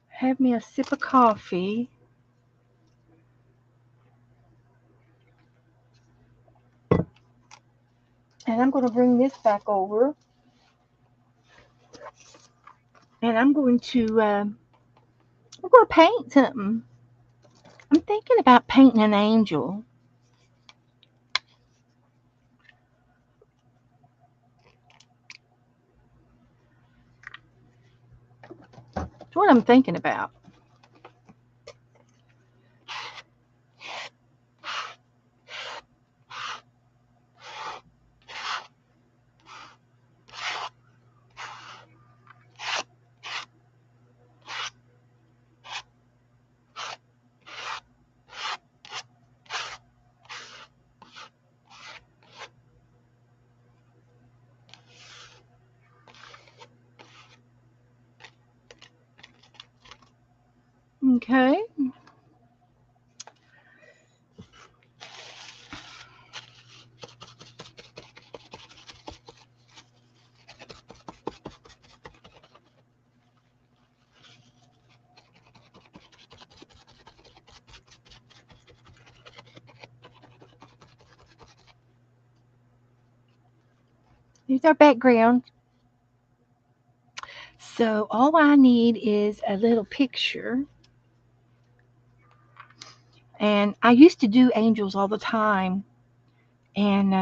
Have me a sip of coffee. And I'm going to bring this back over. And I'm going to paint something. I'm thinking about painting an angel. That's what I'm thinking about. Okay. Here's our background. So all I need is a little picture. And I used to do angels all the time. And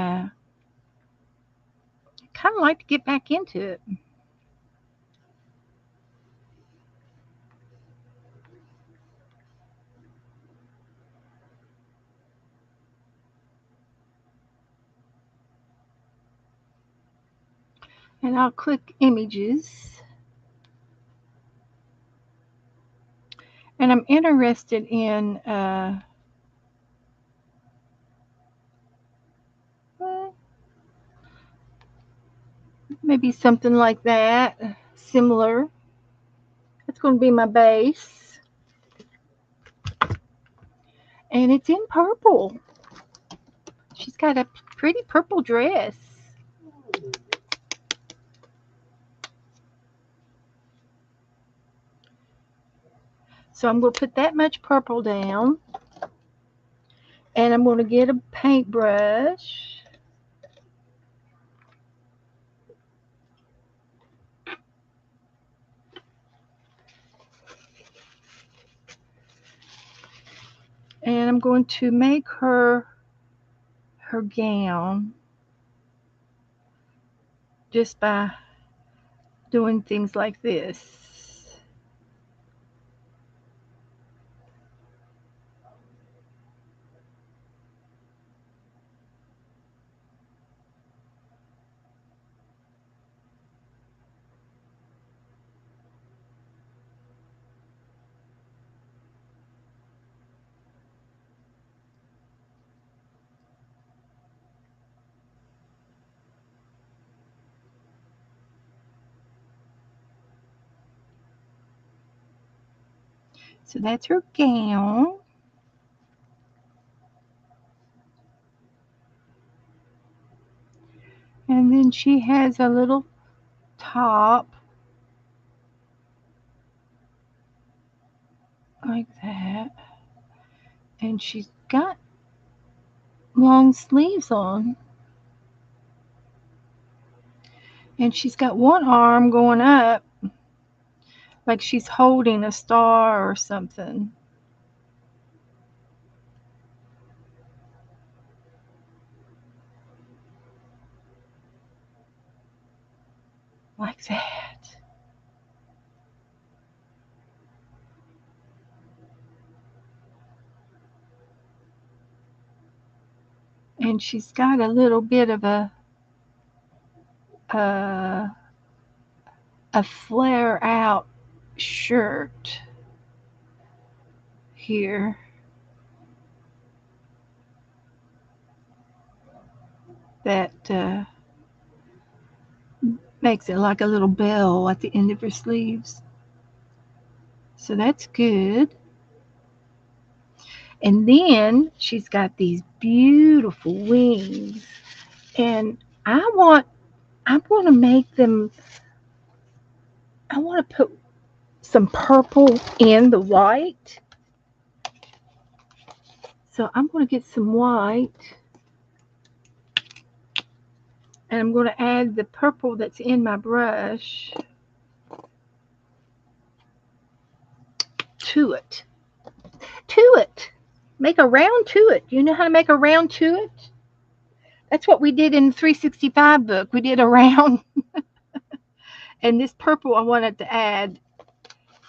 kind of like to get back into it. And I'll click images. And I'm interested in maybe something like that, similar. That's going to be my base. And it's in purple. She's got a pretty purple dress. So I'm going to put that much purple down. And I'm going to get a paintbrush. And I'm going to make her gown. just by doing things like this. So that's her gown. And then she has a little top like that. And she's got long sleeves on. And she's got one arm going up like she's holding a star or something. Like that. And she's got a little bit of a, a flare out shirt here that makes it like a little bell at the end of her sleeves. So that's good. And then she's got these beautiful wings. And I want to make them, I want to put some purple in the white. So I'm going to get some white. And I'm going to add the purple that's in my brush to it. Make a round to it. You know how to make a round to it? That's what we did in the 365 book. We did a round. And this purple I wanted to add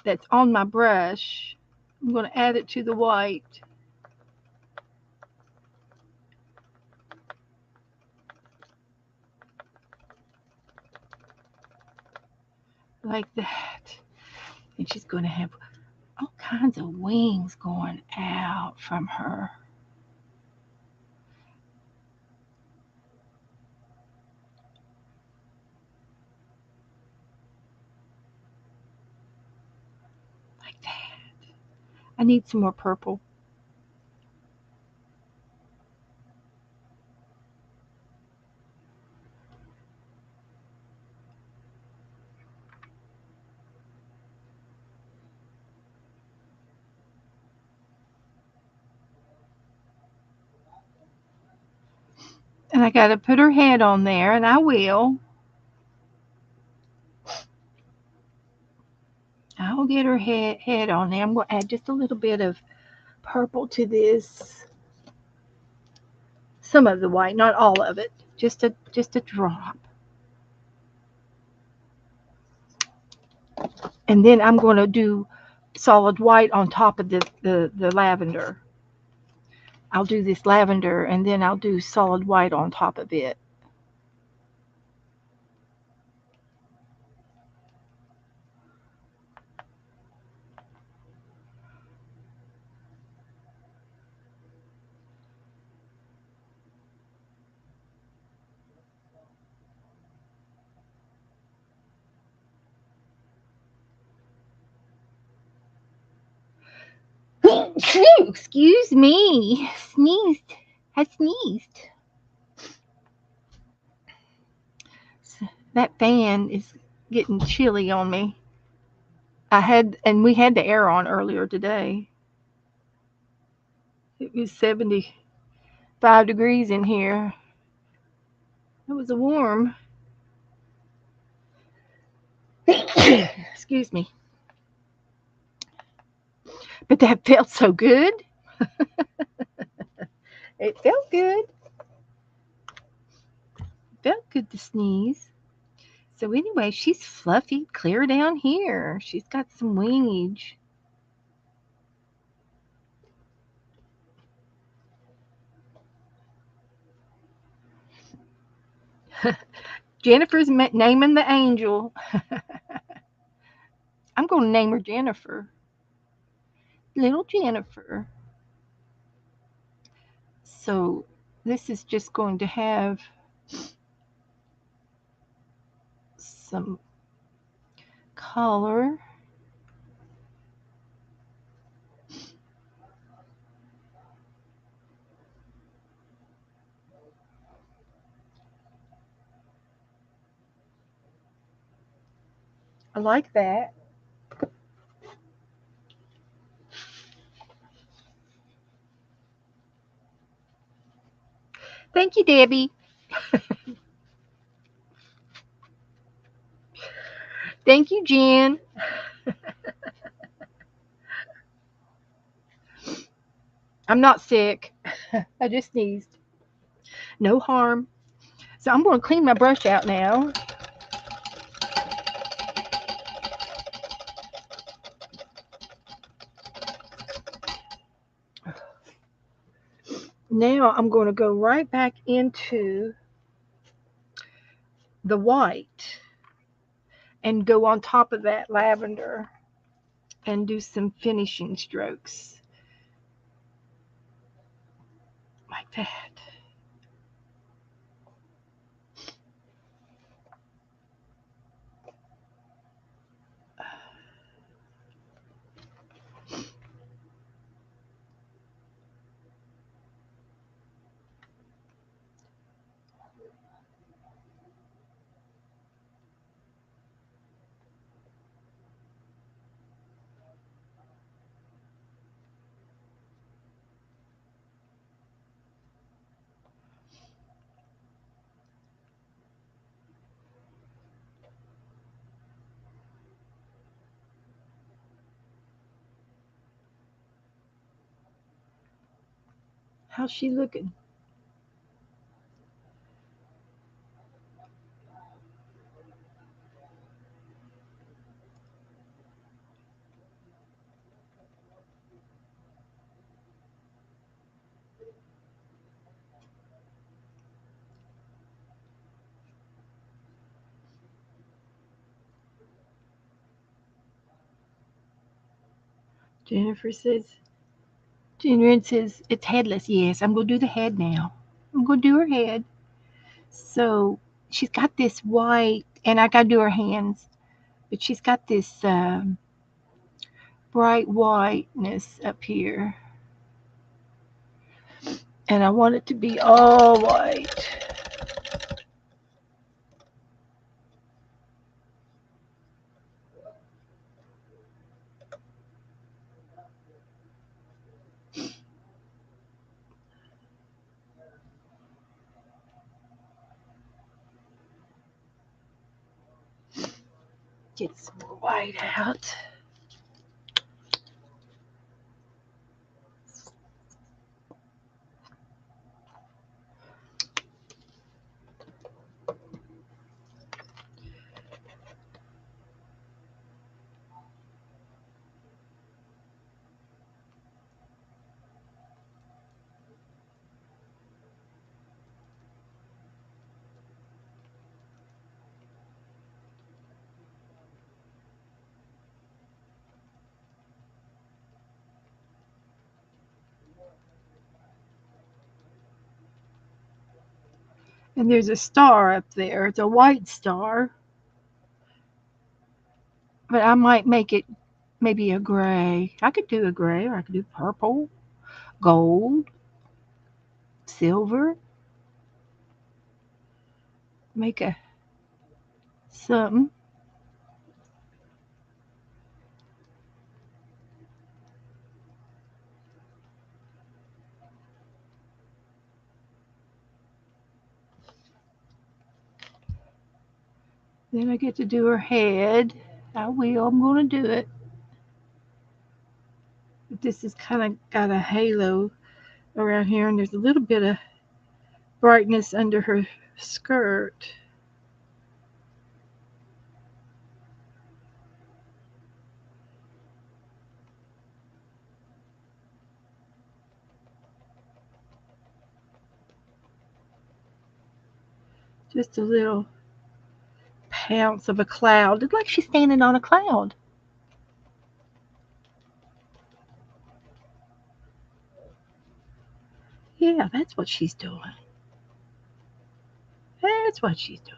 that's on my brush. I'm going to add it to the white. Like that. And she's going to have all kinds of wings going out from her. Like that. I need some more purple. And I got to put her head on there, and I will. I'll get her head on there. I'm going to add just a little bit of purple to this. Some of the white, not all of it. Just a drop. And then I'm going to do solid white on top of the lavender. I'll do this lavender and then I'll do solid white on top of it. Excuse me. Sneezed. I sneezed. That fan is getting chilly on me. We had the air on earlier today. It was 75 degrees in here. It was warm. Excuse me. But that felt so good. It felt good. Felt good to sneeze. So anyway, she's fluffy clear down here. She's got some wingage. Jennifer's naming the angel. I'm going to name her Jennifer. Little Jennifer. So this is just going to have some color. I like that. Thank you, Debbie. Thank you, Jen. I'm not sick. I just sneezed. No harm. So I'm going to clean my brush out now. Now I'm going to go right back into the white and go on top of that lavender and do some finishing strokes like that. How's she looking? Jennifer says, Jen says, it's headless. Yes, I'm going to do the head now. I'm going to do her head. So she's got this white, and I got to do her hands, but she's got this bright whiteness up here. And I want it to be all white. Get some more white out. And there's a star up there. It's a white star. But I might make it maybe a gray. I could do a gray, or I could do purple, gold, silver. Make a something. Then I get to do her head. I will. I'm going to do it. But this is kind of got a halo around here, and there's a little bit of brightness under her skirt. Just a little pounce of a cloud. It's like she's standing on a cloud. Yeah, that's what she's doing. That's what she's doing.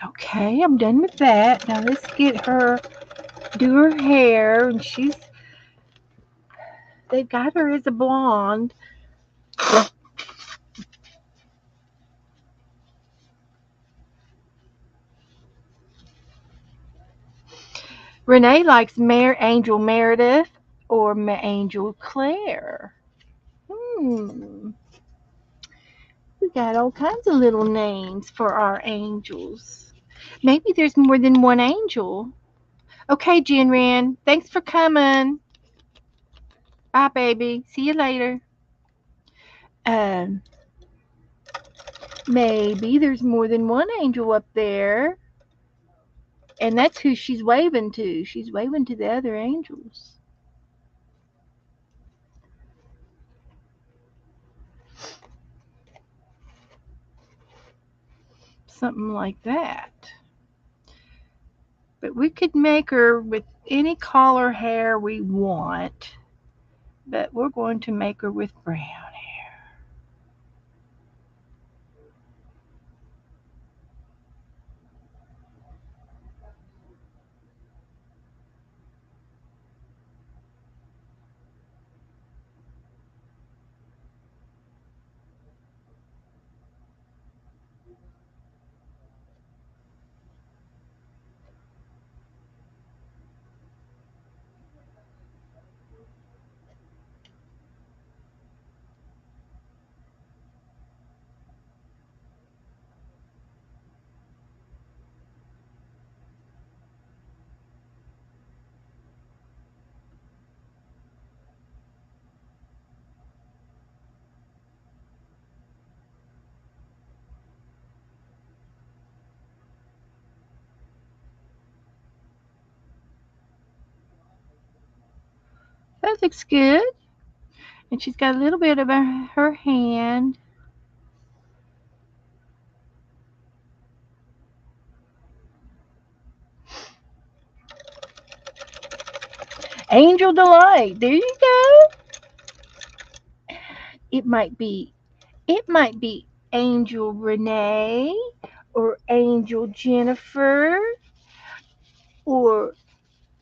Okay, I'm done with that. Now let's get her, do her hair, and they've got her as a blonde. Renee likes Angel Meredith or Angel Claire. Hmm. We got all kinds of little names for our angels. Maybe there's more than one angel. Okay, Jinran, thanks for coming. Bye, baby. See you later. Um, Maybe there's more than one angel up there. And that's who she's waving to. She's waving to the other angels. Something like that. But we could make her with any color hair we want. But we're going to make her with brown hair. That looks good. And she's got a little bit of her hand. Angel Delight. There you go. It might be Angel Renee or Angel Jennifer or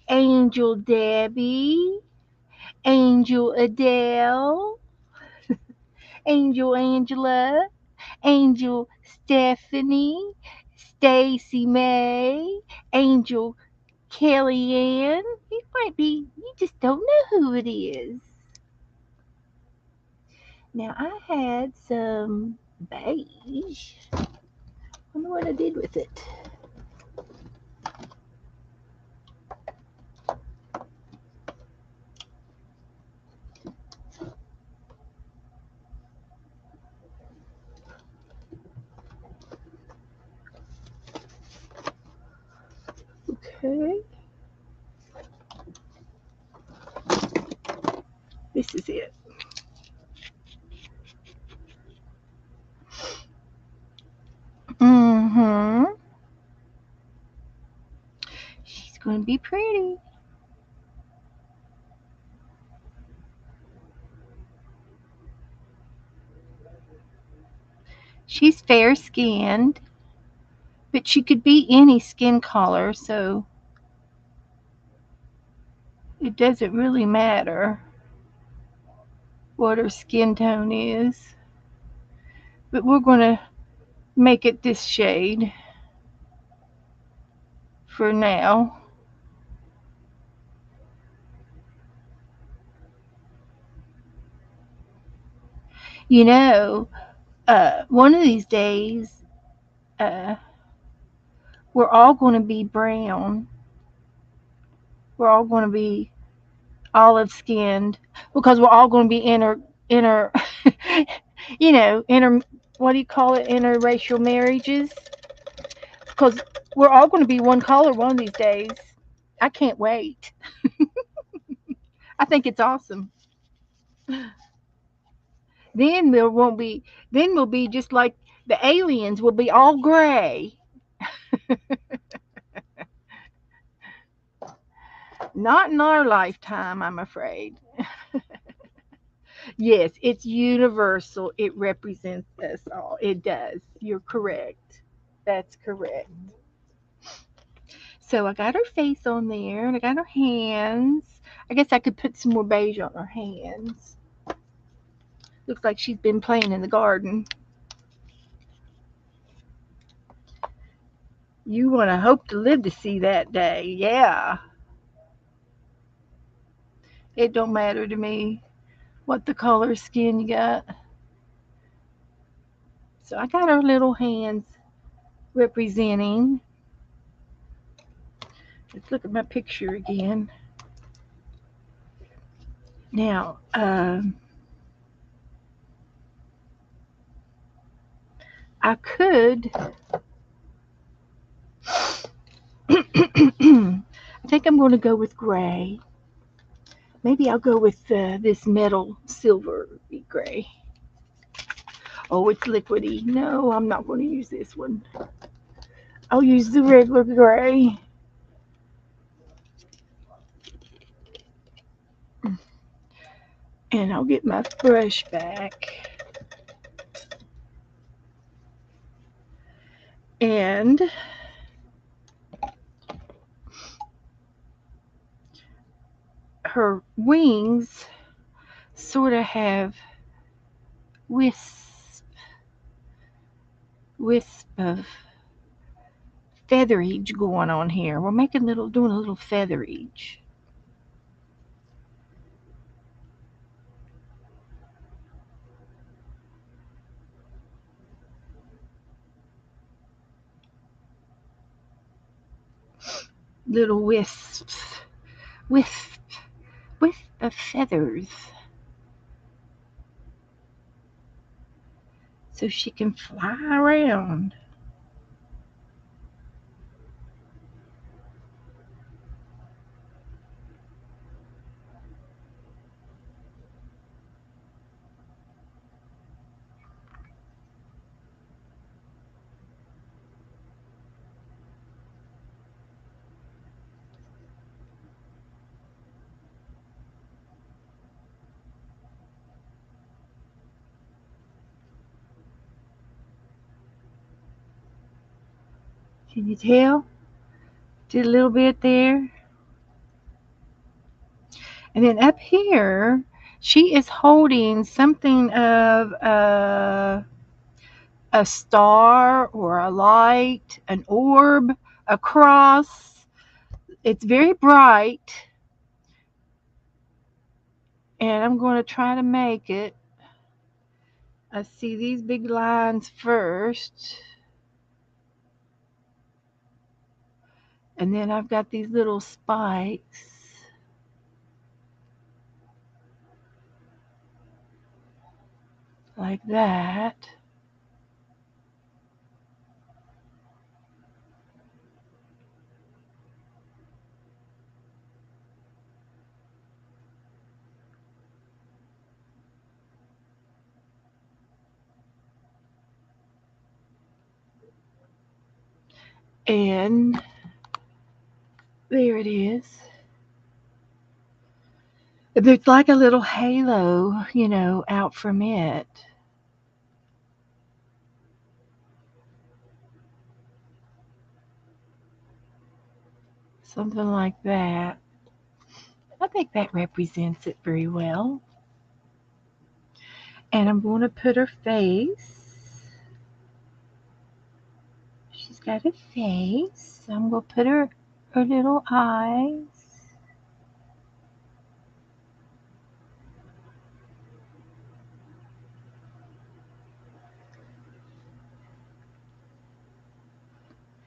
Angel Debbie, Angel Adele, Angel Angela, Angel Stephanie, Stacy May, Angel Kellyanne. It might be, you just don't know who it is. Now, I had some beige. I wonder what I did with it. Okay. This is it. Mm-hmm. She's going to be pretty. She's fair skinned, but she could be any skin color, so it doesn't really matter what her skin tone is. But we're going to make it this shade for now. You know, one of these days, uh, we're all going to be brown. We're all going to be olive skinned because we're all going to be inner what do you call it, interracial marriages, because we're all going to be one color one of these days. I can't wait. I think it's awesome. Then there won't be. Then we'll be just like the aliens. Will be all gray. Not in our lifetime, I'm afraid. Yes, it's universal. It represents us all. It does. You're correct. That's correct. So I got her face on there and I got her hands. I guess I could put some more beige on her hands. Looks like she's been playing in the garden. You want to hope to live to see that day. Yeah. It don't matter to me what the color of skin you got. So I got her little hands representing. Let's look at my picture again. Now, I could. I think I'm going to go with gray. Maybe I'll go with this metal silver gray. Oh, it's liquidy. No, I'm not going to use this one. I'll use the regular gray. And I'll get my brush back. And her wings sort of have wisp of featherage going on here. We're doing a little featherage. Little wisp, wisp of feathers. So she can fly around. Can you tell? Did a little bit there. And then up here, she is holding something of a star or a light, an orb, a cross. It's very bright. And I'm going to try to make it. I see these big lines first. And then I've got these little spikes. Like that. And there it is. There's like a little halo, out from it. Something like that. I think that represents it very well. And I'm going to put her face. She's got a face. I'm going to put her little eyes.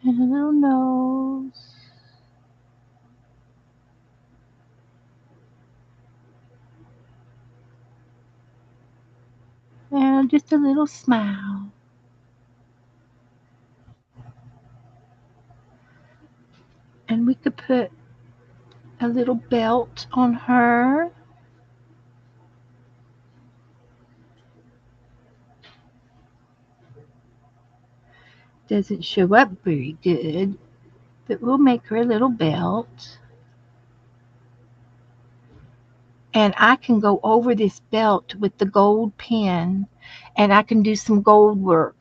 And a little nose. And just a little smile. And we could put a little belt on her. Doesn't show up very good, but we'll make her a little belt. And I can go over this belt with the gold pin and I can do some gold work.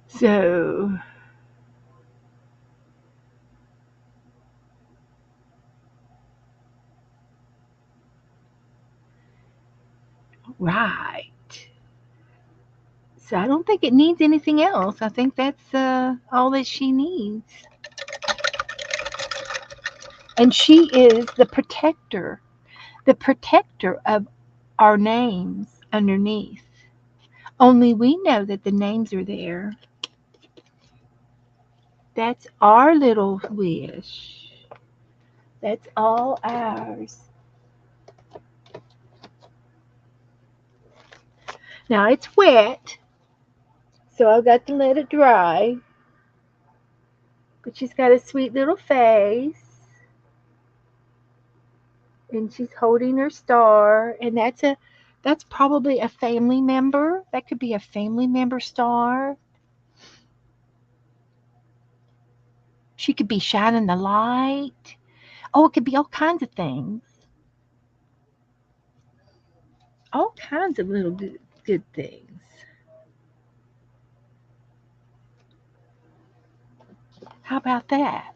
So, right. So I don't think it needs anything else. I think that's all that she needs. And she is the protector of our names underneath. Only we know that the names are there. That's our little wish. That's all ours. Now it's wet, so I've got to let it dry. But she's got a sweet little face. And she's holding her star. And that's probably a family member. That could be a family member star. She could be shining the light. Oh, it could be all kinds of things. All kinds of little good things. How about that?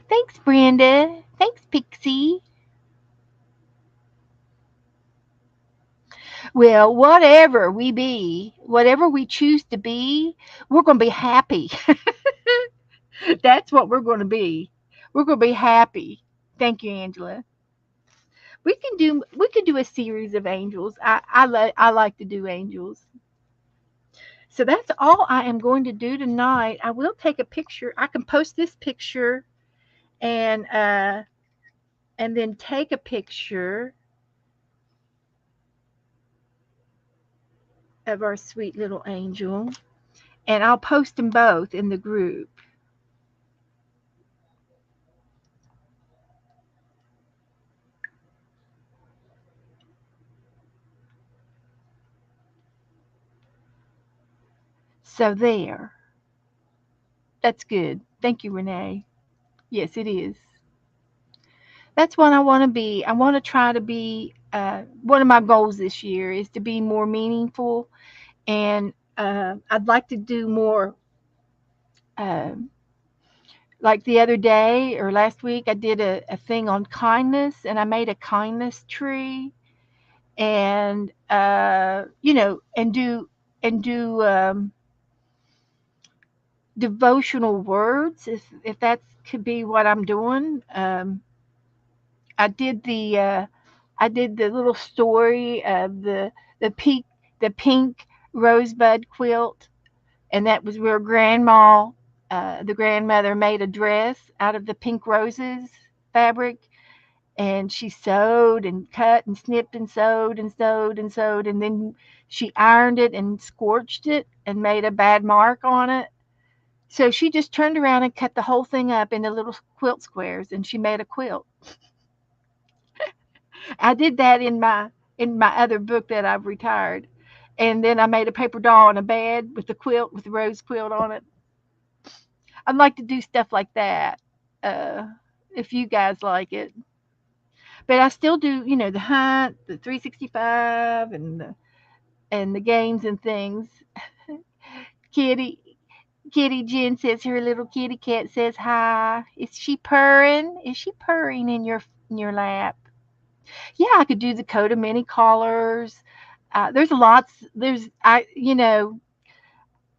Thanks, Brenda. Thanks, Pixie. Well, whatever we choose to be, we're going to be happy. That's what we're going to be. We're going to be happy. Thank you, Angela. We could do a series of angels. I like to do angels. So that's all I am going to do tonight. I will take a picture. I can post this picture and uh and then take a picture of our sweet little angel and I'll post them both in the group. So there. That's good. Thank you, Renee. Yes, it is. That's what I want to be. I want to try to be. One of my goals this year is to be more meaningful, and I'd like to do more. Uh, like the other day or last week, I did a thing on kindness, and I made a kindness tree, and and do devotional words if that could be what I'm doing. I did the uh, I did the little story of the pink the pink rosebud quilt, and that was where the grandmother, made a dress out of the pink roses fabric, and she sewed and cut and snipped and sewed and sewed and sewed, and then she ironed it and scorched it and made a bad mark on it. So she just turned around and cut the whole thing up into little quilt squares, and she made a quilt. I did that in my other book that I've retired. And then I made a paper doll and a bed with the quilt with the rose quilt on it. I'd like to do stuff like that. Uh, if you guys like it. But I still do, the hunt, the 365 and the games and things. Kitty Kitty Jen says her little kitty cat says hi. Is she purring? Is she purring in your lap? Yeah, I could do the coat of many colors. There's lots.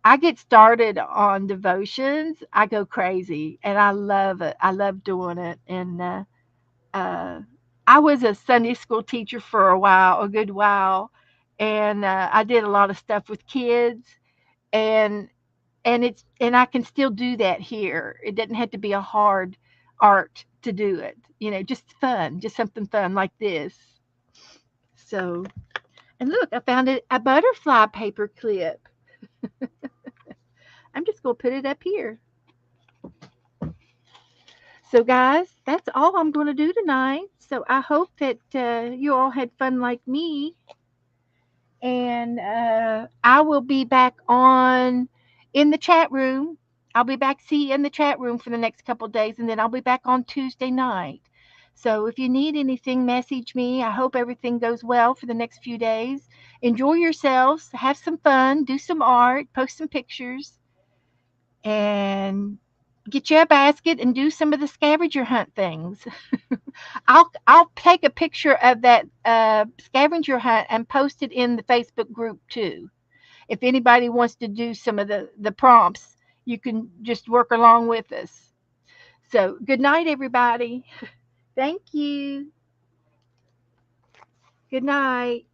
I get started on devotions. I go crazy, and I love it. I love doing it. And uh, I was a Sunday school teacher for a good while, and I did a lot of stuff with kids. And and I can still do that here. It doesn't have to be a hard art to do it. Just fun, just something fun like this. So, and look, I found a butterfly paper clip. I'm just going to put it up here. So, guys, that's all I'm going to do tonight. So, I hope that you all had fun like me. And I will be back on in the chat room. I'll be back, see you in the chat room for the next couple of days, and then I'll be back on Tuesday night. So if you need anything, message me. I hope everything goes well for the next few days. Enjoy yourselves, have some fun, do some art, post some pictures, and get you a basket and do some of the scavenger hunt things. I'll take a picture of that scavenger hunt and post it in the Facebook group too. If anybody wants to do some of the prompts, you can just work along with us. So good night, everybody. Thank you. Good night.